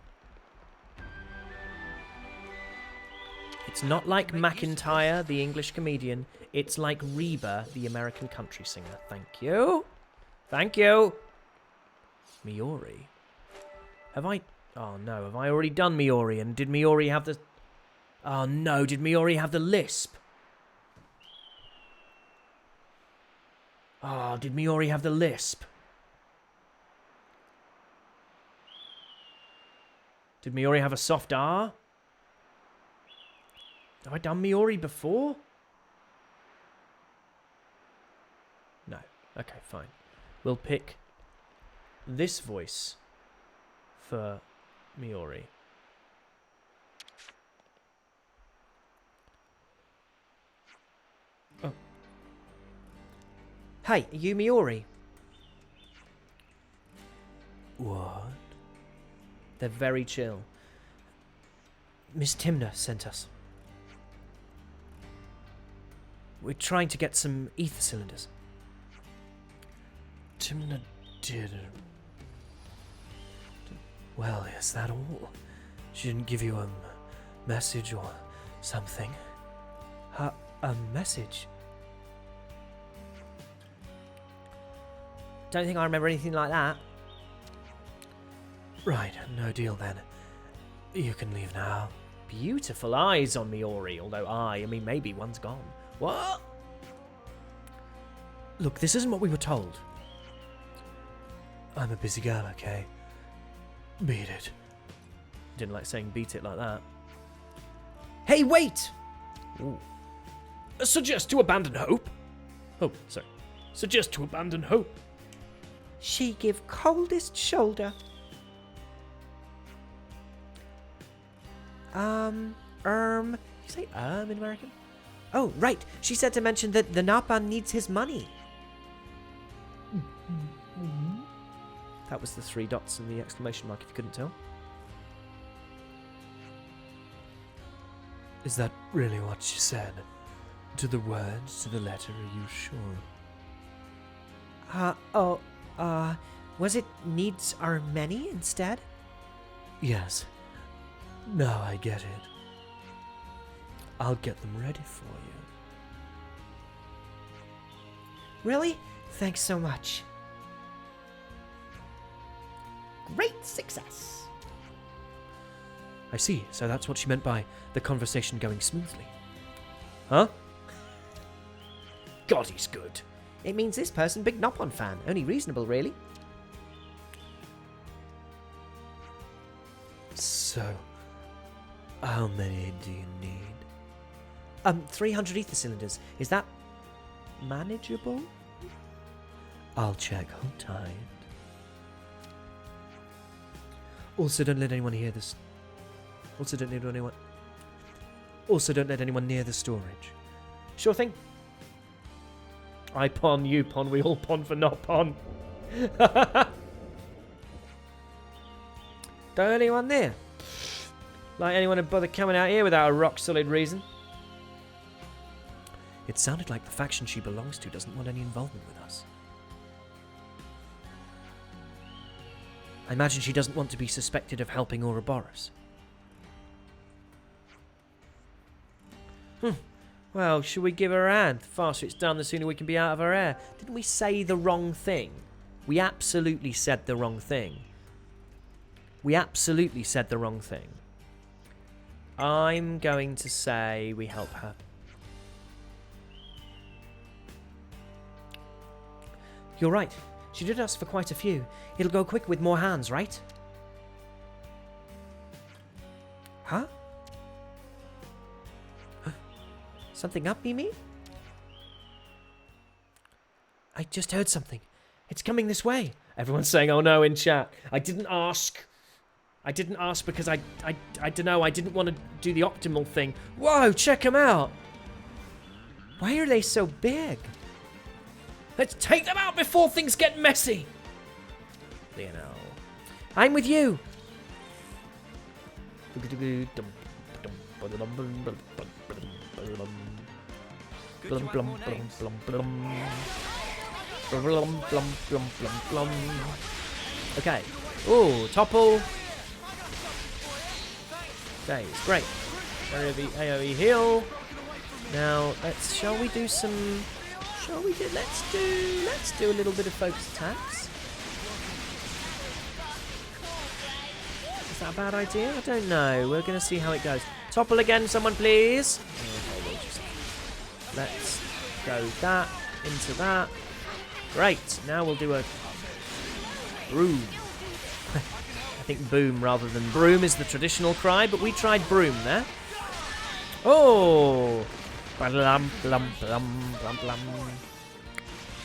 S1: It's not like McEntire, the English comedian. It's like Reba, the American country singer. Thank you. Thank you. Miori. Have I... Oh, no. Have I already done Miori? And did Miori have the... Oh, no. Did Miori have the lisp? Oh, did Miori have the lisp? Did Miori have a soft R? Have I done Miori before? No. Okay, fine. We'll pick this voice for Miori. Oh. Hey, are you Miori? What? They're very chill. Miss Timna sent us. We're trying to get some ether cylinders. Timna did. Well, is that all? She didn't give you a message or something? A message? Don't think I remember anything like that. Right, no deal then. You can leave now. Beautiful eyes on Miori, although I mean, maybe one's gone. What? Look, this isn't what we were told. I'm a busy girl, okay? Beat it. Didn't like saying beat it like that. Hey, wait! Ooh. Suggest to abandon hope? Oh, sorry. Suggest to abandon hope. She give coldest shoulder. You say in American? Oh, right. She said to mention that the Napan needs his money. That was the 3 dots and the exclamation mark, if you couldn't tell. Is that really what she said? To the words, to the letter, are you sure? Was it needs are many instead? Yes. Now I get it. I'll get them ready for you. Really? Thanks so much. Great success. I see. So that's what she meant by the conversation going smoothly. Huh? God, he's good. It means this person big Nopon fan. Only reasonable, really. So, how many do you need? 300 ether cylinders. Is that manageable? I'll check. Hold tight. Also, don't let anyone hear this. Also, don't let anyone near the storage. Sure thing. I pawn, you pawn, we all pawn for not pawn. Don't anyone there. Like anyone to bother coming out here without a rock solid reason.
S12: It sounded like the faction she belongs to doesn't want any involvement with us. I imagine she doesn't want to be suspected of helping Ouroboros. Well, should we give her a hand? The faster it's done, the sooner we can be out of her hair. Didn't we say the wrong thing? We absolutely said the wrong thing. We absolutely said the wrong thing. I'm going to say we help her. You're right. She did ask for quite a few. It'll go quick with more hands, right? Huh? Something up, Mimi? I just heard something. It's coming this way. Everyone's saying, oh no, in chat. I didn't ask. I didn't ask because I don't know. I didn't want to do the optimal thing. Whoa, check them out. Why are they so big? Let's take them out before things get messy. You know. I'm with you. Okay. Ooh, topple. Okay, it's great. AoE heal. Now, shall we do let's do a little bit of focus attacks. Is that a bad idea? I don't know. We're going to see how it goes. Topple again, someone please. Okay, we'll just... Let's go that into that. Great. Now we'll do a... Broom. I think boom rather than broom is the traditional cry, but we tried broom there. Oh!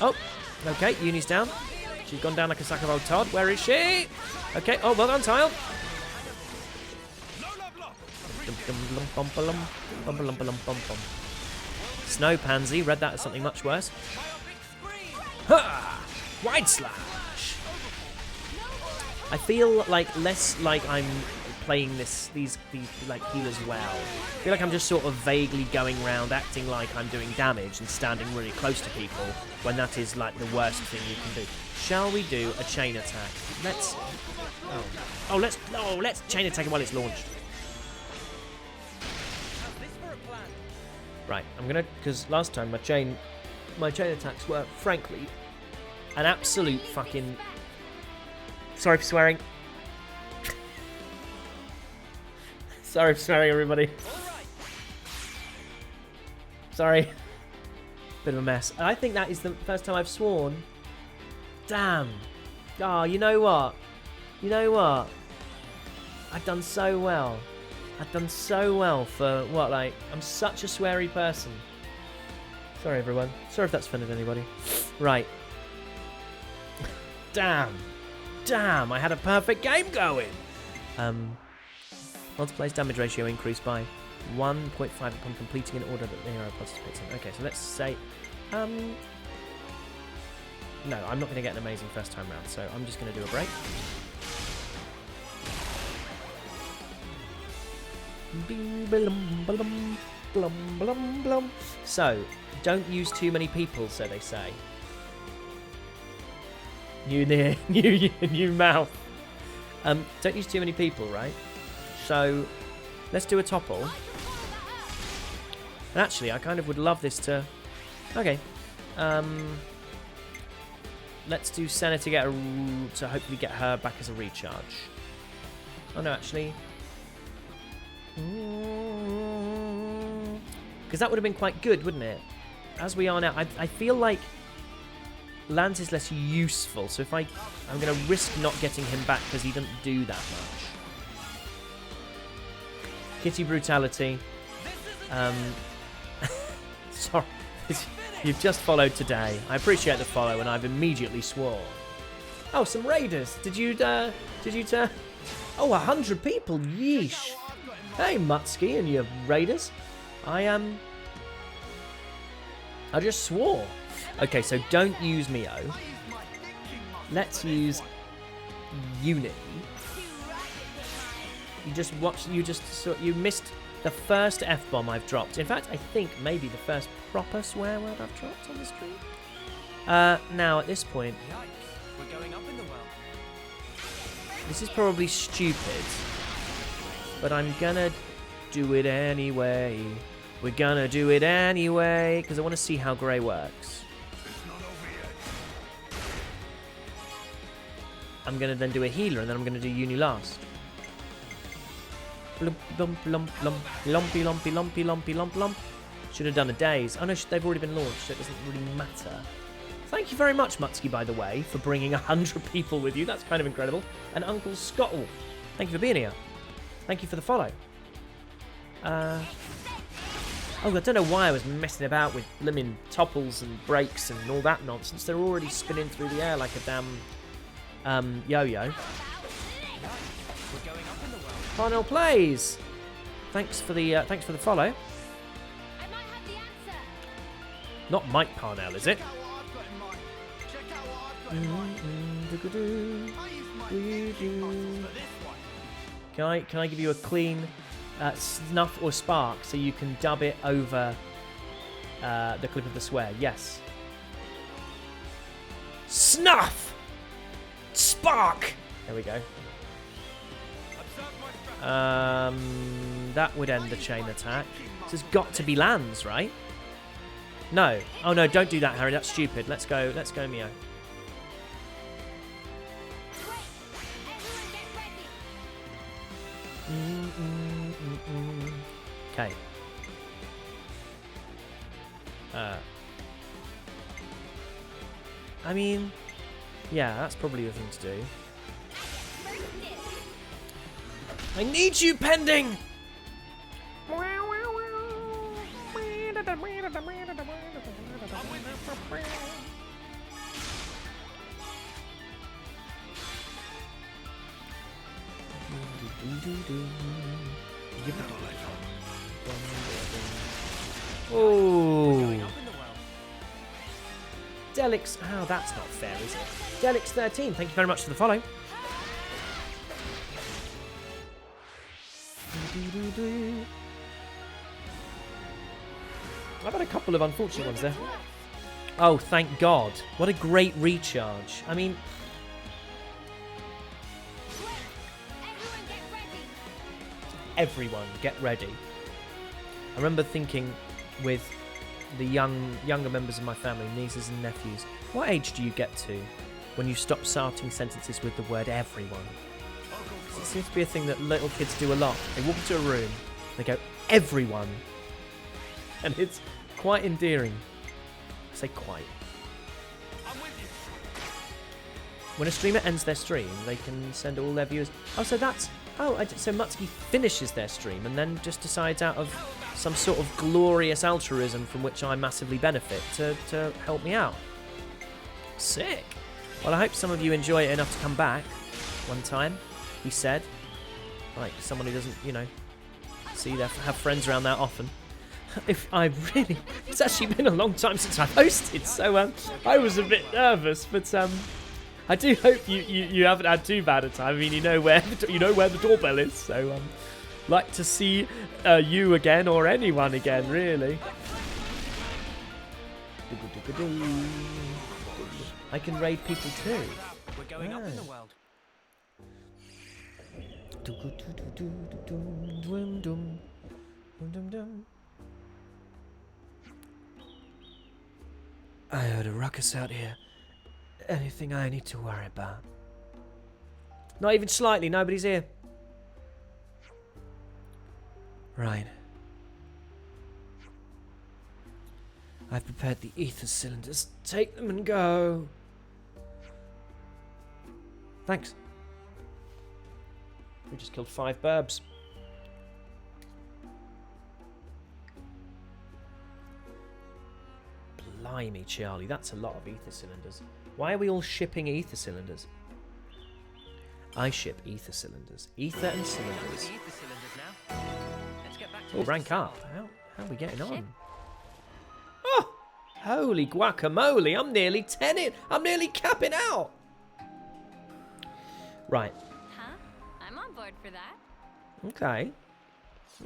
S12: Oh, okay, Eunie's down. She's gone down like a sack of old Todd. Where is she? Okay, oh, well done, Taion. Snow Pansy, read that as something much worse. Ha! Wide slash. I feel like less like I'm playing these like healers well. I feel like I'm just sort of vaguely going around acting like I'm doing damage and standing really close to people when that is like the worst thing you can do. Shall we do a chain attack? Let's chain attack it while it's launched. Right, I'm gonna, because last time my chain attacks were frankly an absolute fucking... Sorry for swearing. Sorry for swearing, everybody. Sorry. Bit of a mess. I think that is the first time I've sworn. Damn. Oh, you know what? You know what? I've done so well. I've done so well for, what, like, I'm such a sweary person. Sorry, everyone. Sorry if that's offended anybody. Right. Damn. Damn, I had a perfect game going. Multiplayer's damage ratio increased by 1.5 upon completing an order that the hero participates in. Okay, so let's say... No, I'm not going to get an amazing first time round, so I'm just going to do a break. So, don't use too many people, so they say. New mouth. Don't use too many people, right? So, let's do a topple. And actually, I kind of would love this to... Okay. Let's do Sena to get to hopefully get her back as a recharge. Oh no, actually... Because that would have been quite good, wouldn't it? As we are now, I feel like Lanz is less useful, so if I'm going to risk not getting him back because he doesn't do that much. Kitty brutality. Sorry, you've just followed today. I appreciate the follow, and I've immediately swore. Oh, some raiders. Did you turn? Oh, 100 people. Yeesh. Hey, Mutsky and your raiders. I just swore. Okay, so don't use Mio. Let's use Eunie. You missed
S1: the first F-bomb I've dropped. In fact, I think maybe the first proper swear word I've dropped on the stream. Now, at this point...
S2: Yikes, we're going up in the well.
S1: This is probably stupid, but I'm gonna do it anyway. We're gonna do it anyway, because I want to see how Grey works. I'm gonna then do a healer, and then I'm gonna do Eunie last. Lump, lump, lump, lump, lumpy, lumpy, lumpy, lumpy, lump, lump. Should have done a daze. Oh no, they've already been launched, so it doesn't really matter. Thank you very much, Mutsky, by the way, for bringing 100 people with you. That's kind of incredible. And Uncle Scottle, thank you for being here. Thank you for the follow. Oh, I don't know why I was messing about with blimmin' topples and brakes and all that nonsense. They're already spinning through the air like a damn yo-yo. Parnell plays. Thanks for the follow. Not Mike Parnell, is it? Can I give you a clean snuff or spark so you can dub it over the clip of the swear? Yes. Snuff! Spark! There we go. That would end the chain attack. So it's got to be Lanz, right? No. Oh no, don't do that, Harry. That's stupid. Let's go Mio. Okay. I mean, yeah, that's probably the thing to do. I need you, pending! Oh. Delix, oh, that's not fair, is it? Delix13, thank you very much for the follow. I've had a couple of unfortunate ones there. Oh, thank God. What a great recharge. I mean... Everyone, get ready. I remember thinking with the younger members of my family, nieces and nephews, what age do you get to when you stop starting sentences with the word everyone? It seems to be a thing that little kids do a lot. They walk into a room, they go, everyone. And it's quite endearing. I say quite. When a streamer ends their stream, they can send all their viewers... Oh, so that's... Oh, so Mutsky finishes their stream and then just decides out of some sort of glorious altruism from which I massively benefit to help me out. Sick. Well, I hope some of you enjoy it enough to come back one time, he said. Like someone who doesn't, you know, have friends around that often. If I really... It's actually been a long time since I hosted, so I was a bit nervous, but... I do hope you haven't had too bad a time. I mean, you know where the doorbell is, so like to see you again or anyone again, really. I can raid people too.
S2: We're going up in the world.
S12: I heard a ruckus out here. Anything I need to worry about?
S1: Not even slightly, nobody's here.
S12: Right. I've prepared the ether cylinders. Take them and go.
S1: Thanks. We just killed 5 burbs. Blimey, Charlie, that's a lot of ether cylinders. Why are we all shipping ether cylinders? I ship ether cylinders. Ether and cylinders. Oh, rank up. How are we getting on? Oh, holy guacamole. I'm nearly 10 I'm nearly capping out. Right.
S8: Huh? I'm on board for that.
S1: Okay.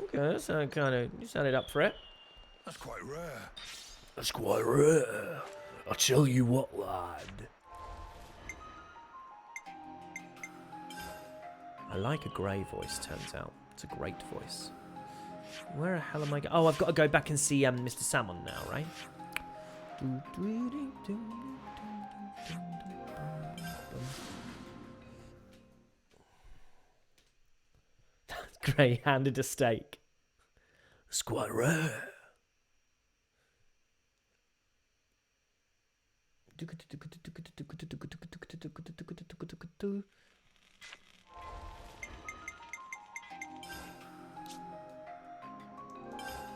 S1: Okay, that sounded kind of... You sounded up for it.
S9: That's quite rare.
S14: That's quite rare. I'll tell you what, lad.
S1: I like a grey voice, turns out. It's a great voice. Where the hell am I going? Oh, I've got to go back and see Mr. Salmon now, right? Grey handed a steak.
S14: It's quite rare.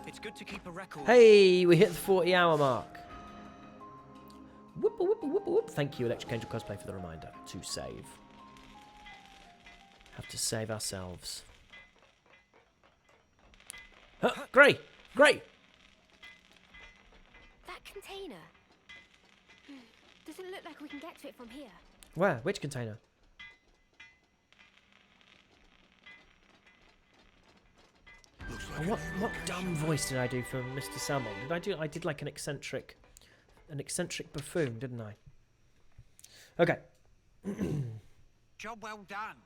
S2: It's good to keep a record.
S1: Hey, we hit the 40-hour mark. Whoop, whoop, whoop, whoop. Thank you, Electric Angel Cosplay, for the reminder to save. Have to save ourselves. Grey! Grey!
S8: That container. Doesn't look like we can get to it from here.
S1: Where? Which container? Oh, what dumb voice did I do for Mr. Salmon? I did like an eccentric buffoon, didn't I? Okay.
S17: Job well done.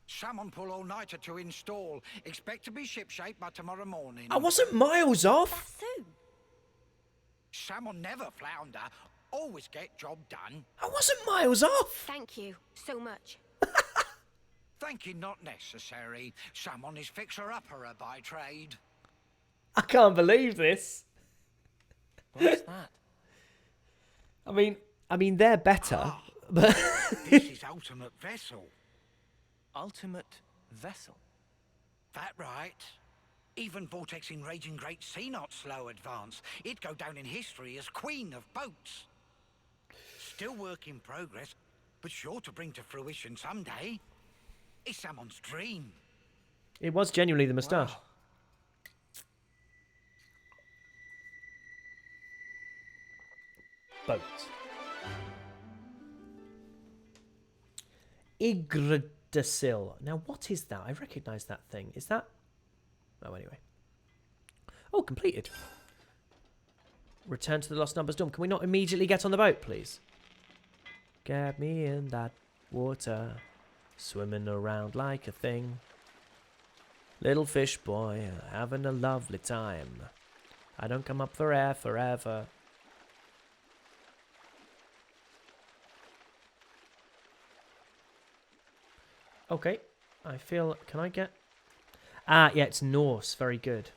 S17: Salmon pull all-nighter to install. Expect to be shipshape by tomorrow morning.
S1: I wasn't miles off.
S3: That's soon.
S17: Salmon never flounder. Always get job done.
S1: I wasn't miles off.
S8: Thank you so much.
S17: Thank you not necessary. Salmon is fixer-upper by trade.
S1: I can't believe this.
S2: What's that?
S1: I mean, they're better, but
S17: This is ultimate vessel.
S2: Ultimate vessel?
S17: That right. Even vortexing raging great sea not slow advance. It'd go down in history as queen of boats. Still work in progress, but sure to bring to fruition someday. It's Salmon's dream.
S1: it was genuinely the moustache.
S2: Wow.
S1: Boat. Yggdrasil. Now, what is that? I recognise that thing. Is that... Oh, anyway. Oh, completed. Return to the Lost Numbers Dorm. Can we not immediately get on the boat, please? Get me in that water, swimming around like a thing. Little fish boy, having a lovely time. I don't come up for air forever. Okay, I feel... Can I get... Ah, yeah, it's Norse. Very good.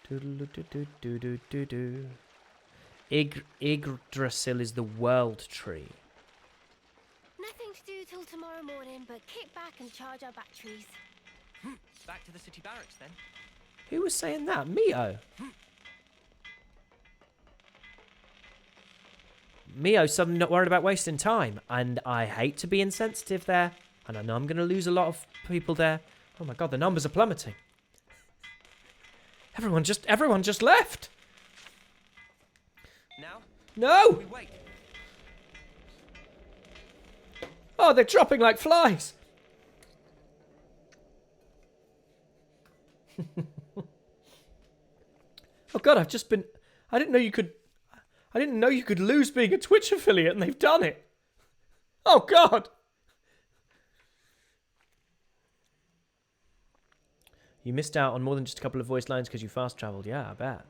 S1: Do-do-do-do-do-do-do-do. Yggdrasil is the world tree.
S8: Nothing to do till tomorrow morning, but kick back and charge our batteries.
S2: Back to the city barracks, then.
S1: Who was saying that? Mio. Mio's suddenly not worried about wasting time, and I hate to be insensitive there, and I know I'm going to lose a lot of people there. Oh my god, the numbers are plummeting. Everyone just left.
S2: Now?
S1: No!
S2: We wait.
S1: Oh, they're dropping like flies. Oh god, I've just been... I didn't know you could lose being a Twitch affiliate, and they've done it. Oh god. You missed out on more than just a couple of voice lines because you fast travelled. Yeah, I bet.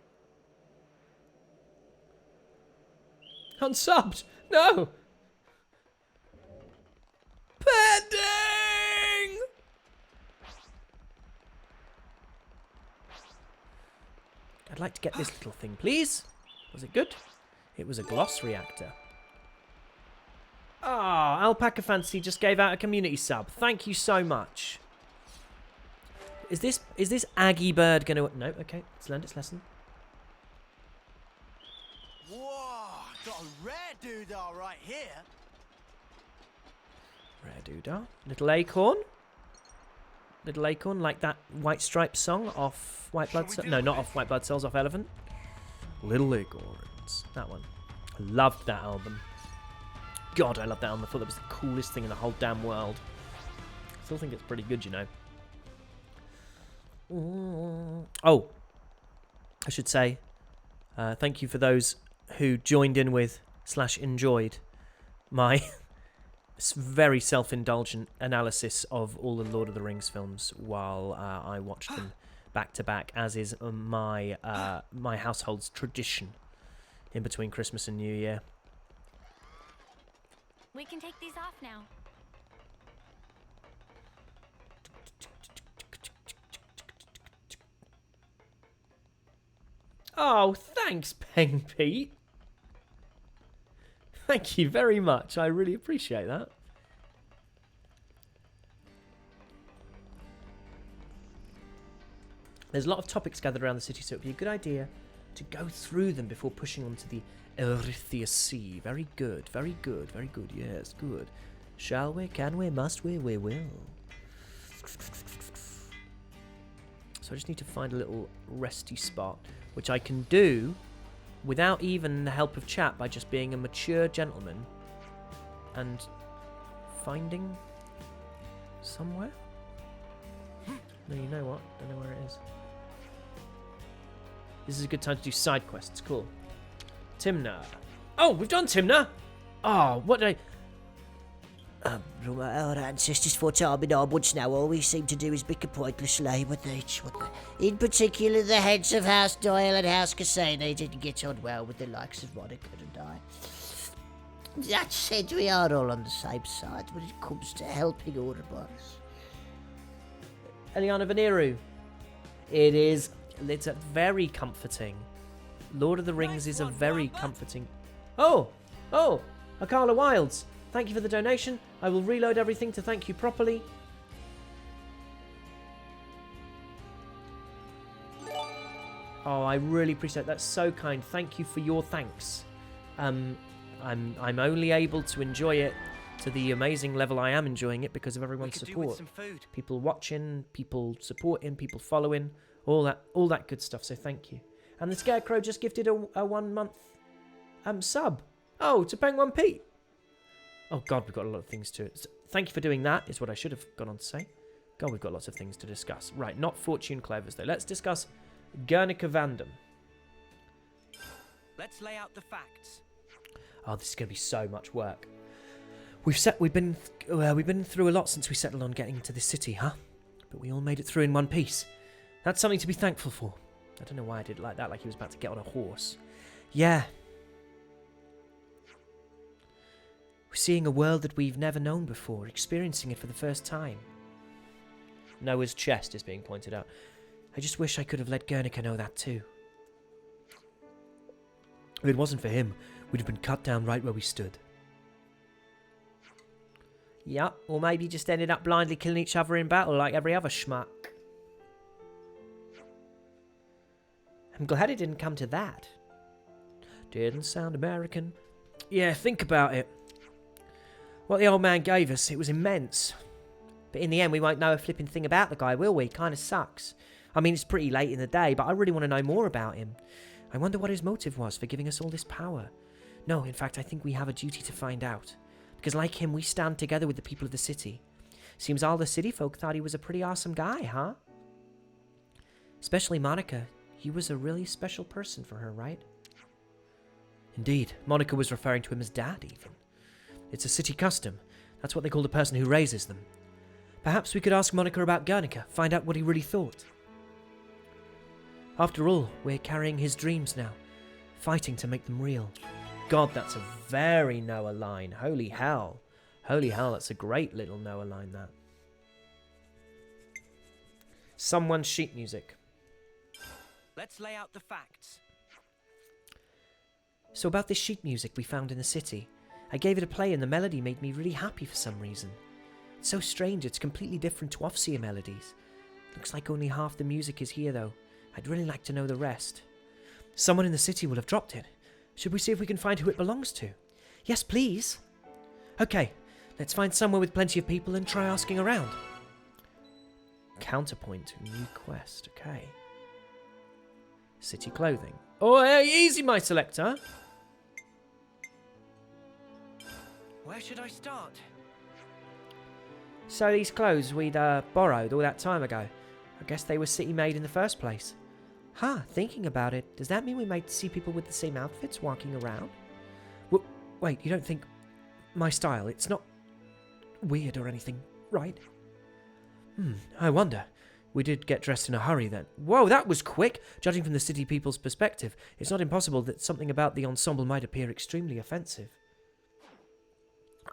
S1: Unsubbed. No. Pending. I'd like to get this little thing, please. Was it good? It was a gloss reactor. Ah, Alpaca Fantasy just gave out a community sub. Thank you so much. Is this Aggie Bird gonna... No, okay. It's learned its lesson.
S10: Whoa, got a rare doodah right here.
S1: Rare doodah. Little acorn. Little acorn, like that White Stripes song off White Blood Cells. No, not off White Blood Cells, off Elephant. Little acorns. That one. I loved that album. God, I love that helmet. I thought that was the coolest thing in the whole damn world. Still think it's pretty good, you know. Oh, I should say, thank you for those who joined in with / enjoyed my very self-indulgent analysis of all the Lord of the Rings films while I watched them back to back, as is my my household's tradition in between Christmas and New Year.
S3: We can take these off now.
S1: Oh, thanks, Peng Pete. Thank you very much. I really appreciate that. There's a lot of topics gathered around the city, so it would be a good idea to go through them before pushing on to the Erythia Sea. Very good, very good, very good. Yes, good. Shall we? Can we? Must we? We will. So I just need to find a little resty spot, which I can do without even the help of chat, by just being a mature gentleman and finding somewhere. No, you know what? Don't know where it is. This is a good time to do side quests. Cool. Timna. Oh, we've done Timna. Oh, what did
S13: From our ancestors for time in our woods now, all we seem to do is bicker pointlessly with each other. In particular, the heads of House Doyle and House Cassini didn't get on well with the likes of Monica and I. That said, we are all on the same side when it comes to helping Ouroboros.
S1: Eliana Veneru. It is. It's a very comforting. Lord of the Rings is a very comforting. Oh, Akala Wilds. Thank you for the donation. I will reload everything to thank you properly. Oh, I really appreciate that. So kind. Thank you for your thanks. I'm only able to enjoy it to the amazing level I am enjoying it because of everyone's support. People watching, people supporting, people following, all that good stuff. So thank you. And the Scarecrow just gifted a 1 month sub. Oh, to Penguin Pete. Oh God, we've got a lot of things to. Thank you for doing that, is what I should have gone on to say. God, we've got lots of things to discuss. Right, not Fortune Clovers though. Let's discuss Guernica Vandam.
S2: Let's lay out the facts.
S1: Oh, this is going to be so much work. We've been through a lot since we settled on getting to this city, huh? But we all made it through in one piece. That's something to be thankful for. I don't know why I did it like that, like he was about to get on a horse. Yeah. We're seeing a world that we've never known before, experiencing it for the first time. Noah's chest is being pointed out. I just wish I could have let Guernica know that too. If it wasn't for him, we'd have been cut down right where we stood. Yep, or maybe just ended up blindly killing each other in battle like every other schmuck. I'm glad it didn't come to that. Didn't sound American. Yeah, think about it. What the old man gave us, it was immense. But in the end, we won't know a flipping thing about the guy, will we? Kinda sucks. I mean, it's pretty late in the day, but I really want to know more about him. I wonder what his motive was for giving us all this power. No, in fact, I think we have a duty to find out. Because like him, we stand together with the people of the city. Seems all the city folk thought he was a pretty awesome guy, huh? Especially Monica. He was a really special person for her, right? Indeed, Monica was referring to him as Dad, even. It's a city custom. That's what they call the person who raises them. Perhaps we could ask Monica about Guernica, find out what he really thought. After all, we're carrying his dreams now, fighting to make them real. God, that's a very Noah line. Holy hell. Holy hell, that's a great little Noah line, that. Someone's sheet music.
S2: Let's lay out the facts.
S1: So about this sheet music we found in the city, I gave it a play and the melody made me really happy for some reason. It's so strange, it's completely different to Offseer melodies. Looks like only half the music is here though. I'd really like to know the rest. Someone in the city will have dropped it. Should we see if we can find who it belongs to? Yes, please. Okay, let's find somewhere with plenty of people and try asking around. Counterpoint, new quest, okay. City clothing. Oh, hey, easy, my selector.
S2: Where should I start?
S12: So these clothes we'd borrowed all that time ago, I guess they were city-made in the first place. Huh, thinking about it, does that mean we might see people with the same outfits walking around? Wait, you don't think my style, it's not weird or anything, right? I wonder. We did get dressed in a hurry then. Whoa, that was quick! Judging from the city people's perspective, it's not impossible that something about the ensemble might appear extremely offensive.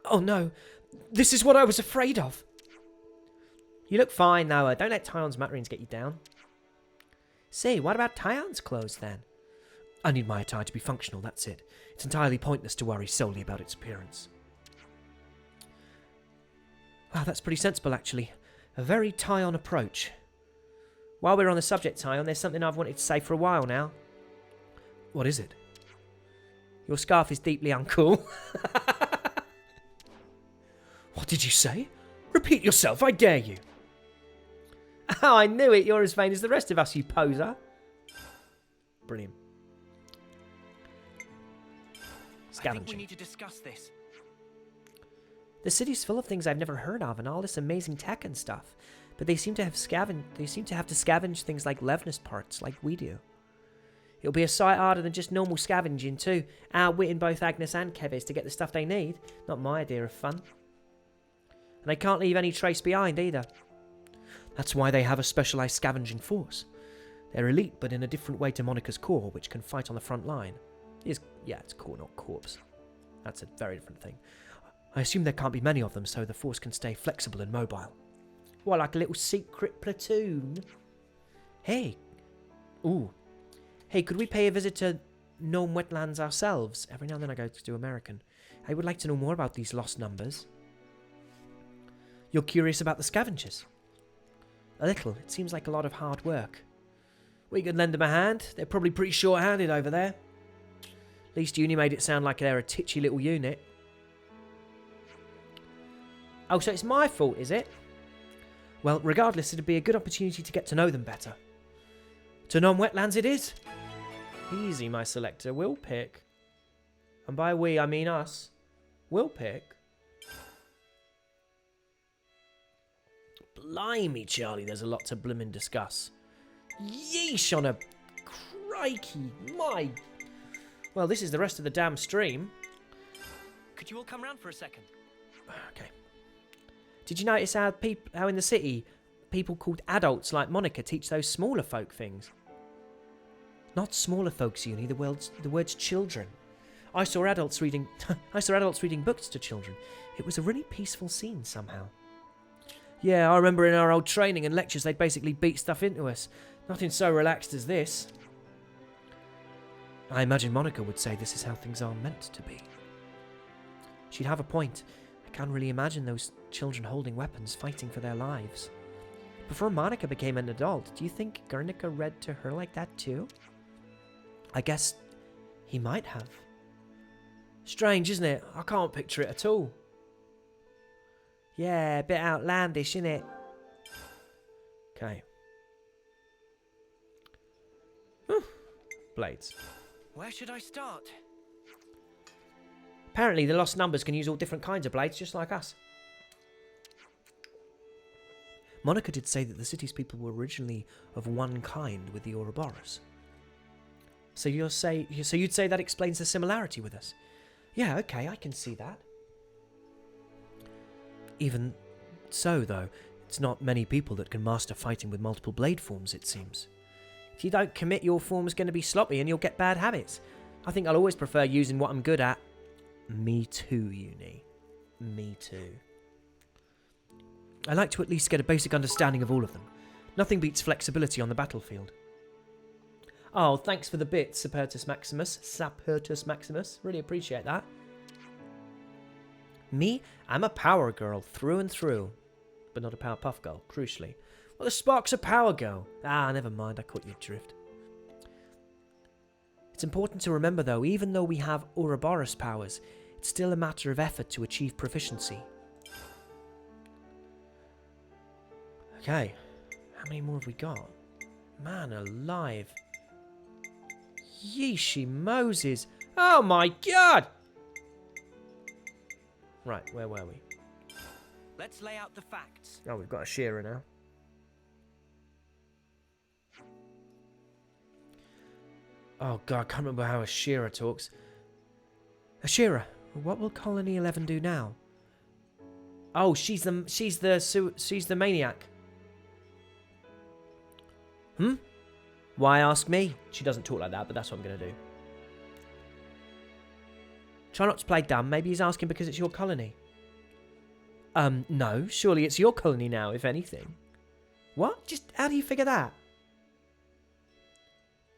S12: Oh no, this is what I was afraid of! You look fine, Noah. Don't let Taion's matterings get you down. Say, what about Taion's clothes then? I need my attire to be functional, that's it. It's entirely pointless to worry solely about its appearance. Wow, that's pretty sensible, actually. A very Taion approach. While we're on the subject, Taion, there's something I've wanted to say for a while now. What is it? Your scarf is deeply uncool. What did you say? Repeat yourself, I dare you. Oh, I knew it. You're as vain as the rest of us, you poser. Brilliant.
S2: I think we need to discuss this.
S12: The city's full of things I've never heard of and all this amazing tech and stuff. But they seem to have to scavenge things like Levnus parts, like we do. It'll be a sight harder than just normal scavenging too, outwitting both Agnes and Kevis to get the stuff they need. Not my idea of fun. And they can't leave any trace behind either. That's why they have a specialised scavenging force. They're elite, but in a different way to Monica's Corps, which can fight on the front line. It's Corps, not Corps. That's a very different thing. I assume there can't be many of them, so the force can stay flexible and mobile. What, like a little secret platoon? Hey. Ooh. Hey, could we pay a visit to Gnome Wetlands ourselves? Every now and then I go to do American. I would like to know more about these lost numbers. You're curious about the scavengers? A little. It seems like a lot of hard work. We could lend them a hand. They're probably pretty short-handed over there. At least Eunie made it sound like they're a titchy little unit. Oh, so it's my fault, is it? Well, regardless, it'd be a good opportunity to get to know them better. To Gnome Wetlands it is. Easy, my selector. We'll pick. And by we, I mean us. We'll pick. Blimey, Charlie, there's a lot to blimmin' discuss. Yeesh on a crikey, my... Well, this is the rest of the damn stream.
S2: Could you all come round for a second?
S12: Okay. Did you notice how in the city, people called adults like Monica teach those smaller folk things? Not smaller folks, Eunie, the words children. I saw adults reading books to children. It was a really peaceful scene somehow. Yeah, I remember in our old training and lectures they'd basically beat stuff into us. Nothing so relaxed as this. I imagine Monica would say this is how things are meant to be. She'd have a point. I can't really imagine those children holding weapons, fighting for their lives. Before Monica became an adult, do you think Guernica read to her like that too? I guess he might have. Strange, isn't it? I can't picture it at all. Yeah, a bit outlandish, isn't it? Okay. Blades.
S2: Where should I start?
S12: Apparently the lost numbers can use all different kinds of blades, just like us. Monica did say that the city's people were originally of one kind with the Ouroboros. So you'd say that explains the similarity with us? Yeah, okay, I can see that. Even so, though, it's not many people that can master fighting with multiple blade forms, it seems. If you don't commit, your form's going to be sloppy and you'll get bad habits. I think I'll always prefer using what I'm good at. Me too, Eunie. Me too. I like to at least get a basic understanding of all of them. Nothing beats flexibility on the battlefield. Oh, thanks for the bit, Sapertus Maximus. Really appreciate that. Me, I'm a power girl through and through. But not a Powerpuff Girl, crucially. Well, the Spark's a power girl. Ah, never mind, I caught your drift. It's important to remember, though, even though we have Ouroboros powers, it's still a matter of effort to achieve proficiency. Okay, how many more have we got? Man alive. Yeeshi Moses. Oh my god!
S1: Right, where were we?
S2: Let's lay out the facts.
S1: Oh, we've got a shearer now. Oh god, I can't remember how a shearer talks. A shearer, what will Colony 11 do now? Oh, she's the maniac. Why ask me? She doesn't talk like that, but that's what I'm going to do. Try not to play dumb. Maybe he's asking because it's your colony. No. Surely it's your colony now, if anything. What? Just how do you figure that?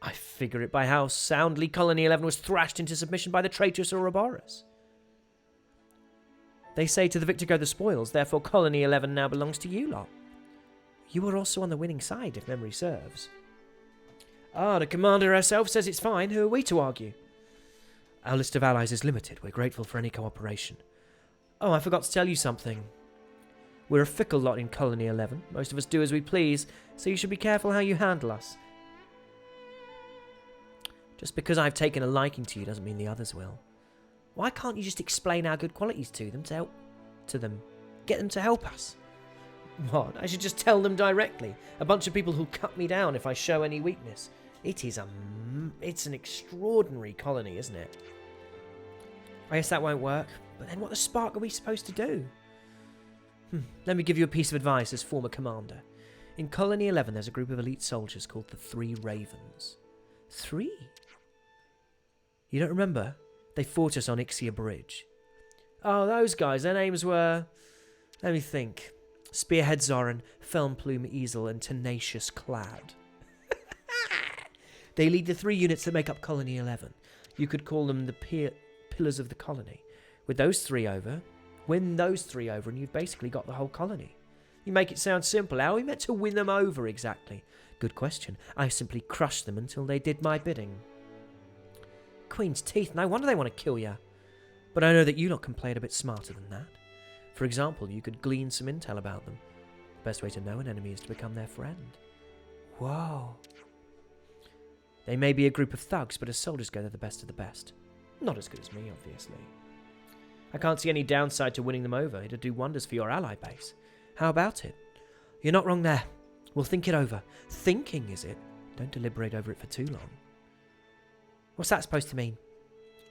S1: I figure it by how soundly Colony 11 was thrashed into submission by the traitorous Ouroboros. They say to the victor go the spoils, therefore Colony 11 now belongs to you lot. You were also on the winning side, if memory serves. Ah, the commander herself says it's fine. Who are we to argue? Our list of allies is limited. We're grateful for any cooperation. Oh, I forgot to tell you something. We're a fickle lot in Colony 11. Most of us do as we please, so you should be careful how you handle us. Just because I've taken a liking to you doesn't mean the others will. Why can't you just explain our good qualities to them to help them? Get them to help us? What? I should just tell them directly. A bunch of people who'll cut me down if I show any weakness. It's an extraordinary colony, isn't it? I guess that won't work. But then what the spark are we supposed to do? Let me give you a piece of advice as former commander. In Colony 11 there's a group of elite soldiers called the Three Ravens. 3? You don't remember? They fought us on Ixia Bridge. Oh, those guys. Their names were... Let me think. Spearhead Zoran, Felmplume Easel, and Tenacious Clad. They lead the 3 units that make up Colony 11. You could call them the pillars of the colony. With those 3 over, win those 3 over, and you've basically got the whole colony. You make it sound simple. How are we meant to win them over exactly? Good question. I simply crushed them until they did my bidding. Queen's teeth. No wonder they want to kill you. But I know that you lot can play it a bit smarter than that. For example, you could glean some intel about them. The best way to know an enemy is to become their friend. Whoa. They may be a group of thugs, but as soldiers go, they're the best of the best. Not as good as me, obviously. I can't see any downside to winning them over. It'll do wonders for your ally base. How about it? You're not wrong there. We'll think it over. Thinking, is it? Don't deliberate over it for too long. What's that supposed to mean?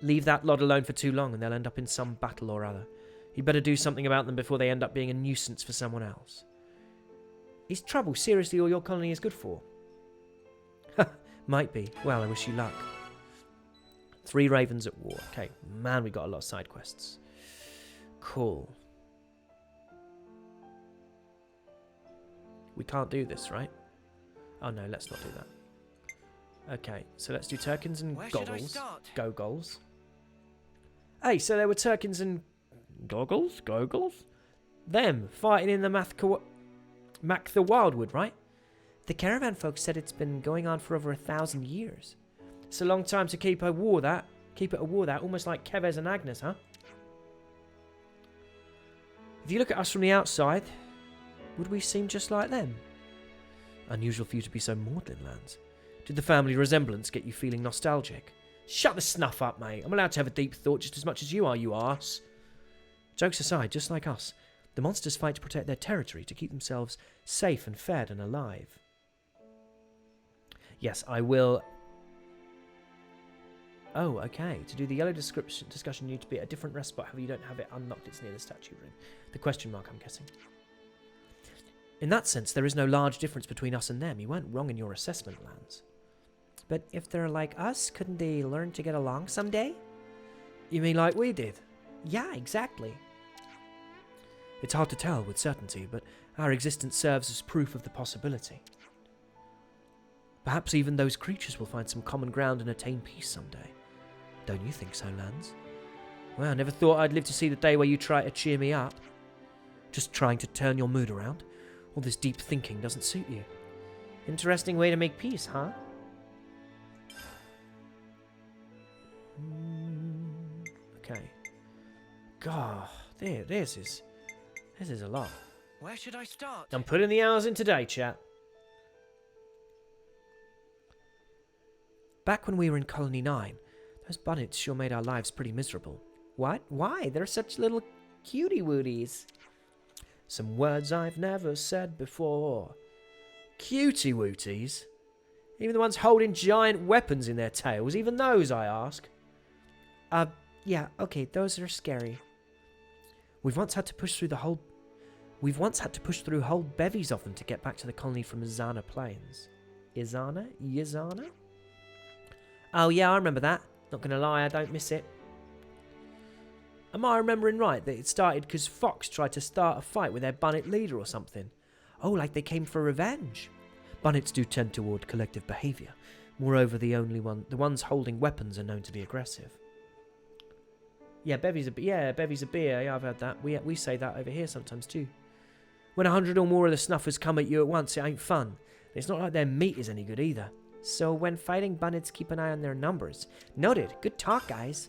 S1: Leave that lot alone for too long and they'll end up in some battle or other. You'd better do something about them before they end up being a nuisance for someone else. Is trouble seriously all your colony is good for? Might be. Well, I wish you luck. 3 ravens at war. Okay, man, we got a lot of side quests. Cool. We can't do this, right? Oh no, let's not do that. Okay, so let's do Turkins and Goggles. Goggles. Hey, so there were Turkins and Goggles? Them, fighting in the Mac the Wildwood, right? The caravan folks said it's been going on for over 1,000 years. It's a long time to keep it a war that, almost like Kevez and Agnes, huh? If you look at us from the outside, would we seem just like them? Unusual for you to be so maudlin, Lanz. Did the family resemblance get you feeling nostalgic? Shut the snuff up, mate. I'm allowed to have a deep thought just as much as you are, you arse. Jokes aside, just like us, the monsters fight to protect their territory, to keep themselves safe and fed and alive. Yes, I will... Oh, okay. To do the yellow discussion, you need to be at a different rest spot. However, you don't have it unlocked. It's near the statue room. The question mark, I'm guessing. In that sense, there is no large difference between us and them. You weren't wrong in your assessment, Lanz. But if they're like us, couldn't they learn to get along someday? You mean like we did? Yeah, exactly. It's hard to tell with certainty, but our existence serves as proof of the possibility. Perhaps even those creatures will find some common ground and attain peace someday. Don't you think so, Lanz? Well, I never thought I'd live to see the day where you try to cheer me up. Just trying to turn your mood around. All this deep thinking doesn't suit you. Interesting way to make peace, huh? Okay. God, this is a lot.
S2: Where should I start?
S1: I'm putting the hours in today, chat. Back when we were in Colony 9, those bunnets sure made our lives pretty miserable. What? Why? They're such little Cutie wooties. Some words I've never said before. Cutie wooties? Even the ones holding giant weapons in their tails, even those, I ask.
S12: Yeah, okay, those are scary.
S1: We've once had to push through whole bevies of them to get back to the colony from Izana Plains. Izana? Oh yeah, I remember that. Not gonna lie, I don't miss it. Am I remembering right that it started because Fox tried to start a fight with their Bunnet leader or something?
S12: Oh, like they came for revenge.
S1: Bunnets do tend toward collective behaviour. Moreover, the ones holding weapons are known to be aggressive. Yeah, bevies a beer. Yeah, I've heard that. We say that over here sometimes too. When 100 or more of the snuffers come at you at once, it ain't fun. And it's not like their meat is any good either.
S12: So when fighting Bunnets, keep an eye on their numbers. Noted. Good talk, guys.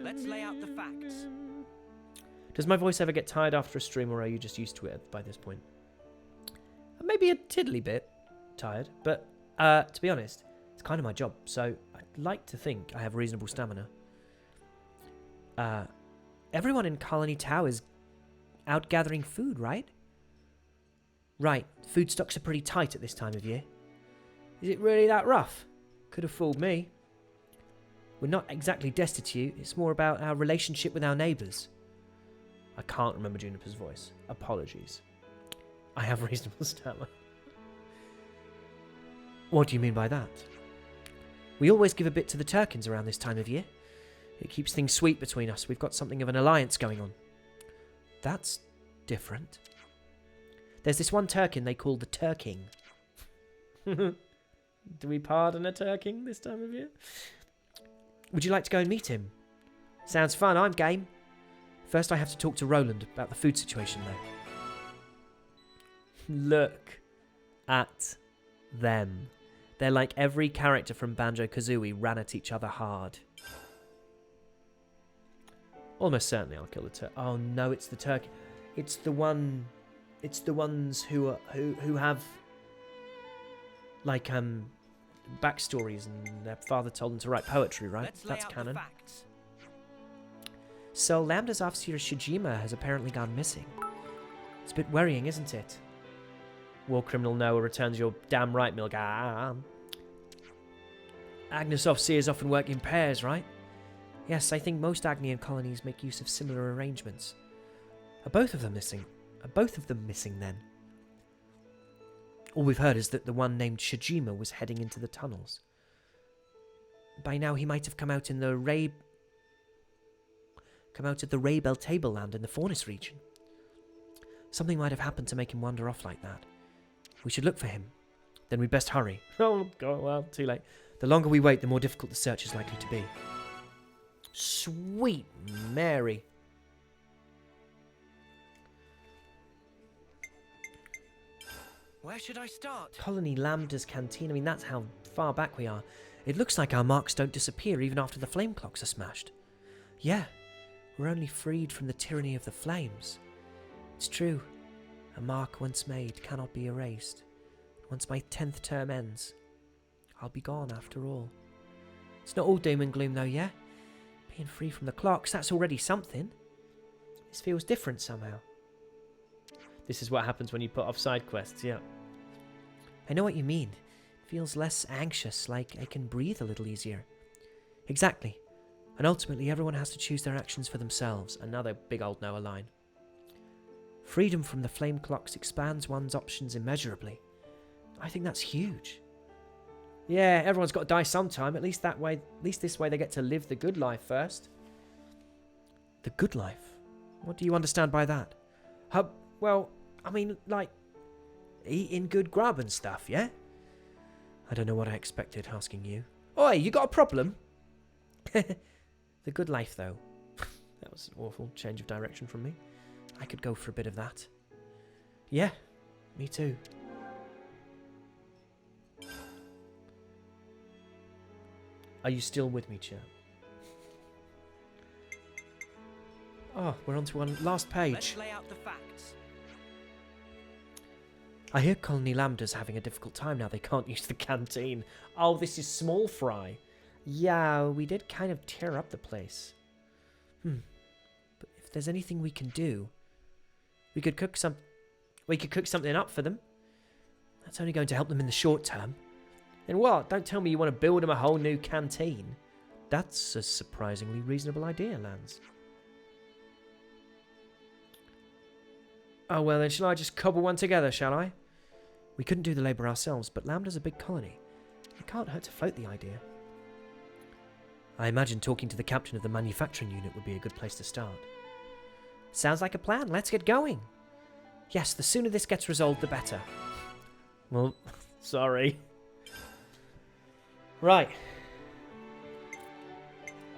S2: Let's lay out the facts.
S1: Does my voice ever get tired after a stream, or are you just used to it by this point? Maybe a tiddly bit tired, but to be honest, it's kind of my job, so I'd like to think I have reasonable stamina.
S12: Everyone in Colony Tower is out gathering food, right?
S1: Right, food stocks are pretty tight at this time of year. Is it really that rough? Could have fooled me. We're not exactly destitute, it's more about our relationship with our neighbours. I can't remember Juniper's voice. Apologies. I have reasonable stamina. What do you mean by that?
S12: We always give a bit to the Turkins around this time of year.
S1: It keeps things sweet between us. We've got something of an alliance going on.
S12: That's different. There's this one Turkin they call the Turking.
S1: Do we pardon a Turking this time of year?
S12: Would you like to go and meet him?
S1: Sounds fun, I'm game. First I have to talk to Roland about the food situation though. Look at them. They're like every character from Banjo-Kazooie ran at each other hard. Almost certainly I'll kill the Turk. Oh no, it's the Turk. It's the ones who have like backstories and their father told them to write poetry, right? That's canon.
S12: So Lambda's officer Shijima has apparently gone missing. It's a bit worrying, isn't it?
S1: War criminal Noah returns your damn right, Milgar. Agnes officers often work in pairs, right?
S12: Yes, I think most Agnian colonies make use of similar arrangements.
S1: Are both of them missing? Are both of them missing then? All we've heard is that the one named Shijima was heading into the tunnels.
S12: By now he might have come out of the Raybel Tableland in the Faunus region. Something might have happened to make him wander off like that. We should look for him.
S1: Then we'd best hurry. Oh, God, well, too late. The longer we wait, the more difficult the search is likely to be. Sweet Mary.
S2: Where should I start?
S12: Colony Lambda's canteen. I mean, that's how far back we are. It looks like our marks don't disappear even after the flame clocks are smashed. Yeah, we're only freed from the tyranny of the flames. It's true. A mark once made cannot be erased. Once my 10th term ends, I'll be gone after all. It's not all doom and gloom though, yeah? Being free from the clocks, that's already something. This feels different somehow.
S1: This is what happens when you put off side quests, yeah.
S12: I know what you mean. It feels less anxious, like I can breathe a little easier. Exactly. And ultimately everyone has to choose their actions for themselves.
S1: Another big old Noah line.
S12: Freedom from the flame clocks expands one's options immeasurably. I think that's huge.
S1: Yeah, everyone's got to die sometime. At least this way they get to live the good life first.
S12: The good life?
S1: What do you understand by that? Well, I mean, like, eating good grub and stuff, yeah?
S12: I don't know what I expected asking you.
S1: Oi, you got a problem?
S12: The good life, though.
S1: That was an awful change of direction from me.
S12: I could go for a bit of that.
S1: Yeah, me too. Are you still with me, chat? Oh, we're on to one last page.
S2: Let's lay out the facts.
S1: I hear Colony Lambda's having a difficult time now. They can't use the canteen. Oh, this is small fry.
S12: Yeah, we did kind of tear up the place. But if there's anything we can do, we could cook something up for them. That's only going to help them in the short term. And what? Don't tell me you want to build them a whole new canteen. That's a surprisingly reasonable idea, Lanz. Oh, well then, shall I just cobble one together, shall I? We couldn't do the labour ourselves, but Lambda's a big colony. It can't hurt to float the idea. I imagine talking to the captain of the manufacturing unit would be a good place to start. Sounds like a plan. Let's get going. Yes, the sooner this gets resolved, the better. Well, sorry. Right.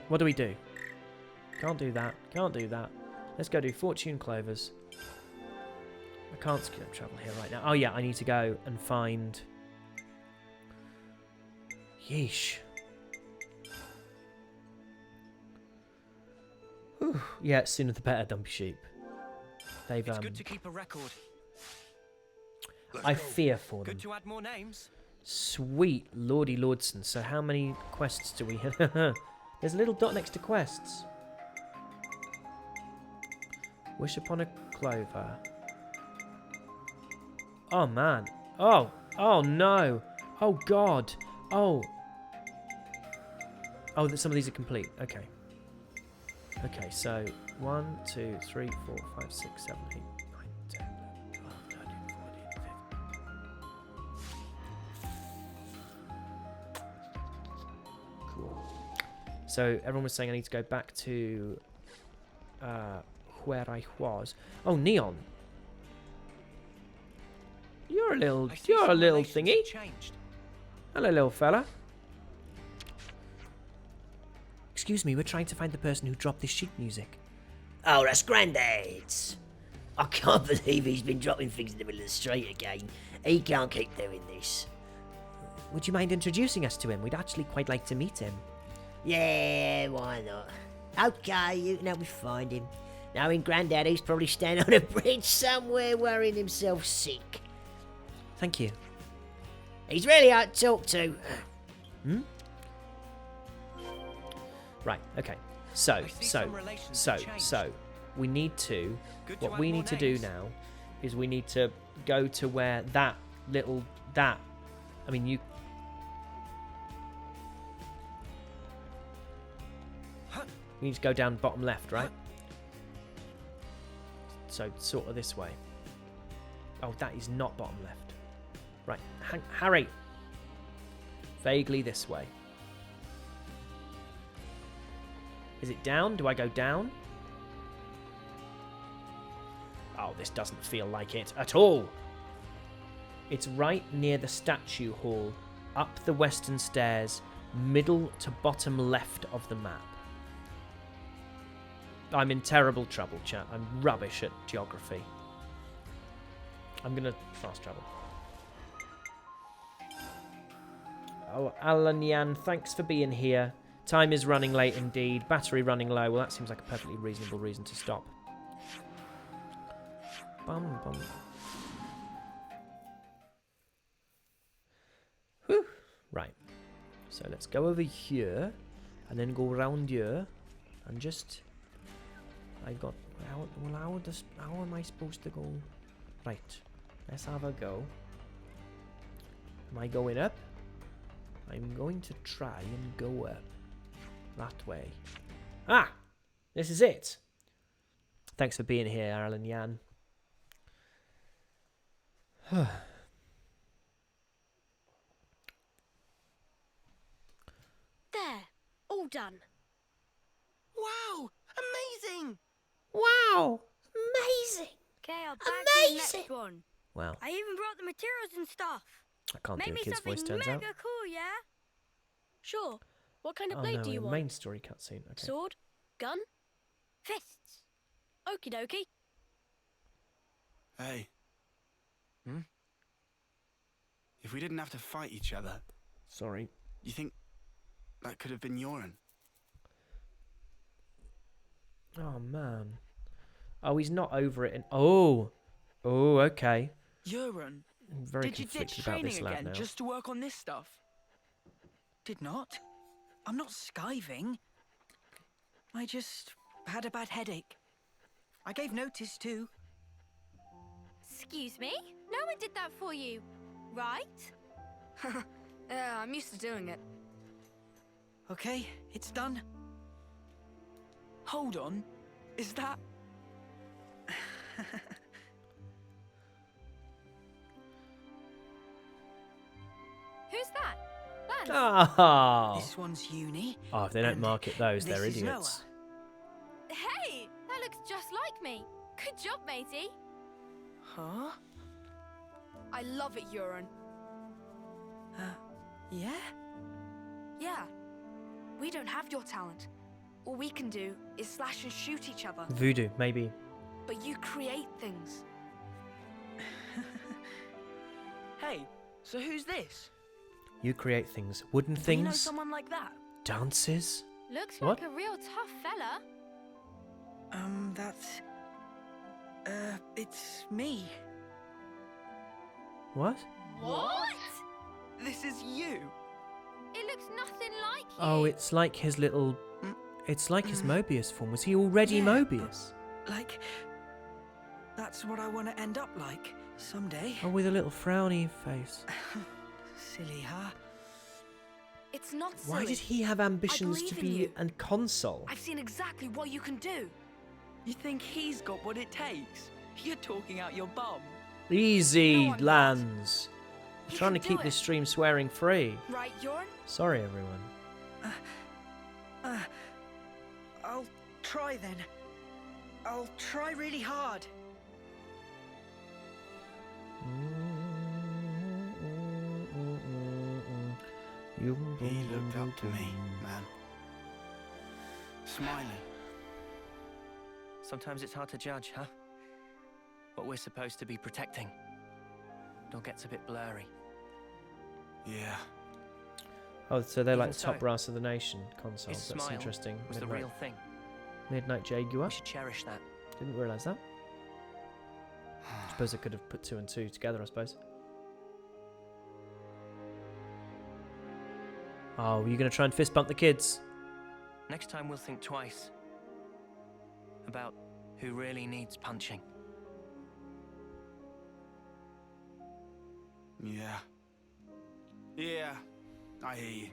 S12: What do we do? Can't do that. Can't do that. Let's go do Fortune Clovers. I can't skip travel here right now. Oh yeah, I need to go and find... Yeesh. Whew. Yeah, sooner the better, Dumpy Sheep. They've
S2: It's good to keep a record.
S12: I fear for them.
S2: Good to add more names.
S12: Sweet Lordy Lordson. So how many quests do we have? There's a little dot next to quests. Wish upon a clover. Oh man. Oh. Oh no. Oh god. Oh. Oh, some of these are complete. Okay. Okay, so 1, 2, 3, 4, 5, 6, 7, 8, 9, 10, 11, 12, 13, 14, 15. Cool. So everyone was saying I need to go back to where I was. Oh, Neon. You're a little thingy. Hello, little fella. Excuse me, we're trying to find the person who dropped this sheet music.
S13: Oh, that's Grandad's. I can't believe he's been dropping things in the middle of the street again. He can't keep doing this.
S12: Would you mind introducing us to him? We'd actually quite like to meet him.
S13: Yeah, why not? Okay, you can help me find him. Knowing Grandad, he's probably standing on a bridge somewhere worrying himself sick.
S12: Thank you.
S13: He's really hard to talk to.
S12: Hmm? Right, okay. So, we need to, what we need to do now is we need to go to where I mean, you... You need to go down bottom left, right? So, sort of this way. Oh, that is not bottom left. Right, Harry! Vaguely this way. Is it down? Do I go down? Oh, this doesn't feel like it at all. It's right near the statue hall, up the western stairs, middle to bottom left of the map. I'm in terrible trouble, chat. I'm rubbish at geography. I'm gonna fast travel. Oh, Alan Yan, thanks for being here. Time is running late indeed. Battery running low. Well, that seems like a perfectly reasonable reason to stop. Bum, bum. Whew. Right. So let's go over here. And then go around here. And just... How am I supposed to go? Right. Let's have a go. Am I going up? I'm going to try and go up. That way. Ah! This is it. Thanks for being here, Alan Yan.
S8: There. All done.
S10: Wow! Amazing!
S8: Wow! Amazing! Okay, I'll back to the next one.
S12: Wow.
S8: I even brought the materials and stuff.
S12: I can't
S8: Make
S12: do a
S8: me
S12: kid's voice,
S8: something
S12: turns
S8: mega
S12: out.
S8: cool, yeah? Sure. What kind of
S12: Oh
S8: blade
S12: no,
S8: do you
S12: a
S8: want?
S12: main story cutscene. Okay.
S8: Sword? Gun? Fists? Okie dokie.
S10: Hey. If we didn't have to fight each other...
S12: Sorry.
S10: You think that could have been Eunie?
S12: Oh man. Oh, he's not over it. Oh, okay.
S18: Eunie,
S12: I'm very
S18: did you ditch
S12: conflicted about
S18: training
S12: this lad
S18: again
S12: now.
S18: just to work on this stuff? Did not? I'm not skiving. I just had a bad headache. I gave notice too.
S8: Excuse me? No one did that for you, right?
S18: Yeah, I'm used to doing it. Okay, it's done. Hold on. Is that...
S8: Who's that? Lanz?
S1: Oh.
S18: This one's Eunie.
S1: Oh, if they don't market those, they're
S18: this is
S1: idiots.
S8: Hey, that looks just like me. Good job, matey.
S18: Huh?
S19: I love it, Euron.
S18: Yeah?
S19: Yeah. We don't have your talent. All we can do is slash and shoot each other.
S1: Voodoo, maybe.
S19: But you create things.
S18: Hey, so who's this?
S1: You create things. Wooden
S18: Do you know
S1: things.
S18: someone like that?
S1: Dances.
S8: Looks
S1: What?
S8: like a real tough fella.
S18: That's... it's me.
S1: What?
S8: What?
S18: This is you.
S8: It looks nothing like you.
S1: Oh, it's like his little... It's like his Mobius form. Was he already Mobius?
S18: Like... That's what I want to end up like, someday.
S1: Oh, with a little frowny face.
S18: Silly, huh?
S19: It's not silly.
S1: Why did he have ambitions
S19: I
S1: to
S19: believe in
S1: be
S19: you.
S1: a consul?
S19: I've seen exactly what you can do.
S18: You think he's got what it takes? You're talking out your bum.
S1: Easy,
S19: No, I'm not.
S1: Lanz. I'm
S19: You
S1: trying to
S19: can
S1: keep
S19: do
S1: this
S19: it.
S1: stream swearing free.
S19: Right, Euron?
S1: Sorry, everyone.
S18: I'll try then. I'll try really hard.
S10: He looked up to me, man. Smiling.
S2: Sometimes it's hard to judge, huh? What we're supposed to be protecting. It all gets a bit blurry.
S10: Yeah.
S1: Oh, so they're like
S2: Even
S1: the top
S2: so,
S1: brass of the nation consoles.
S2: His
S1: That's
S2: smile
S1: interesting.
S2: was the real thing.
S1: Midnight Jaguar.
S2: We should cherish that.
S1: Didn't realise that. Suppose I could have put 2 and 2 together, I suppose. Oh, were you going to try and fist bump the kids?
S2: Next time we'll think twice about who really needs punching.
S10: Yeah. Yeah, I hear you.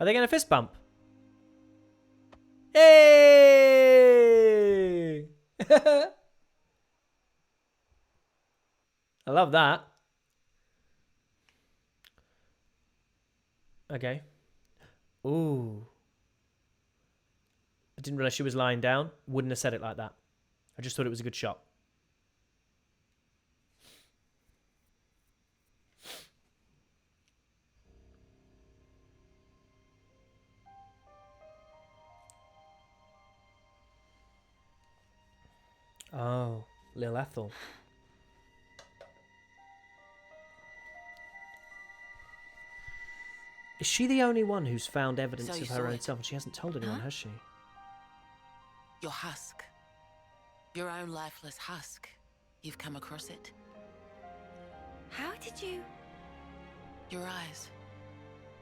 S1: Are they going to fist bump? Hey! I love that. Okay. Ooh. I didn't realise she was lying down. Wouldn't have said it like that. I just thought it was a good shot. Oh, Lil Ethel. Is she the only one who's found evidence
S7: So you
S1: of her
S7: saw
S1: own
S7: it?
S1: self? And she hasn't told anyone,
S7: Huh?
S1: has she?
S7: Your husk. Your own lifeless husk. You've come across it.
S3: How did you...
S7: Your eyes.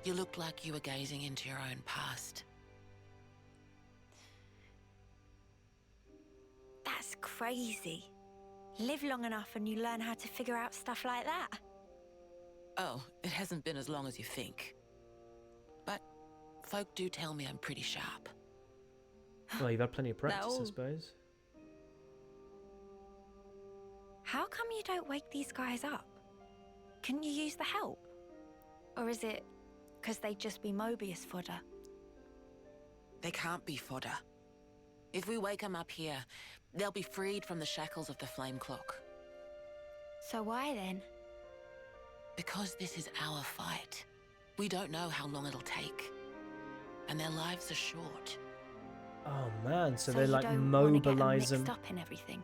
S7: You looked like you were gazing into your own past.
S3: That's crazy. Live long enough and you learn how to figure out stuff like that.
S7: Oh, it hasn't been as long as you think. But folk do tell me I'm pretty sharp.
S1: Well, you've had plenty of practice, I
S3: No.
S1: suppose.
S3: How come you don't wake these guys up? Couldn't you use the help? Or is it because they'd just be Mobius fodder?
S7: They can't be fodder. If we wake them up here, they'll be freed from the shackles of the flame clock.
S3: So why then?
S7: Because this is our fight. We don't know how long it'll take. And their lives are short.
S1: Oh man, so they
S3: you
S1: like
S3: don't wanna get 'em
S1: mobilize them
S3: mixed up in everything.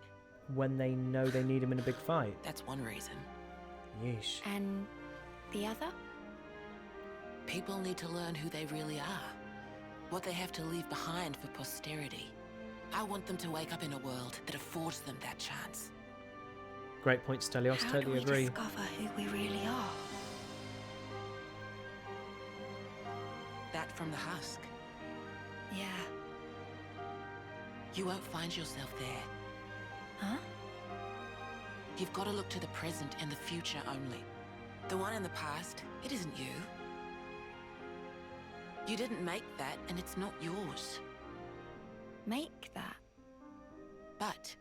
S1: when they know they need them in a big fight.
S7: That's one reason.
S1: Yeesh.
S3: And the other?
S7: People need to learn who they really are. What they have to leave behind for posterity. I want them to wake up in a world that affords them that chance.
S1: Great point, Stelios.
S3: How do
S1: Totally
S3: we
S1: agree.
S3: discover who we really are?
S7: from the husk.
S3: Yeah.
S7: You won't find yourself there.
S3: Huh?
S7: You've got to look to the present and the future only. The one in the past, it isn't you. You didn't make that, and it's not yours.
S3: Make that?
S7: But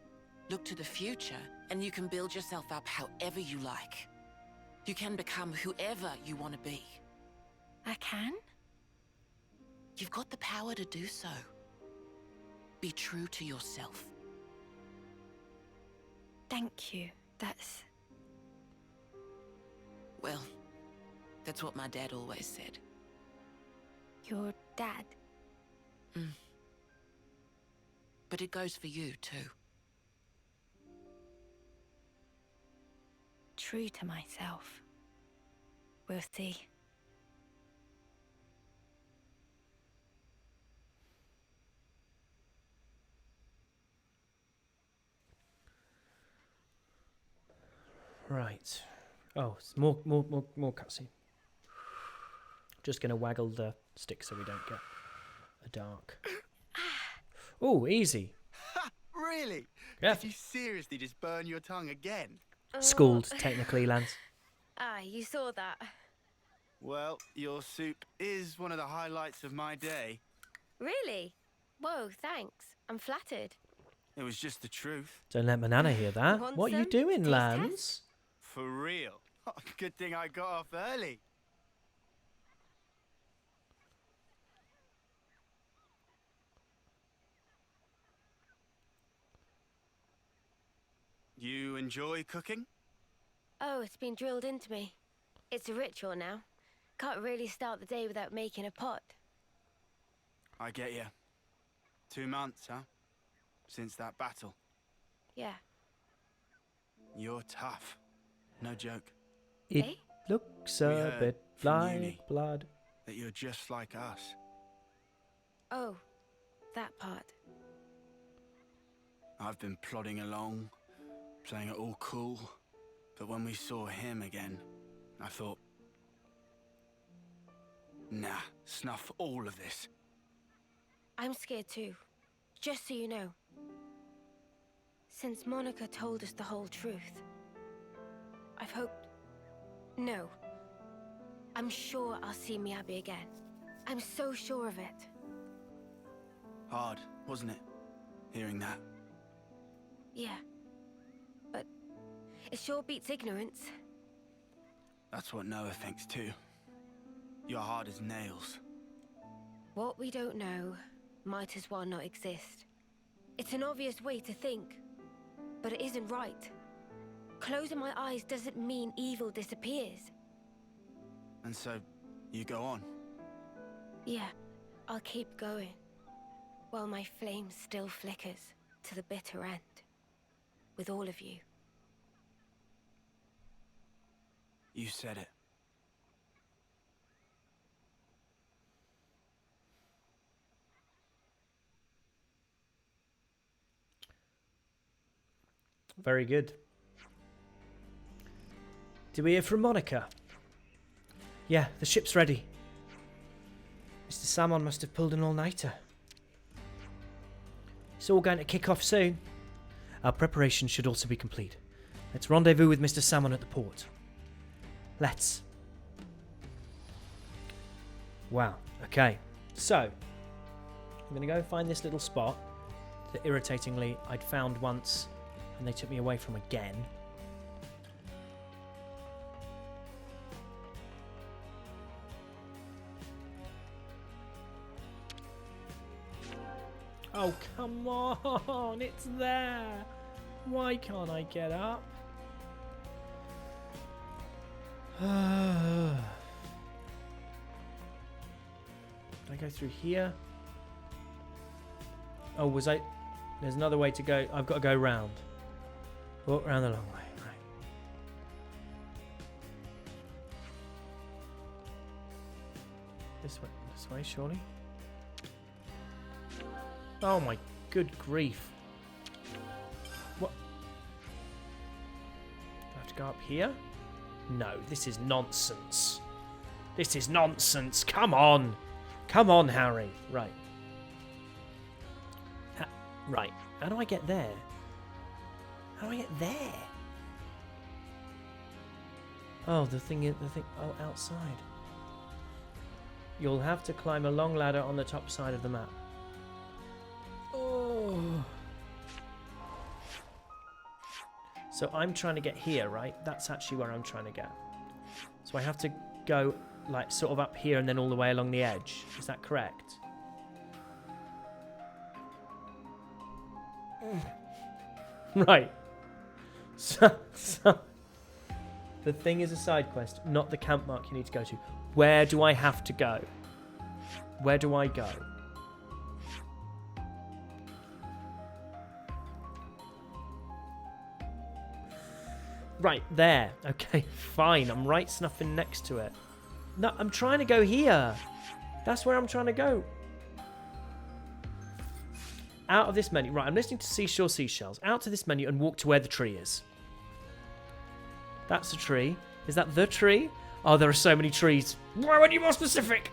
S7: look to the future, and you can build yourself up however you like. You can become whoever you want to be.
S3: I can?
S7: You've got the power to do so. Be true to yourself.
S3: Thank you. That's...
S7: Well, that's what my dad always said.
S3: Your dad?
S7: But it goes for you, too.
S3: True to myself. We'll see.
S1: Right. Oh, it's more cutscene. Just gonna waggle the stick so we don't get a dark. Oh, easy.
S10: Really?
S1: Yeah.
S10: Did you seriously just burn your tongue again?
S1: Schooled, technically, Lanz.
S8: Ah, you saw that.
S10: Well, your soup is one of the highlights of my day.
S8: Really? Whoa, thanks. I'm flattered.
S10: It was just the truth.
S1: Don't let Manana hear that.
S8: Want
S1: What are you
S8: some?
S1: doing,
S8: Taste
S1: Lanz?
S8: test?
S10: For real. Good thing I got off early. You enjoy cooking?
S8: Oh, it's been drilled into me. It's a ritual now. Can't really start the day without making a pot.
S10: I get you. 2 months, huh? Since that battle.
S8: Yeah.
S10: You're tough. No joke.
S1: It looks
S10: We
S1: a
S10: heard
S1: bit
S10: from
S1: like
S10: Eunie
S1: blood.
S10: that you're just like us.
S8: Oh, that part.
S10: I've been plodding along, playing it all cool. But when we saw him again, I thought, nah, snuff all of this.
S8: I'm scared too. Just so you know. Since Monica told us the whole truth, I've hoped... No. I'm sure I'll see Miyabi again. I'm so sure of it.
S10: Hard, wasn't it? Hearing that.
S8: Yeah. But it sure beats ignorance.
S10: That's what Noah thinks too. You're hard as nails.
S8: What we don't know might as well not exist. It's an obvious way to think, but it isn't right. Closing my eyes doesn't mean evil disappears.
S10: And so, you go on.
S8: Yeah, I'll keep going. While my flame still flickers to the bitter end. With all of you.
S10: You said it.
S1: Very good. Did we hear from Monica? Yeah, the ship's ready. Mr. Salmon must have pulled an all-nighter. It's all going to kick off soon. Our preparations should also be complete. Let's rendezvous with Mr. Salmon at the port. Let's. Wow, okay. So, I'm going to go find this little spot that irritatingly I'd found once and they took me away from again. Oh, come on, it's there. Why can't I get up? Did I go through here? Oh, was I... There's another way to go. I've got to go round. Walk round the long way, right. This way, surely? Oh my good grief. What? Do I have to go up here? No, this is nonsense. This is nonsense. Come on. Come on, Harry. Right. Right. How do I get there? How do I get there? Oh, the thing. Oh, outside. You'll have to climb a long ladder on the top side of the map. Oh. So I'm trying to get here, right? That's actually where I'm trying to get. So I have to go, like, sort of up here and then all the way along the edge. Is that correct? Right. So the thing is a side quest, not the camp mark you need to go to. Where do I have to go? Where do I go? Right, there. Okay, fine. I'm right snuffing next to it. No, I'm trying to go here. That's where I'm trying to go. Out of this menu. Right, I'm listening to Seashore Seashells. Out to this menu and walk to where the tree is. That's a tree. Is that the tree? Oh, there are so many trees. Why weren't you more specific?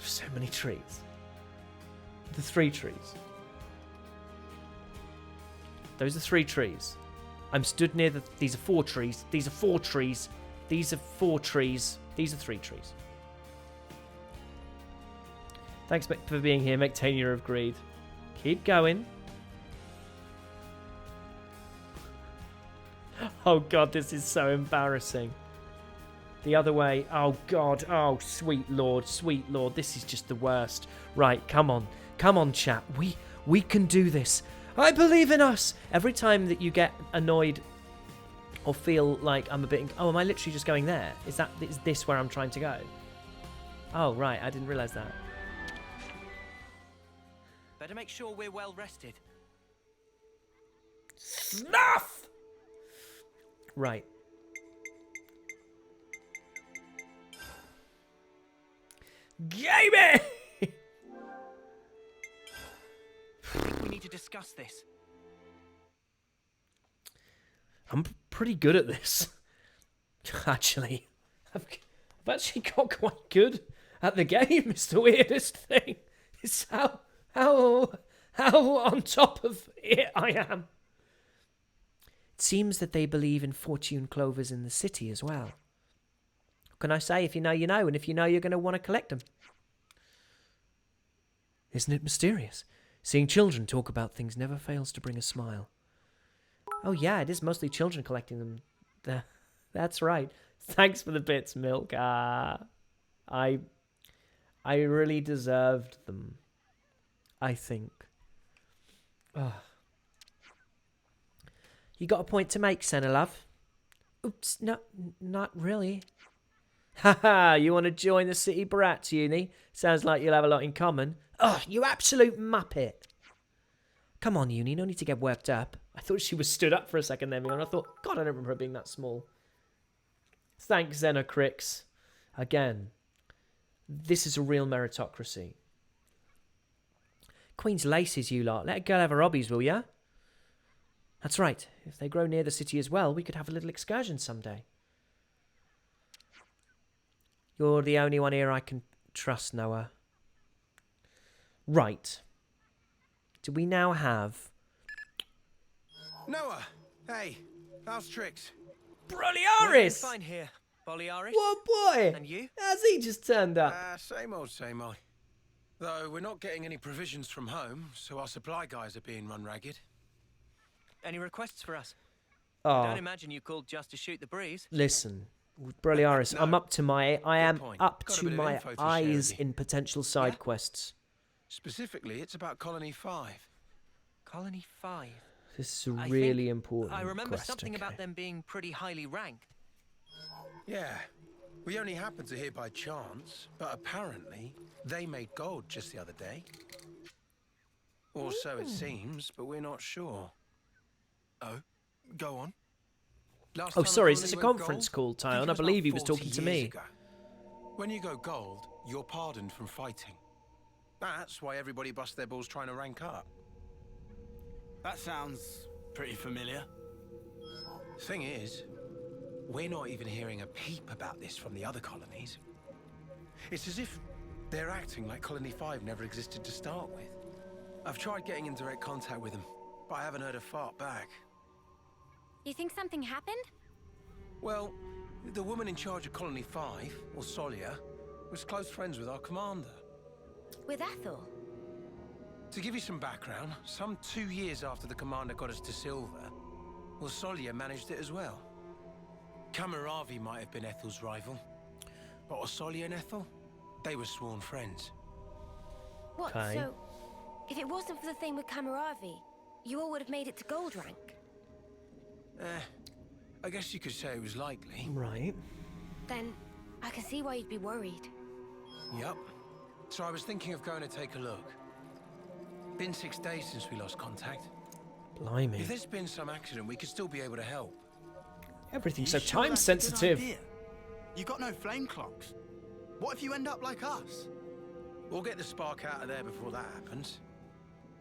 S1: So many trees. The 3 trees. Those are 3 trees. I'm stood near the... These are 4 trees. These are 4 trees. These are 4 trees. These are 3 trees. Thanks for being here, McEntire of Greed. Keep going. Oh god, this is so embarrassing. The other way. Oh god. Oh, sweet lord. Sweet lord. This is just the worst. Right, come on. Come on, chat. We can do this. I believe in us. Every time that you get annoyed or feel like I'm a bit... Oh, am I literally just going there? Is this where I'm trying to go? Oh, right. I didn't realise that.
S2: Better make sure we're well rested.
S1: Snuff! Right. Gaming!
S2: I think we need to discuss this.
S1: I'm pretty good at this. Actually. I've actually got quite good at the game. It's the weirdest thing. It's how on top of it I am. It seems that they believe in fortune clovers in the city as well. What can I say? If you know, you know. And if you know, you're going to want to collect them. Isn't it mysterious? Seeing children talk about things never fails to bring a smile. Oh yeah, it is mostly children collecting them. That's right. Thanks for the bits, Milk. I really deserved them. I think. Oh. You got a point to make, Sena, love? Oops, no, not really. Haha, you want to join the city brats, Eunie? Sounds like you'll have a lot in common. Oh, you absolute muppet. Come on, Eunie, no need to get worked up. I thought she was stood up for a second there, and I thought, God, I don't remember her being that small. Thanks, Xenocrix. Again, this is a real meritocracy. Queen's laces, you lot. Let a girl have her hobbies, will ya? That's right. If they grow near the city as well, we could have a little excursion someday. You're the only one here I can trust, Noah. Right. Do we now have...
S20: Noah! Hey, how's tricks?
S1: Boliaris!
S2: Fine here, Boliaris.
S1: What boy?
S2: And you?
S1: How's he just turned up?
S20: Same old, same old. Though we're not getting any provisions from home, so our supply guys are being run ragged.
S2: Any requests for us?
S1: Oh.
S2: I don't imagine you called just to shoot the breeze.
S1: Listen, Boliaris, no. I'm up to my... I am up
S20: Got
S1: to my eyes in potential side quests.
S20: Specifically, it's about Colony 5.
S2: Colony 5?
S1: This is a really important
S2: I remember
S1: quest,
S2: something about them being pretty highly ranked.
S20: Yeah, we only happened to hear by chance, but apparently they made gold just the other day. Or so it seems, but we're not sure.
S4: Oh, go on.
S1: Oh, sorry, is this a conference call, Taion? I believe he was talking to me.
S20: Ago. When you go gold, you're pardoned from fighting. That's why everybody busts their balls trying to rank up.
S10: That sounds pretty familiar.
S20: Thing is, we're not even hearing a peep about this from the other colonies. It's as if they're acting like Colony 5 never existed to start with. I've tried getting in direct contact with them, but I haven't heard a fart back.
S8: You think something happened?
S20: Well, the woman in charge of Colony 5, or Solia, was close friends with our commander.
S8: With Ethel?
S20: To give you some background, some 2 years after the commander got us to Silver, well, Solia managed it as well. Kamaravi might have been Ethel's rival, but Osolia and Ethel, they were sworn friends.
S8: What, so if it wasn't for the thing with Kamaravi, you all would have made it to gold rank?
S20: I guess you could say it was likely.
S1: Right.
S8: Then I can see why you'd be worried.
S20: Yup. So I was thinking of going to take a look. Been 6 days since we lost contact.
S1: Blimey.
S20: If there's been some accident, we could still be able to help.
S1: Everything's so time sensitive.
S10: You got no flame clocks. What if you end up like us?
S20: We'll get the spark out of there before that happens.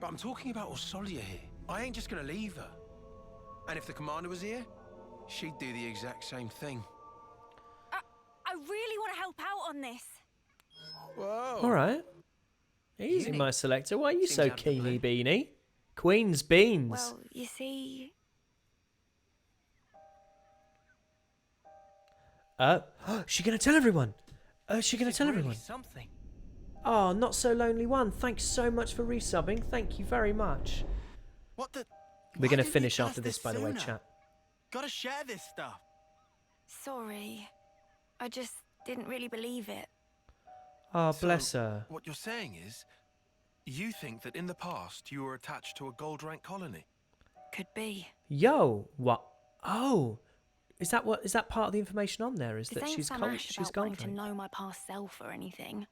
S20: But I'm talking about Osolia here. I ain't just gonna leave her. And if the commander was here, she'd do the exact same thing.
S19: I really want to help out on this.
S20: Whoa.
S1: All right. Easy,
S2: Eunie.
S1: my selector. Why are you
S2: Seems
S1: so
S2: out of the
S1: keeny
S2: blue.
S1: beanie? Queen's beans.
S3: Well, you see...
S1: She gonna tell everyone. She gonna tell
S2: Really
S1: everyone.
S2: something.
S1: Oh, not so lonely one. Thanks so much for resubbing. Thank you very much.
S10: What the?
S1: We're
S10: Why
S1: gonna
S10: didn't you
S1: finish
S10: tell
S1: after
S10: us
S1: this, by the way,
S10: sooner?
S1: chat.
S10: Gotta share this stuff.
S3: Sorry. I just didn't really believe it.
S1: Oh, bless her.
S4: What you're saying is, you think that in the past you were attached to a gold rank colony?
S3: Could be.
S1: Yo, what? Oh, is that what? Is that part of the information on there? Is
S3: This
S1: that
S3: ain't
S1: she's
S3: some
S1: gold?
S3: ash
S1: She's
S3: about wanting
S1: gold
S3: to
S1: rank?
S3: know my past self or anything.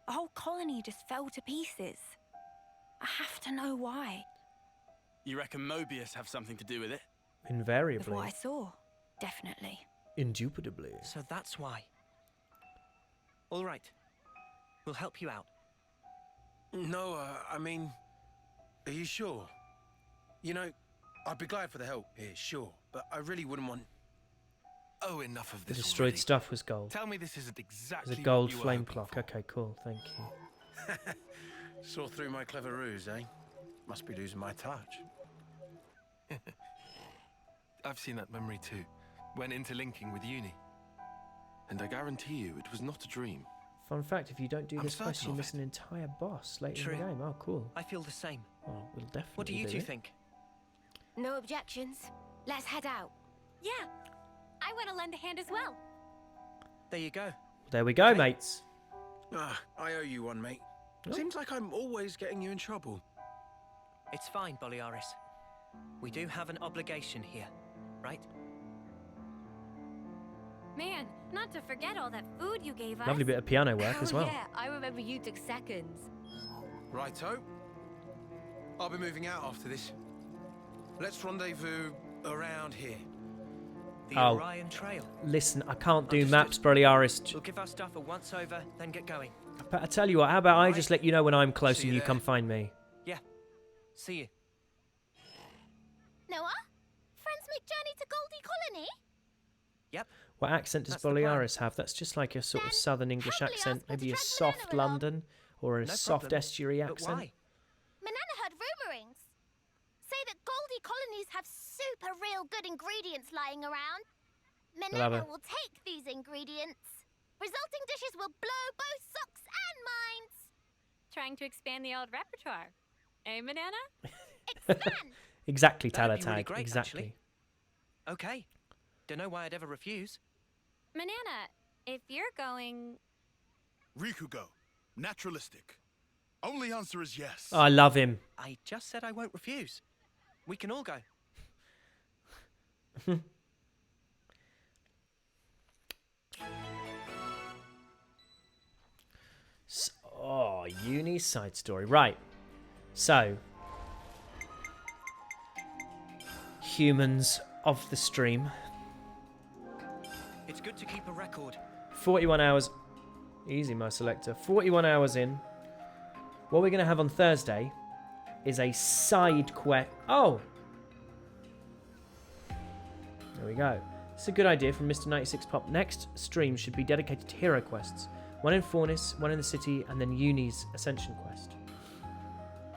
S3: A whole colony just fell to pieces. I have to know why.
S10: You reckon Mobius have something to do with it?
S3: With
S1: Invariably.
S3: what I saw, definitely.
S1: Indubitably.
S2: So that's why. All right. We'll help you out.
S20: No, I mean, are you sure? You know, I'd be glad for the help here, sure, but I really wouldn't want...
S4: Oh, enough of
S1: The
S4: this
S1: destroyed
S4: already.
S1: stuff was gold.
S4: Tell me this isn't exactly
S1: It was a gold
S4: what you were
S1: flame
S4: hoping
S1: clock.
S4: for.
S1: Okay, cool. Thank you.
S20: Saw through my clever ruse, eh? Must be losing my touch.
S4: I've seen that memory too, when interlinking with Eunie. And I guarantee you, it was not a dream.
S1: Fun fact: if you don't do
S4: I'm
S1: this quest,
S4: certain
S1: you
S4: of
S1: miss an entire boss later
S2: True.
S1: in the game. Oh, cool.
S2: I feel the same.
S1: Well, we'll definitely
S2: What do you two
S1: it.
S2: think?
S8: No objections. Let's head out.
S3: Yeah. I want to lend a hand as well.
S2: There you go.
S1: There we go, mates.
S20: Ah, I owe you one, mate.
S1: Oh.
S20: Seems like I'm always getting you in trouble.
S2: It's fine, Boliaris. We do have an obligation here, right?
S8: Man, not to forget all that food you gave us.
S1: Lovely bit of piano work as well.
S8: Yeah, I remember you took seconds.
S20: Righto. I'll be moving out after this. Let's rendezvous around here.
S2: The
S1: Oh.
S2: Orion Trail.
S1: Listen, I can't do
S2: Understood.
S1: maps, Boliaris.
S2: We'll give our stuff a once-over, then get going.
S1: But I tell you what, how about I just let you know when I'm close
S2: See
S1: and
S2: you
S1: you
S2: there.
S1: come find me?
S2: Yeah. See you.
S8: Noah? Friends make journey to Goldie Colony?
S2: Yep.
S1: What accent does
S2: That's the plan.
S1: Boliaris have? That's just like a sort of southern English
S8: happily
S1: accent,
S8: ask her to
S1: maybe a
S8: drag
S1: soft
S8: Banana along.
S1: London or a
S2: No
S1: soft
S2: problem.
S1: estuary
S2: But
S1: accent.
S2: why?
S8: Manana heard rumorings. Say that Goldie colonies have super real good ingredients lying around.
S1: Love
S8: Manana
S1: it.
S8: will take these ingredients. Resulting dishes will blow both socks and minds.
S3: Trying to expand the old repertoire. Eh, Banana?
S1: Exactly,
S2: That'd be really
S1: Talatag.
S2: great,
S1: Exactly.
S2: Okay. Don't know why I'd ever refuse.
S3: Manana, if you're going...
S9: Rikugo, naturalistic. Only answer is yes.
S1: Oh, I love him.
S2: I just said I won't refuse. We can all go.
S1: Oh, Eunie's side story. Right. So, humans of the stream.
S2: It's good to keep a record.
S1: 41 hours. Easy, my selector. 41 hours in. What we're going to have on Thursday is a side quest. Oh! There we go. It's a good idea from Mr. 96 Pop. Next stream should be dedicated to hero quests. One in Fornis, one in the city, and then Eunie's Ascension quest.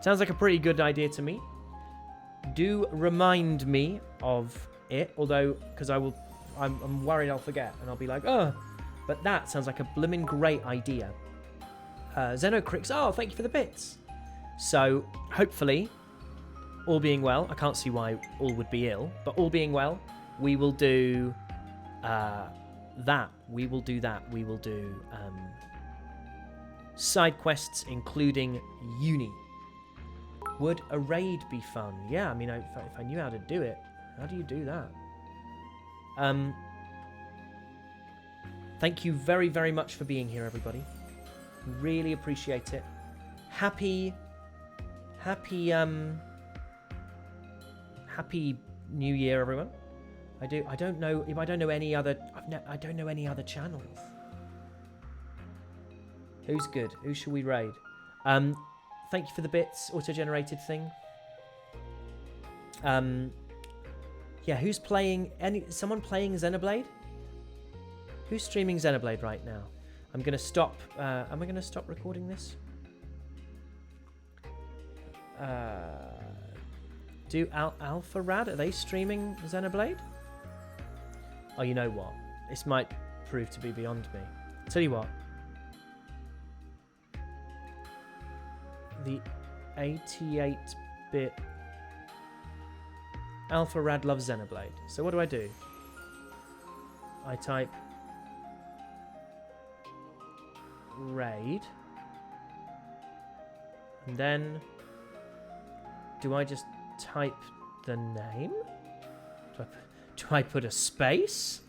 S1: Sounds like a pretty good idea to me. Do remind me of it, although, because I'm worried I'll forget, and I'll be like, oh. But that sounds like a blimmin' great idea. Xenocrix, oh, thank you for the bits. So, hopefully, all being well, I can't see why all would be ill, but all being well, we will do that. We will do that. We will do side quests, including Eunie. Would a raid be fun? Yeah, I mean, if I knew how to do it. How do you do that? Thank you very, very much for being here, everybody. Really appreciate it. Happy New Year, everyone. I don't know any other channels. Who's good? Who shall we raid? Thank you for the bits, auto-generated thing. Yeah, who's playing? Someone playing Xenoblade? Who's streaming Xenoblade right now? I'm gonna stop. Am I gonna stop recording this? Do Alpha Rad? Are they streaming Xenoblade? Oh, you know what? This might prove to be beyond me. Tell you what. The 88-bit Alpha Rad loves Xenoblade. So what do? I type raid, and then do I just type the name? Do I put a space?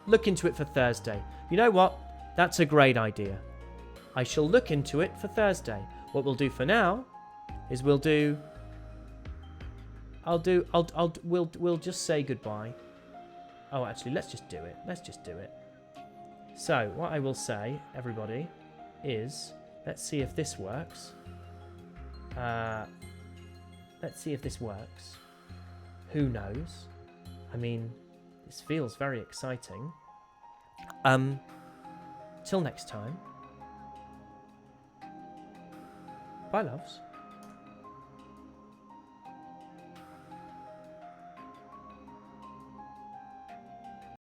S1: Look into it for Thursday. You know what? That's a great idea. I shall look into it for Thursday. What we'll do for now is we'll just say goodbye. Oh, actually, let's just do it. Let's just do it. So, what I will say, everybody, is let's see if this works. Let's see if this works. Who knows? I mean, this feels very exciting. Till next time. Bye, loves.